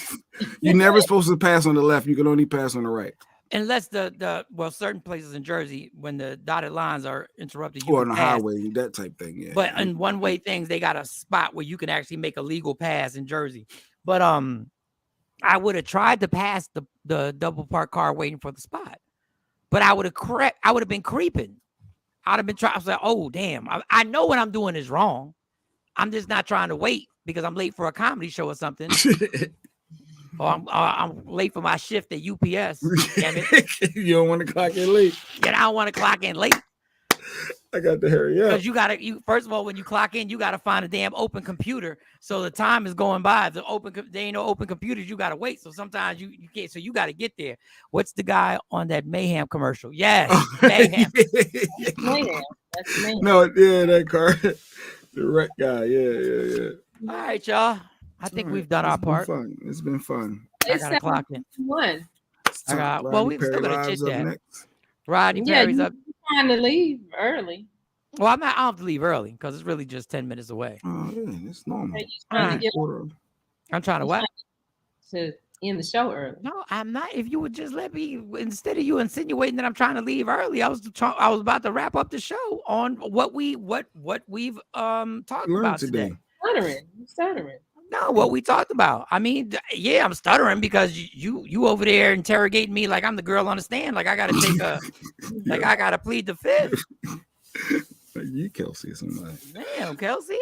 S7: You're never supposed to pass on the left. You can only pass on the right.
S6: Unless certain places in Jersey, when the dotted lines are interrupted,
S7: or on the highway, that type thing. Yeah.
S6: But in one-way things, they got a spot where you can actually make a legal pass in Jersey. But I would have tried to pass the double parked car waiting for the spot, but I would have been creeping. I'd have been trying. I was like, oh damn, I know what I'm doing is wrong. I'm just not trying to wait because I'm late for a comedy show or something. Or I'm late for my shift at UPS. Damn it.
S7: You don't want to clock in late.
S6: Yeah, I don't want to clock in late.
S7: I got to hurry up.
S6: Because you first of all, when you clock in, you got to find a damn open computer. So the time is going by. If there ain't no open computers, you got to wait. So sometimes you can't. So you got to get there. What's the guy on that Mayhem commercial? Yes, Mayhem.
S8: Mayhem. That's Mayhem.
S7: No, yeah, that car. The right guy. Yeah.
S6: All right, y'all. I think we've done our part.
S7: It's been fun.
S6: I got to clock in.
S8: One.
S6: We've still got to chit chat. Rodney Perry's up.
S8: Trying to leave early.
S6: Well, I don't have to leave early because it's really just 10 minutes away.
S7: Oh, yeah, it's normal.
S6: I'm trying to what?
S8: To end the show early.
S6: No, I'm not. If you would just let me, instead of you insinuating that I'm trying to leave early, I was about to wrap up the show on what we've talked about today.
S8: Stuttering.
S6: No, what we talked about. I mean, yeah, I'm stuttering because you over there interrogating me like I'm the girl on the stand. Like I gotta take I gotta plead the fifth.
S7: You Kelsey or somebody.
S6: Damn, Kelsey.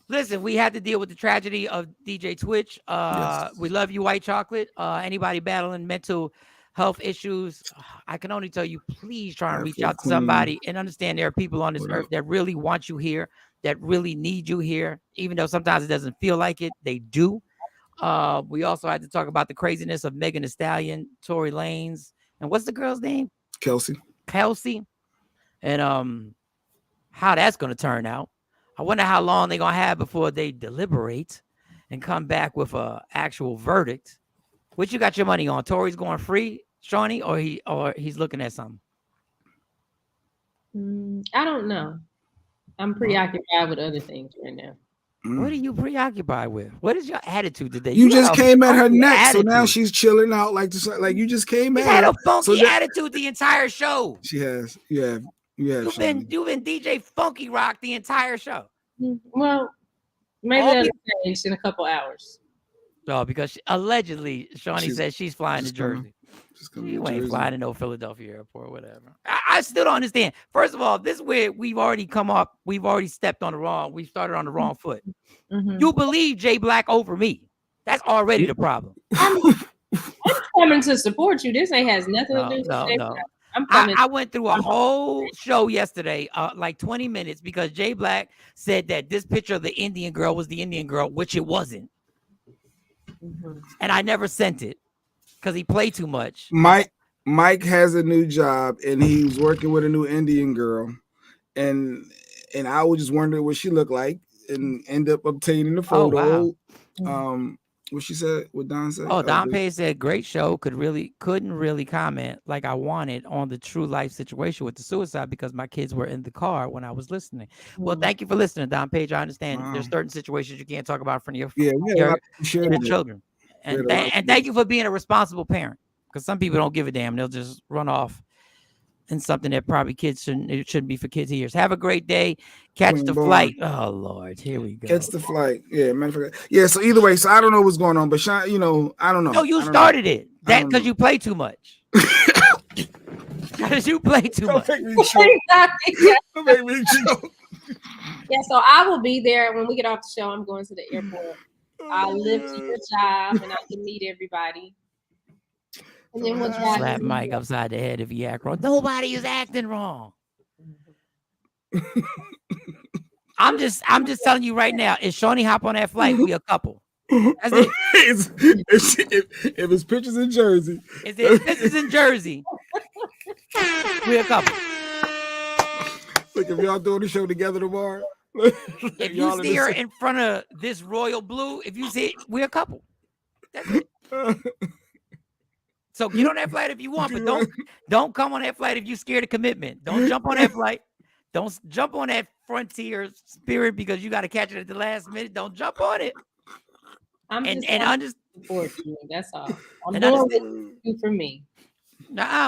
S6: Listen, we had to deal with the tragedy of DJ Twitch. Yes. We love you, White Chocolate. Anybody battling mental health issues, I can only tell you, please try and reach out to somebody and understand there are people on this earth that really want you here, that really need you here, even though sometimes it doesn't feel like it. They do. We also had to talk about the craziness of Megan Thee Stallion, Tory Lanez, and what's the girl's name? Kelsey. And how that's going to turn out. I wonder how long they're going to have before they deliberate and come back with a actual verdict. What you got your money on? Tory's going free, Shawnee, or he's looking at something?
S8: I don't know. I'm preoccupied with other things right now.
S6: What are you preoccupied with? What is your attitude today?
S7: You just came at her neck, so now she's chilling out like you just came at her.
S6: Had a funky attitude the entire show.
S7: She has. Yeah.
S6: You've been DJ Funky Rock the entire show.
S8: Well, maybe that'll change in a couple hours.
S6: No, because allegedly Shawnee says she's flying to Jersey. You ain't flying to no Philadelphia airport or whatever. I still don't understand. First of all, this is where we've already stepped on the wrong. We started on the wrong foot. Mm-hmm. You believe Jay Black over me. That's already the problem.
S8: I'm coming to support you. This ain't has nothing to do with Jay Black.
S6: I went through a whole show yesterday, like 20 minutes, because Jay Black said that this picture of the Indian girl was the Indian girl, which it wasn't. Mm-hmm. And I never sent it because he played too much.
S7: Mike has a new job and he's working with a new Indian girl, and I was just wondering what she looked like and end up obtaining the photo.
S6: Oh, wow.
S7: What she said, what Don said?
S6: Oh, Don Page said, great show. Couldn't really comment like I wanted on the true life situation with the suicide because my kids were in the car when I was listening. Well, thank you for listening, Don Page. I understand there's certain situations you can't talk about in front of your children. And thank you for being a responsible parent, because some people don't give a damn. They'll just run off in something that probably shouldn't be for kids' ears. Have a great day. Catch the flight. Oh Lord, here we go.
S7: Catch the flight. Yeah, yeah. So either way, so I don't know what's going on, but Sean, you know, I don't know.
S6: No, you started it. That because you play too much. Because you play too much.
S7: Don't make me choke.
S8: Yeah, so I will be there when we get off the show. I'm going to the airport. I'll live to your job and I can meet everybody. And then we'll
S6: slap Mike upside the head if he act wrong. Nobody is acting wrong. I'm just telling you right now. If Shawnee hop on that flight, we a couple. That's it.
S7: If it's pictures in Jersey,
S6: we a couple.
S7: Look, if y'all doing the show together tomorrow,
S6: if you see her in front of this royal blue, if you see it, we're a couple. That's it. So get on that flight if you want, but don't come on that flight if you're scared of commitment. Don't jump on that flight. Don't jump on that Frontier Spirit because you got to catch it at the last minute. Don't jump on it.
S8: Support you. That's all. I'm doing what you do for me.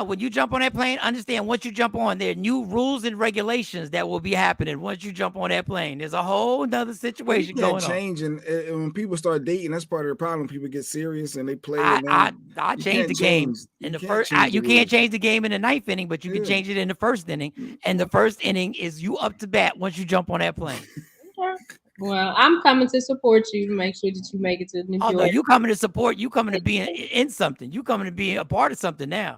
S6: When you jump on that plane, understand once you jump on, there are new rules and regulations that will be happening once you jump on that plane. There's a whole nother situation going on.
S7: And when people start dating, that's part of the problem. People get serious and they play.
S6: I changed the game in the first. You can't change the game in the ninth inning, but you can change it in the first inning. And the first inning is you up to bat once you jump on that plane.
S8: Well, I'm coming to support you to make sure that you make it to New York.
S6: No, you coming to support. You coming to be in something. You coming to be a part of something now.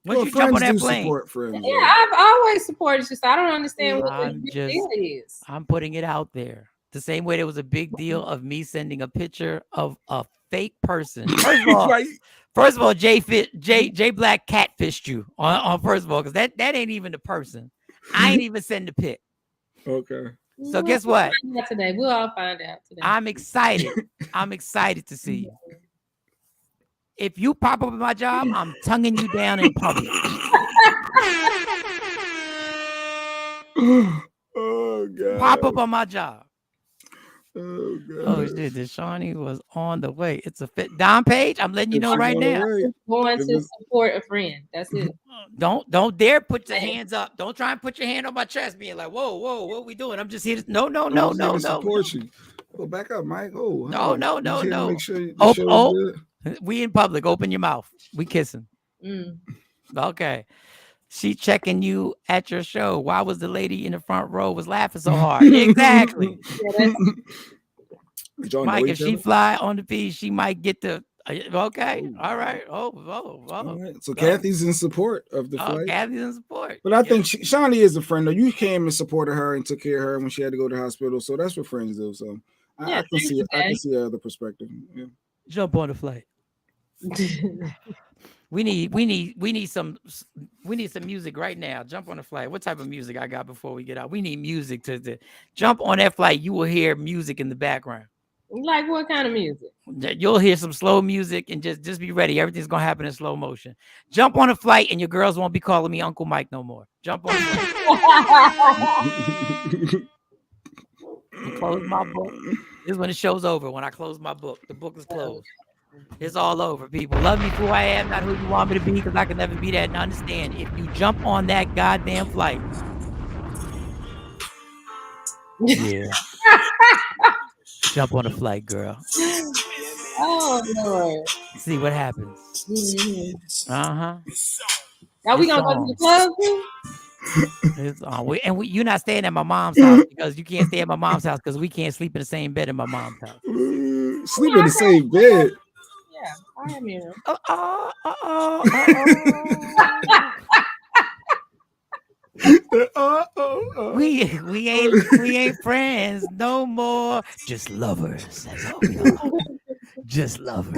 S6: Once you jump on that plane,
S8: I've always supported you. So I don't understand what the big deal is.
S6: I'm putting it out there. The same way there was a big deal of me sending a picture of a fake person. First of all, Jay Black catfished you on first of all, because that ain't even the person. I ain't even send the pic.
S7: Okay.
S6: So guess what?
S8: Today we'll all find out today.
S6: I'm excited. I'm excited to see you. If you pop up at my job, I'm tonguing you down in public.
S7: Oh God!
S6: Pop up on my job.
S7: Oh God!
S6: Oh shit! The Shawnee was on the way. It's a fit. Don Page, I'm letting you know right now.
S8: Going to support a friend. That's it.
S6: Don't dare put your hands up. Don't try and put your hand on my chest, being like, whoa, what are we doing? I'm just here to no.
S7: Support you. Oh, back up, Mike. Oh,
S6: no.
S7: Make sure
S6: we in public. Open your mouth. We kissing. Okay. She checking you at your show. Why was the lady in the front row was laughing so hard? Exactly. Mike, if she fly on the piece, she might get the. Okay. All right. All right.
S7: So Kathy's in support of the flight.
S6: Kathy's in support.
S7: But I think Shawnee is a friend, though. You came and supported her and took care of her when she had to go to the hospital. So that's what friends do. So I can see the other perspective. Yeah.
S6: Jump on the flight. We need some music right now. Jump on the flight. What type of music I got before we get out? We need music to jump on that flight. You will hear music in the background.
S8: Like what kind of music?
S6: You'll hear some slow music and just be ready. Everything's gonna happen in slow motion. Jump on a flight and your girls won't be calling me Uncle Mike no more. Jump on the flight. Close my book. This is when the show's over. When I close my book, the book is closed. It's all over, people. Love me for who I am, not who you want me to be, because I can never be that. And understand, if you jump on that goddamn flight, jump on the flight, girl.
S8: Oh Lord.
S6: See what happens.
S8: Are we gonna go to the club too?
S6: You're not staying at my mom's house because you can't stay at my mom's house because we can't sleep in the same bed in my mom's house.
S7: Sleep in the same bed.
S8: Yeah, I am here.
S6: We ain't friends no more. Just lovers. That's all we are. Just lovers.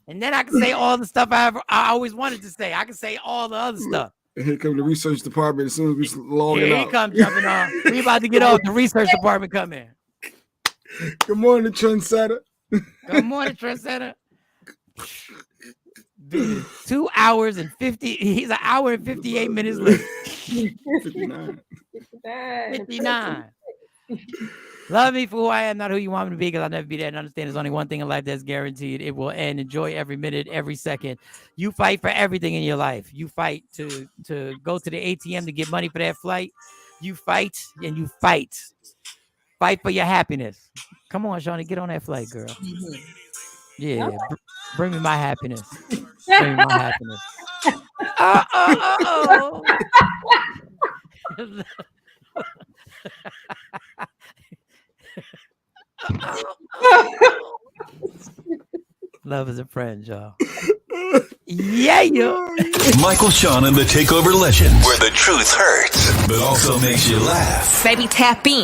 S6: And then I can say all the stuff I always wanted to say. I can say all the other stuff.
S7: And here come the research department as soon as we log in.
S6: Here he comes jumping on. We about to get off. The research department come in.
S7: Good morning, trendsetter.
S6: Good morning, Trendsetter. 2 hours and 50. He's an hour and 58 minutes late.
S7: 59.
S6: 59. Love me for who I am, not who you want me to be, because I'll never be there. And understand there's only one thing in life that's guaranteed. It will end. Enjoy every minute, every second. You fight for everything in your life. You fight to go to the ATM to get money for that flight. You fight and you fight. Fight for your happiness. Come on, Shawnee, get on that flight, girl.
S5: Mm-hmm.
S6: Yeah, bring me my happiness. Bring me my happiness. Oh. Love is a friend, y'all. Yeah.
S10: Michael Shawn and the Takeover Legends, where the truth hurts, but also makes you laugh.
S3: Baby, tap in.